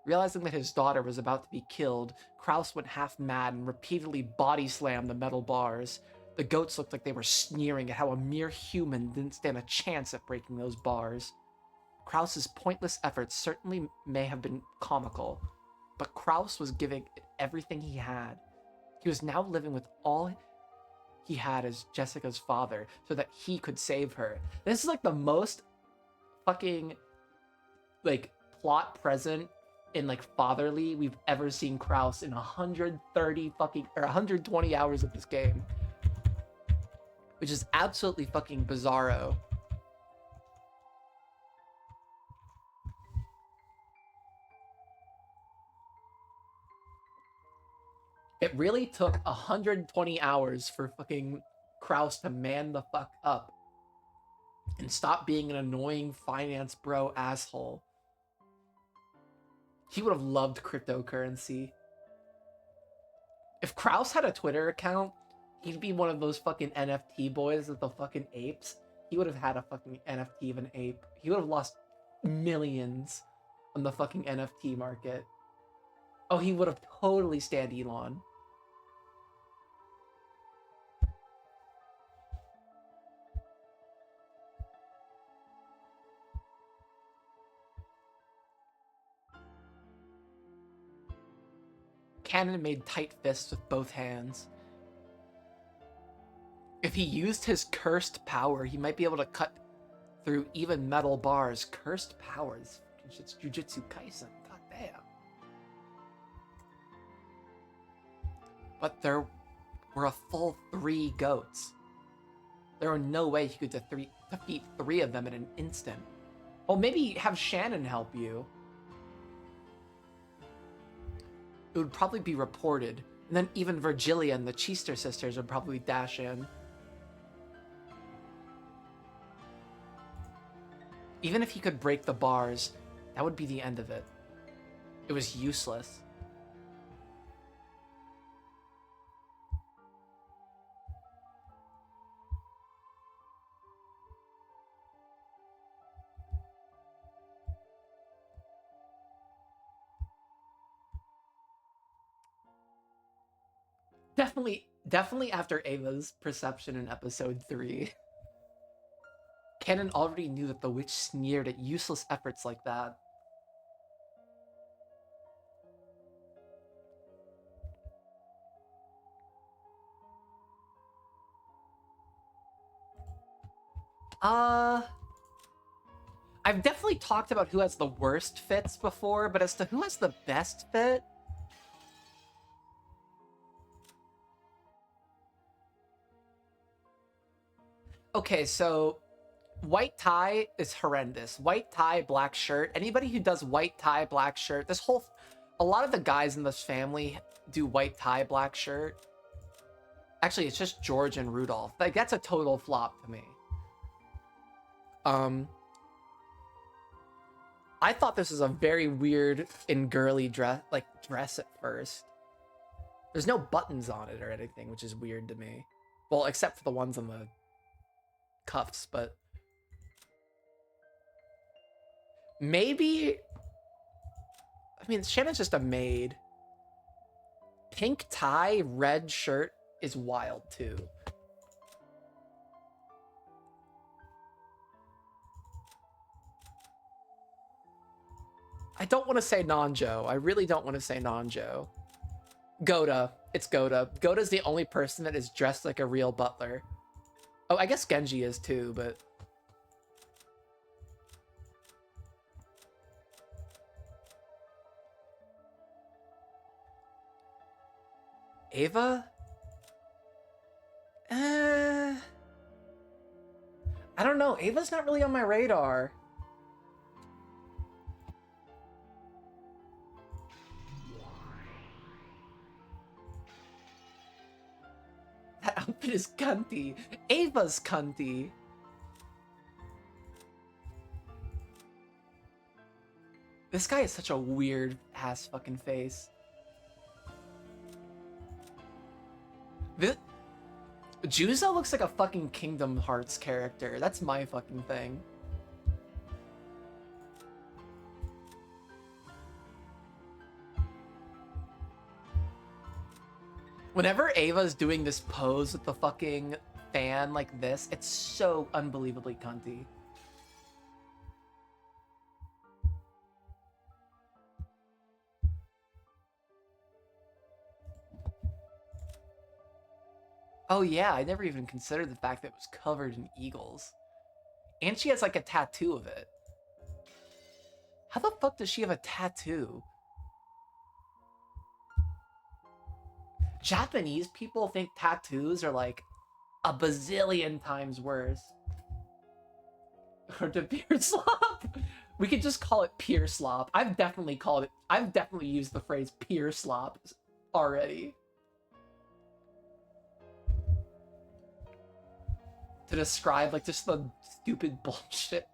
Realizing that his daughter was about to be killed, Kraus went half mad and repeatedly body-slammed the metal bars. The goats looked like they were sneering at how a mere human didn't stand a chance at breaking those bars. Kraus's pointless efforts certainly may have been comical, but Kraus was giving it everything he had. He was now living with all he had as Jessica's father so that he could save her. This is like the most fucking like plot present in like fatherly we've ever seen Kraus in 130 fucking or 120 hours of this game, which is absolutely fucking bizarro. It really took 120 hours for fucking Kraus to man the fuck up and stop being an annoying finance bro asshole. He would have loved cryptocurrency. If Kraus had a Twitter account, he'd be one of those fucking NFT boys with the fucking apes. He would have had a fucking NFT of an ape. He would have lost millions on the fucking NFT market. Oh, he would have totally stand Elon. Cannon made tight fists with both hands. If he used his cursed power, he might be able to cut through even metal bars. Cursed powers. It's Jujutsu Kaisen. God damn. But there were a full 3 goats. There were no way he could defeat 3 of them in an instant. Well, maybe have Shannon help you. It would probably be reported, and then even Virgilia and the Cheester sisters would probably dash in. Even if he could break the bars, that would be the end of it. It was useless. Definitely after Ava's perception in episode 3. Cannon already knew that the witch sneered at useless efforts like that. I've definitely talked about who has the worst fits before, but as to who has the best fit, okay, so white tie is horrendous. White tie, black shirt. Anybody who does white tie, black shirt, a lot of the guys in this family do white tie, black shirt. Actually, it's just George and Rudolph. Like, that's a total flop to me. I thought this was a very weird and girly dress at first. There's no buttons on it or anything, which is weird to me. Well, except for the ones on the cuffs, but maybe, I mean, Shannon's just a maid. Pink tie, red shirt is wild too. I don't want to say Nanjo. I really don't want to say Nanjo. Goda. It's Goda. Goda's the only person that is dressed like a real butler. Oh, I guess Genji is too, but... Ava? I don't know. Ava's not really on my radar. That outfit is cunty. Ava's cunty. This guy has such a weird ass fucking face. Juzo looks like a fucking Kingdom Hearts character. That's my fucking thing. Whenever Ava's doing this pose with the fucking fan like this, it's so unbelievably cunty. Oh yeah, I never even considered the fact that it was covered in eagles. And she has like a tattoo of it. How the fuck does she have a tattoo? Japanese people think tattoos are like a bazillion times worse. Or to pierslop. We could just call it pierslop. I've definitely used the phrase pierslop already. To describe like just the stupid bullshit.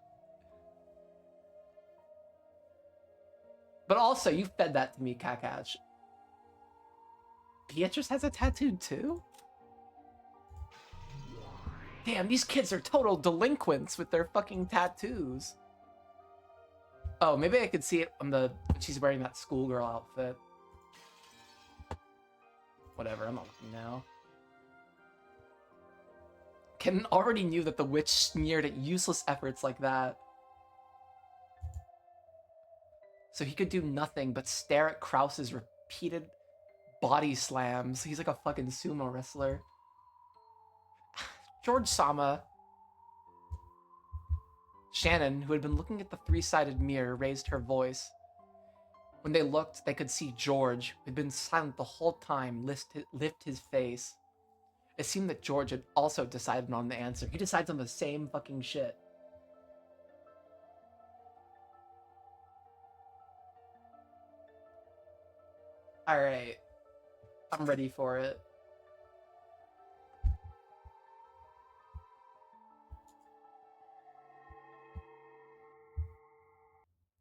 But also, you fed that to me, Kakash. Beatrice has a tattoo too? Damn, these kids are total delinquents with their fucking tattoos. Oh, maybe I could see it on when she's wearing that schoolgirl outfit. Whatever, I'm not looking now. Ken already knew that the witch sneered at useless efforts like that. So he could do nothing but stare at Krause's repeated body slams. He's like a fucking sumo wrestler. George Sama. Shannon, who had been looking at the three-sided mirror, raised her voice. When they looked, they could see George, who had been silent the whole time, lift his face. It seemed that George had also decided on the answer. He decides on the same fucking shit. Alright. I'm ready for it.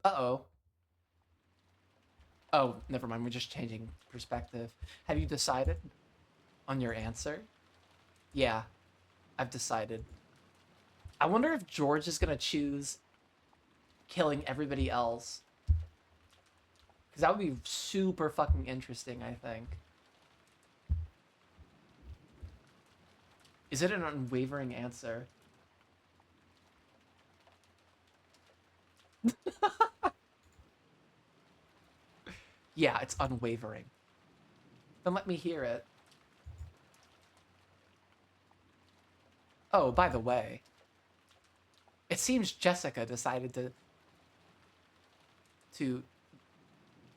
Uh-oh. Oh, never mind. We're just changing perspective. Have you decided on your answer? Yeah, I've decided. I wonder if George is going to choose killing everybody else. Because that would be super fucking interesting, I think. Is it an unwavering answer? Yeah, it's unwavering. Then let me hear it. Oh, by the way, it seems Jessica decided to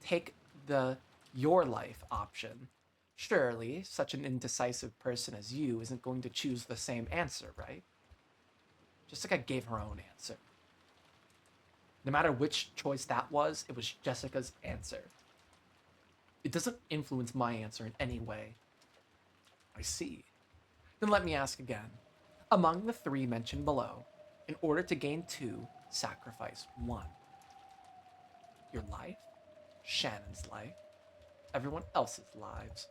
take the your life option. Surely, such an indecisive person as you isn't going to choose the same answer, right? Jessica gave her own answer. No matter which choice that was, it was Jessica's answer. It doesn't influence my answer in any way. I see. Then let me ask again. Among the three mentioned below, in order to gain 2, sacrifice 1. Your life, Shannon's life, everyone else's lives.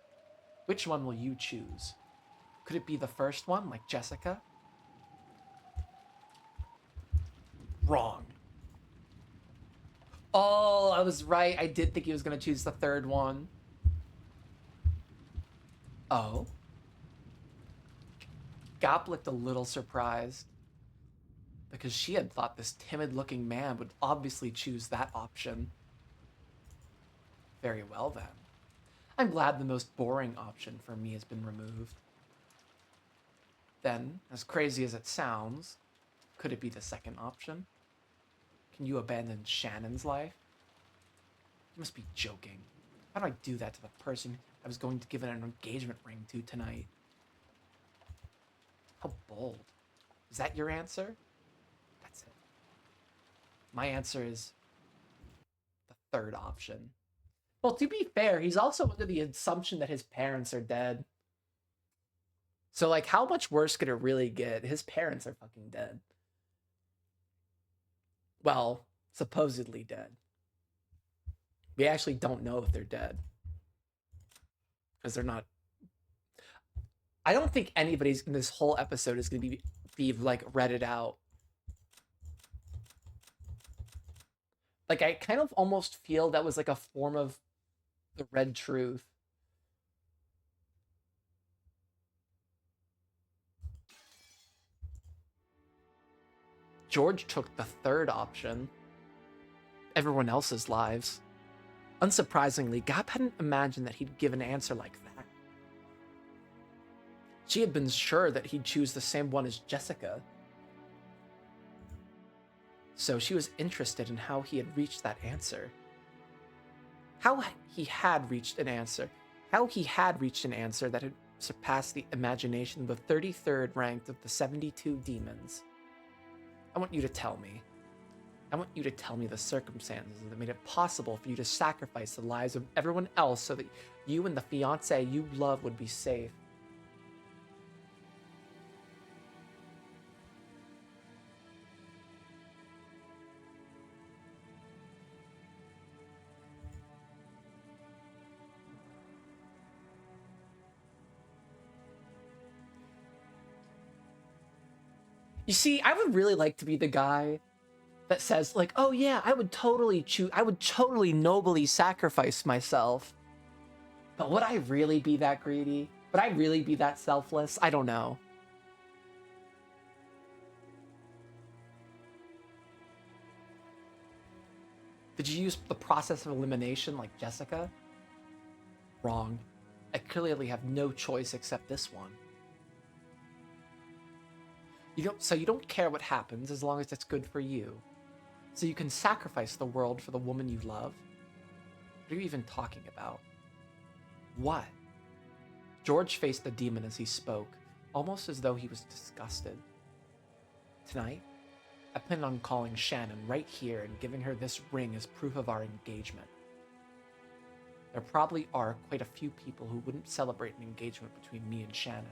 Which one will you choose? Could it be the first one, like Jessica? Wrong. Oh, I was right. I did think he was going to choose the third one. Oh. Gop looked a little surprised, because she had thought this timid-looking man would obviously choose that option. Very well, then. I'm glad the most boring option for me has been removed. Then, as crazy as it sounds, could it be the second option? Can you abandon Shannon's life? You must be joking. How do I do that to the person I was going to give an engagement ring to tonight? How bold. Is that your answer? That's it. My answer is the third option. Well, to be fair, he's also under the assumption that his parents are dead. So, like, how much worse could it really get? His parents are fucking dead. Well, supposedly dead. We actually don't know if they're dead. Because they're not. I don't think anybody's in this whole episode is going to be like, redded out. Like, I kind of almost feel that was like a form of the red truth. George took the third option. Everyone else's lives. Unsurprisingly, Gap hadn't imagined that he'd give an answer like that. She had been sure that he'd choose the same one as Jessica. So she was interested in how he had reached that answer. How he had reached an answer that had surpassed the imagination of the 33rd ranked of the 72 demons. I want you to tell me the circumstances that made it possible for you to sacrifice the lives of everyone else so that you and the fiancé you love would be safe. You see, I would really like to be the guy that says, like, oh yeah, I would totally nobly sacrifice myself. But would I really be that greedy? Would I really be that selfless? I don't know. Did you use the process of elimination like Jessica? Wrong. I clearly have no choice except this one. You don't care what happens as long as it's good for you. So you can sacrifice the world for the woman you love? What are you even talking about? What? George faced the demon as he spoke, almost as though he was disgusted. Tonight, I plan on calling Shannon right here and giving her this ring as proof of our engagement. There probably are quite a few people who wouldn't celebrate an engagement between me and Shannon.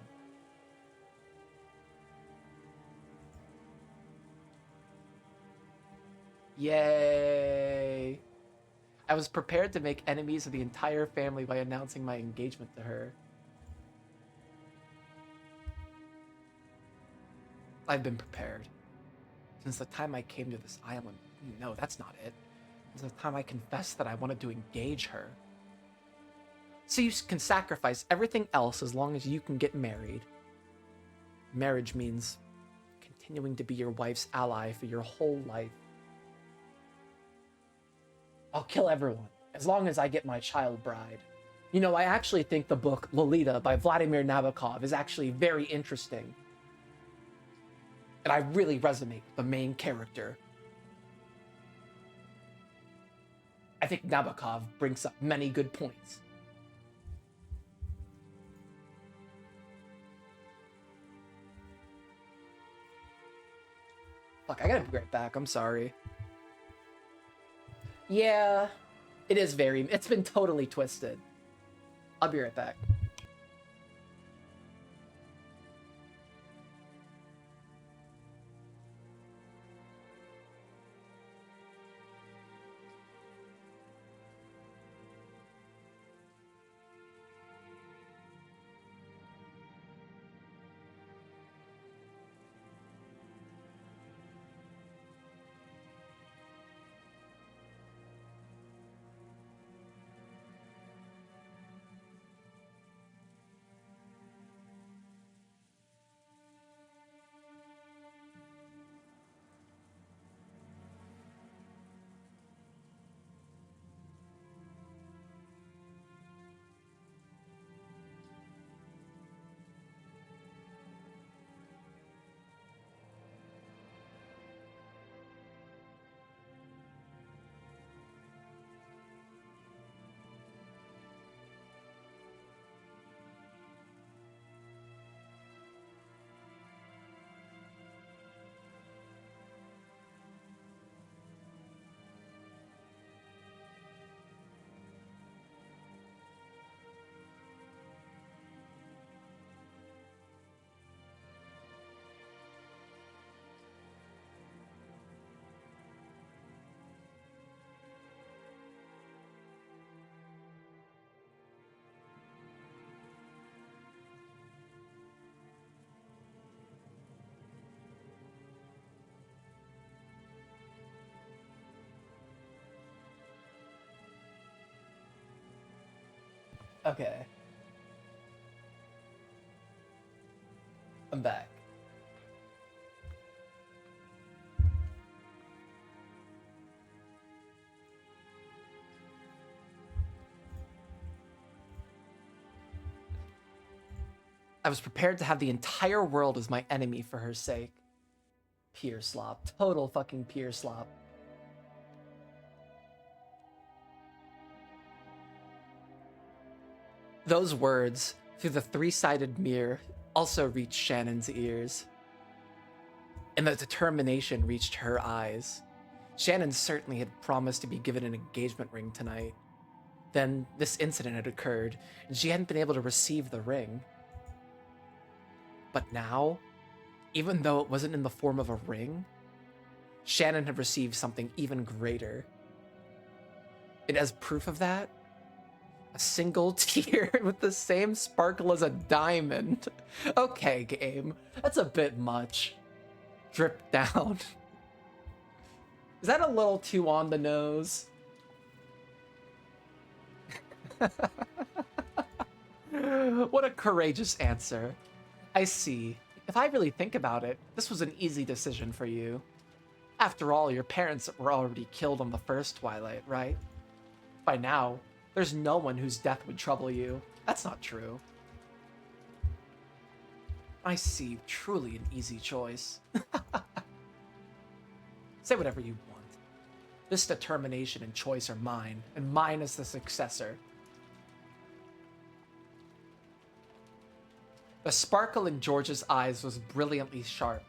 Yay! I was prepared to make enemies of the entire family by announcing my engagement to her. I've been prepared. Since the time I came to this island. No, that's not it. Since the time I confessed that I wanted to engage her. So you can sacrifice everything else as long as you can get married. Marriage means continuing to be your wife's ally for your whole life. I'll kill everyone, as long as I get my child bride. You know, I actually think the book Lolita by Vladimir Nabokov is actually very interesting. And I really resonate with the main character. I think Nabokov brings up many good points. Fuck, I gotta be right back, I'm sorry. Yeah, it's been totally twisted. I'll be right back. Okay. I'm back. I was prepared to have the entire world as my enemy for her sake. Pierslop. Total fucking pierslop. Those words, through the three-sided mirror, also reached Shannon's ears. And the determination reached her eyes. Shannon certainly had promised to be given an engagement ring tonight. Then this incident had occurred, and she hadn't been able to receive the ring. But now, even though it wasn't in the form of a ring, Shannon had received something even greater. And as proof of that, a single tear with the same sparkle as a diamond. Okay, game, that's a bit much. Dripped down. Is that a little too on the nose? What a courageous answer. I see. If I really think about it, this was an easy decision for you. After all, your parents were already killed on the first Twilight, right? By now, there's no one whose death would trouble you. That's not true. I see. Truly an easy choice. Say whatever you want. This determination and choice are mine, and mine is the successor. The sparkle in George's eyes was brilliantly sharp.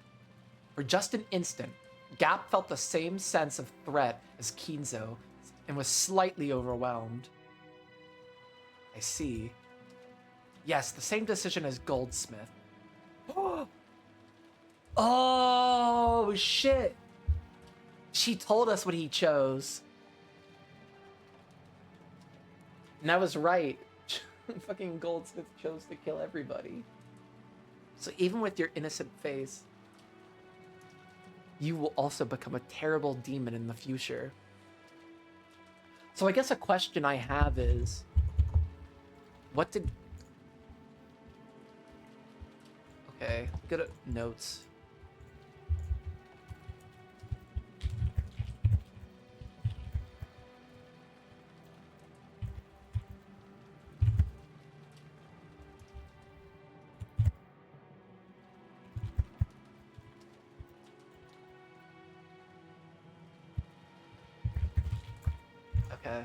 For just an instant, Gap felt the same sense of threat as Kinzo and was slightly overwhelmed. I see. Yes, the same decision as Goldsmith. Oh, shit. She told us what he chose. And I was right. Fucking Goldsmith chose to kill everybody. So even with your innocent face, you will also become a terrible demon in the future. So I guess a question I have is, what did... Okay, good at notes. Okay.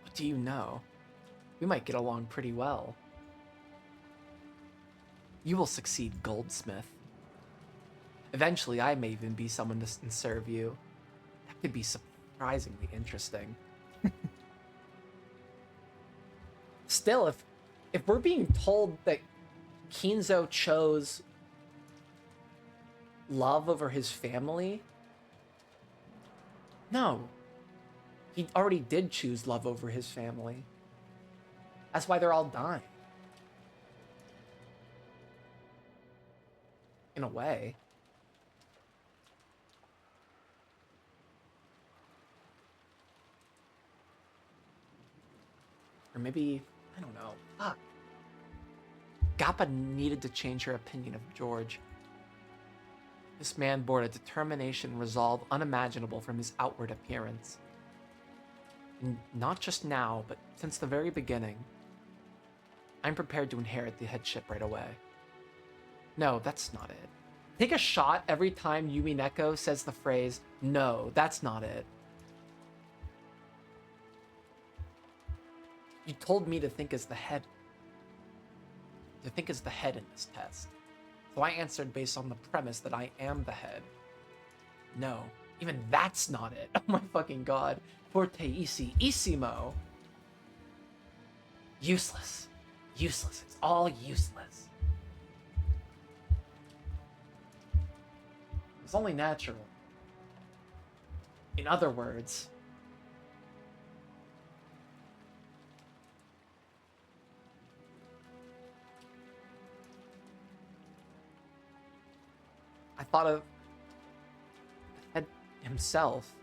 What do you know? We might get along pretty well. You will succeed, Goldsmith. Eventually, I may even be someone to serve you. That could be surprisingly interesting. Still, if we're being told that Kinzo chose love over his family, no. He already did choose love over his family. That's why they're all dying. In a way. Or maybe, I don't know. Fuck. Gappa needed to change her opinion of George. This man bore a determination and resolve unimaginable from his outward appearance. And not just now, but since the very beginning. I'm prepared to inherit the headship right away. No, that's not it. Take a shot every time Umineko says the phrase, no, that's not it. You told me to think as the head. To think as the head in this test. So I answered based on the premise that I am the head. No, even that's not it. Oh my fucking god. Forteissimo. Useless. Useless. It's all useless. It's only natural. In other words, I thought of the head himself.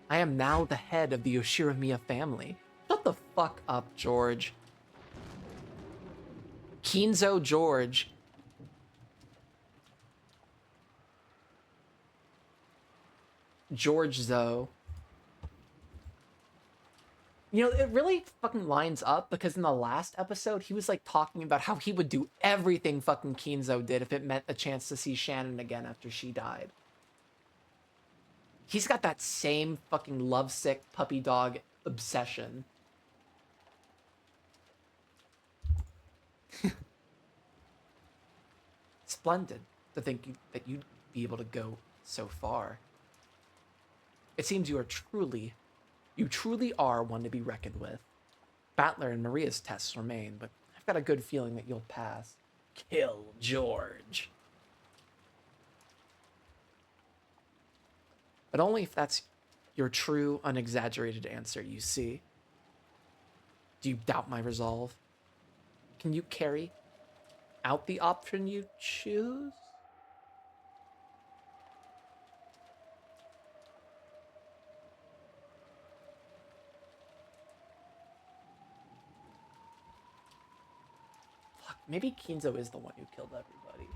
I am now the head of the Yoshiramiya family. Shut the fuck up, George. Kinzo George. George Zoe. You know, it really fucking lines up because in the last episode, he was like talking about how he would do everything fucking Kinzo did if it meant a chance to see Shannon again after she died. He's got that same fucking lovesick puppy dog obsession. Splendid to think that you'd be able to go so far. It seems you truly are one to be reckoned with. Battler and Maria's tests remain, but I've got a good feeling that you'll pass. Kill George. But only if that's your true, unexaggerated answer, you see. Do you doubt my resolve? Can you carry out the option you choose? Fuck, maybe Kinzo is the one who killed everybody.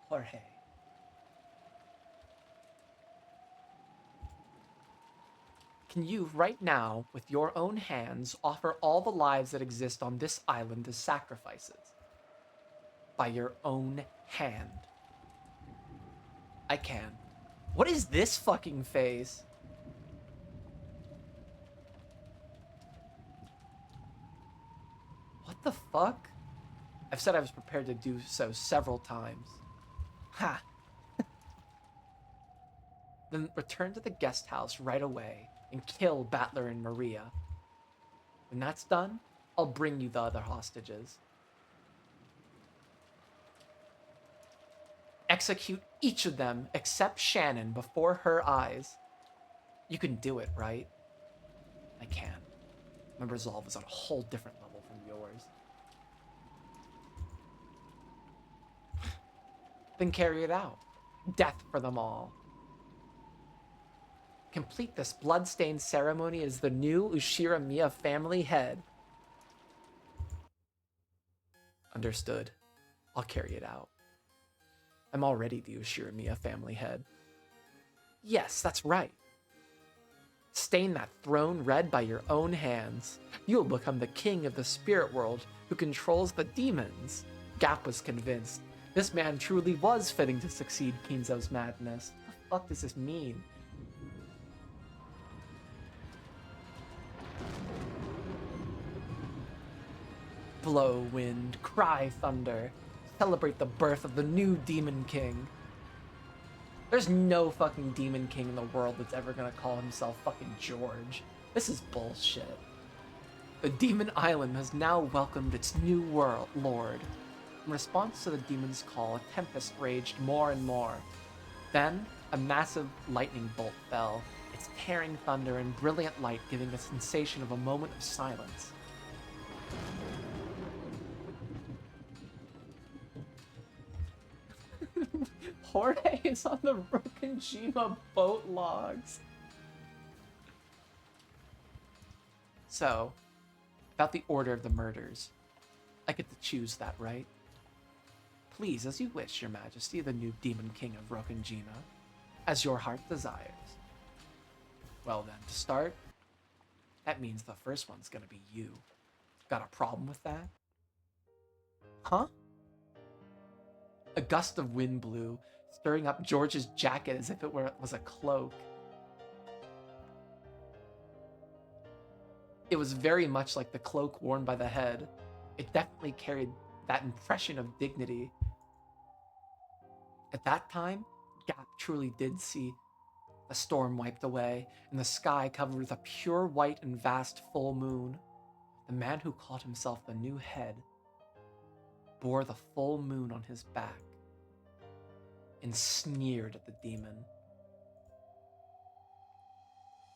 Jorge. Can you, right now, with your own hands, offer all the lives that exist on this island as sacrifices? By your own hand. I can. What is this fucking face? What the fuck? I've said I was prepared to do so several times. Ha! Then return to the guest house right away and kill Battler and Maria. When that's done, I'll bring you the other hostages. Execute each of them except Shannon before her eyes. You can do it, right? I can. My resolve is on a whole different level from yours. Then carry it out. Death for them all. Complete this blood-stained ceremony as the new Ushiramiya family head. Understood. I'll carry it out. I'm already the Ushiramiya family head. Yes, that's right. Stain that throne red by your own hands. You'll become the king of the spirit world who controls the demons. Gap was convinced. This man truly was fitting to succeed Kinzo's madness. What the fuck does this mean? Blow wind, cry thunder. Celebrate the birth of the new Demon King. There's no fucking Demon King in the world that's ever gonna call himself fucking George. This is bullshit. The Demon Island has now welcomed its new lord. In response to the demon's call, a tempest raged more and more. Then, a massive lightning bolt fell, its tearing thunder and brilliant light giving the sensation of a moment of silence. Jorge is on the Rokanjima boat logs. So, about the order of the murders. I get to choose that, right? Please, as you wish, your majesty, the new Demon King of Rokanjima, as your heart desires. Well then, to start, that means the first one's gonna be you. Got a problem with that? Huh? A gust of wind blew, stirring up George's jacket as if it was a cloak. It was very much like the cloak worn by the head. It definitely carried that impression of dignity. At that time, Gap truly did see the storm wiped away and the sky covered with a pure white and vast full moon. The man who called himself the new head bore the full moon on his back and sneered at the demon.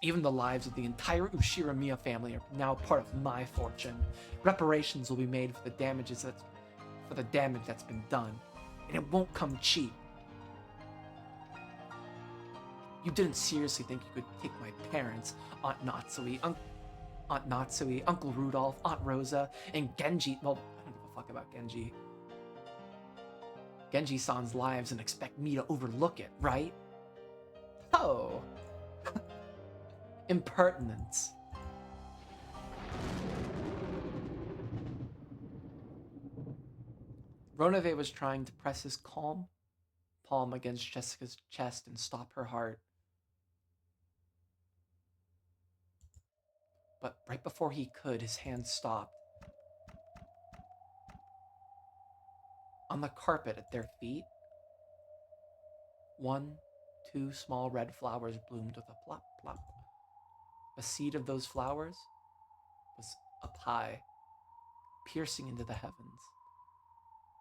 Even the lives of the entire Ushiramiya family are now part of my fortune. Reparations will be made for the damage that's been done, and it won't come cheap. You didn't seriously think you could take my parents, Aunt Natsui, Uncle Rudolph, Aunt Rosa, and Genji. Well, I don't give a fuck about Genji. Genji-san's lives and expect me to overlook it, right? Oh. Impertinence. Ronave was trying to press his calm palm against Jessica's chest and stop her heart. But right before he could, his hand stopped. On the carpet at their feet, 1, 2 small red flowers bloomed with a plop, plop. The seed of those flowers was up high, piercing into the heavens.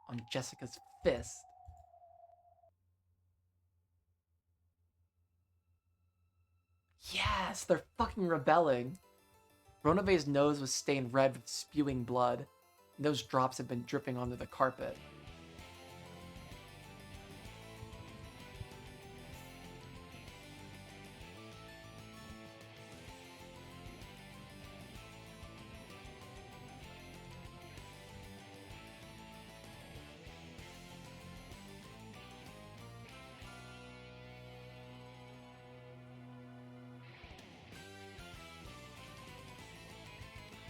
On Jessica's fist. Yes, they're fucking rebelling. Ronave's nose was stained red with spewing blood, and those drops had been dripping onto the carpet.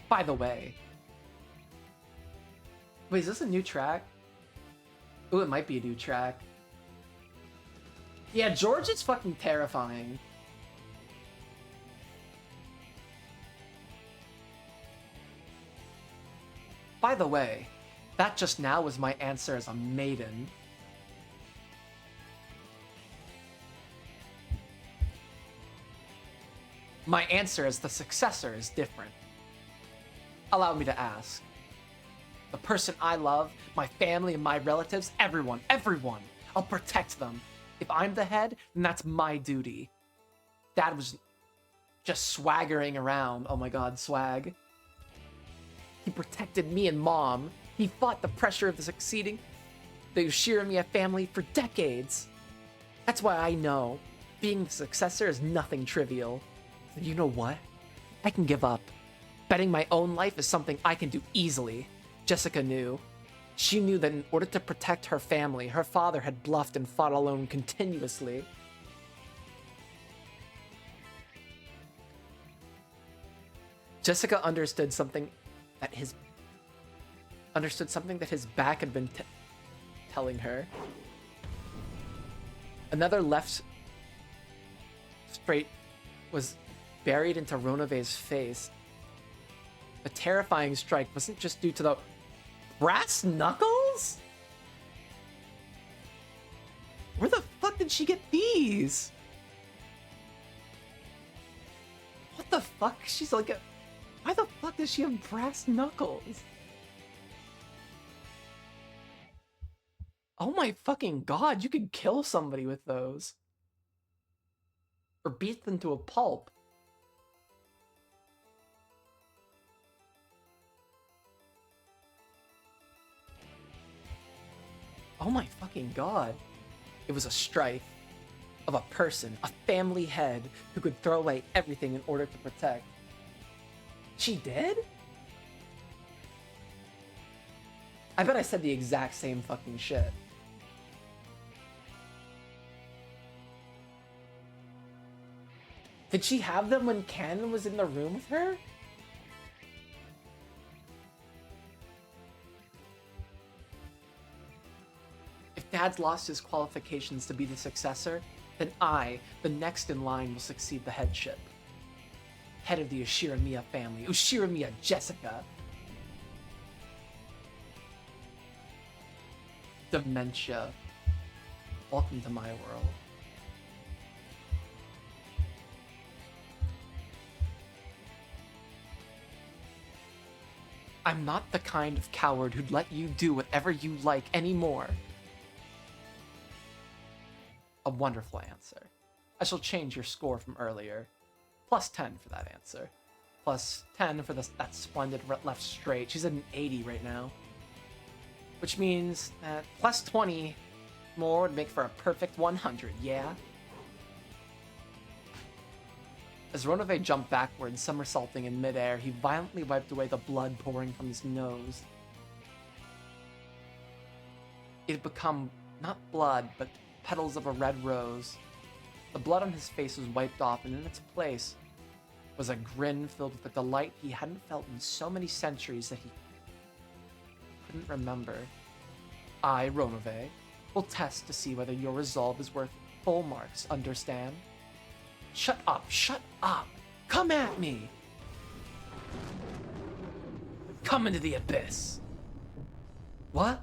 By the way. Wait, is this a new track? Ooh, it might be a new track. Yeah, George is fucking terrifying. By the way, that just now was my answer as a maiden. My answer as the successor is different. Allow me to ask. The person I love, my family and my relatives, everyone, I'll protect them. If I'm the head, then that's my duty. Dad was just swaggering around. Oh my god, swag. He protected me and Mom. He fought the pressure of the succeeding the Ushiramiya family for decades. That's why I know being the successor is nothing trivial. And you know what? I can give up. Betting my own life is something I can do easily. Jessica knew. She knew that in order to protect her family, her father had bluffed and fought alone continuously. Jessica understood something that his back had been telling her. Another left straight was buried into Ronave's face. The terrifying strike wasn't just due to the brass knuckles? Where the fuck did she get these? What the fuck? She's like a... Why the fuck does she have brass knuckles? Oh my fucking god, you could kill somebody with those. Or beat them to a pulp. Oh my fucking god. It was a strike of a person, a family head, who could throw away everything in order to protect. She did? I bet I said the exact same fucking shit. Did she have them when Ken was in the room with her? If Dad's lost his qualifications to be the successor, then I, the next in line, will succeed the headship. Head of the Ushiramiya family, Ushiramiya Jessica. Dementia. Welcome to my world. I'm not the kind of coward who'd let you do whatever you like anymore. A wonderful answer. I shall change your score from earlier. Plus 10 for that answer. Plus 10 for that splendid left straight. She's at an 80 right now. Which means that plus 20 more would make for a perfect 100, yeah? As Ronave jumped backward, somersaulting in midair, he violently wiped away the blood pouring from his nose. It had become not blood, but petals of a red rose. The blood on his face was wiped off, and in its place was a grin filled with a delight he hadn't felt in so many centuries that he couldn't remember. I, Romave, will test to see whether your resolve is worth full marks, understand? Shut up, shut up! Come at me! Come into the abyss! What?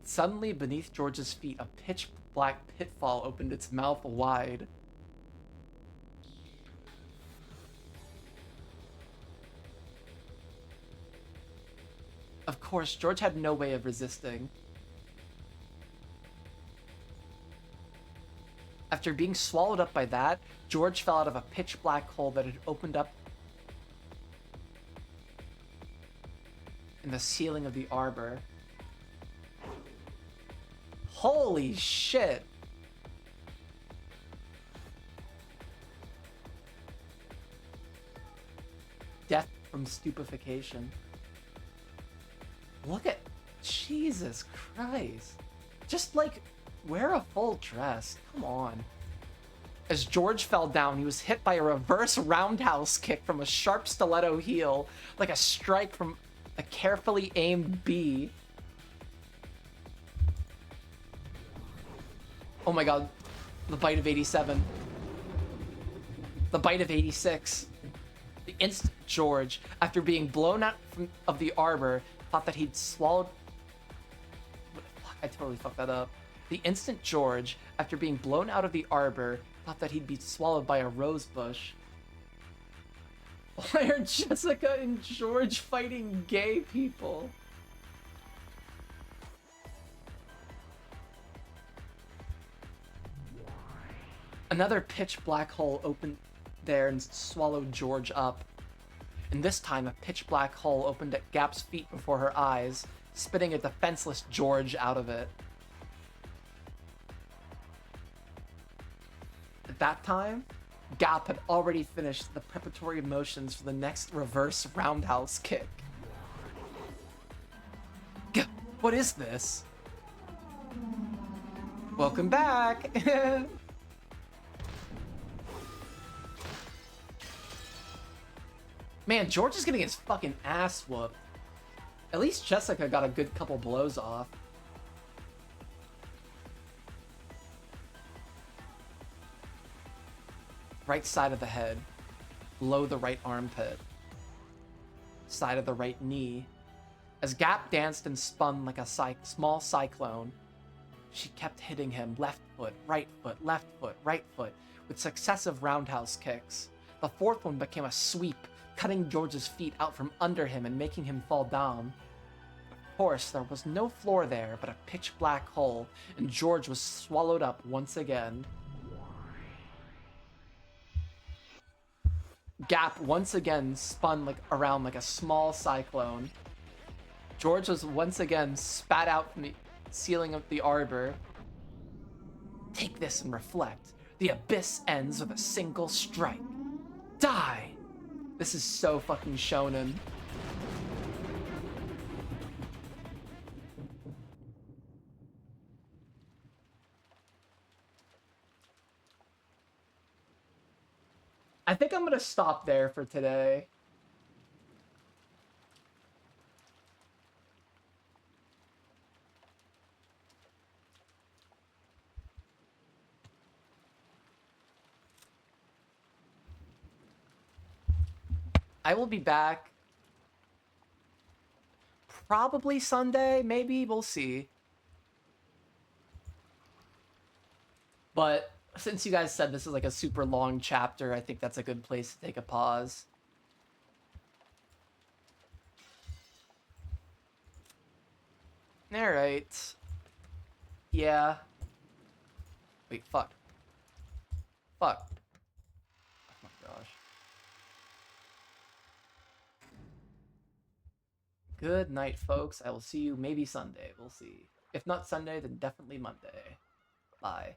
Suddenly, beneath George's feet, a pitch-black pitfall opened its mouth wide. Of course, George had no way of resisting. After being swallowed up by that, George fell out of a pitch-black hole that had opened up in the ceiling of the arbor. Holy shit! Death from stupefaction. Look at... Jesus Christ. Just, like, wear a full dress. Come on. As George fell down, he was hit by a reverse roundhouse kick from a sharp stiletto heel, like a strike from a carefully aimed bee. Oh my god. The bite of 87. The bite of 86. The instant George, after being blown out of the arbor, thought that he'd swallowed... I totally fucked that up. The instant George, after being blown out of the arbor, thought that he'd be swallowed by a rose bush. Why are Jessica and George fighting gay people? Another pitch black hole opened there and swallowed George up. And this time, a pitch black hole opened at Gap's feet before her eyes, spitting a defenseless George out of it. At that time, Gap had already finished the preparatory motions for the next reverse roundhouse kick. What is this? Welcome back! Man, George is getting his fucking ass whooped. At least Jessica got a good couple blows off. Right side of the head. Below the right armpit. Side of the right knee. As Gap danced and spun like a small cyclone, she kept hitting him left foot, right foot, right foot, with successive roundhouse kicks. The fourth one became a sweep, cutting George's feet out from under him and making him fall down. Of course, there was no floor there but a pitch black hole, and George was swallowed up once again. Gap once again spun around like a small cyclone. George was once again spat out from the ceiling of the arbor. Take this and reflect. The abyss ends with a single strike. Die! This is so fucking shonen. I think I'm gonna stop there for today. I will be back probably Sunday, maybe, we'll see. But since you guys said this is like a super long chapter, I think that's a good place to take a pause. Alright. Yeah. Wait, fuck. Fuck. Oh my gosh. Good night, folks. I will see you maybe Sunday. We'll see. If not Sunday, then definitely Monday. Bye.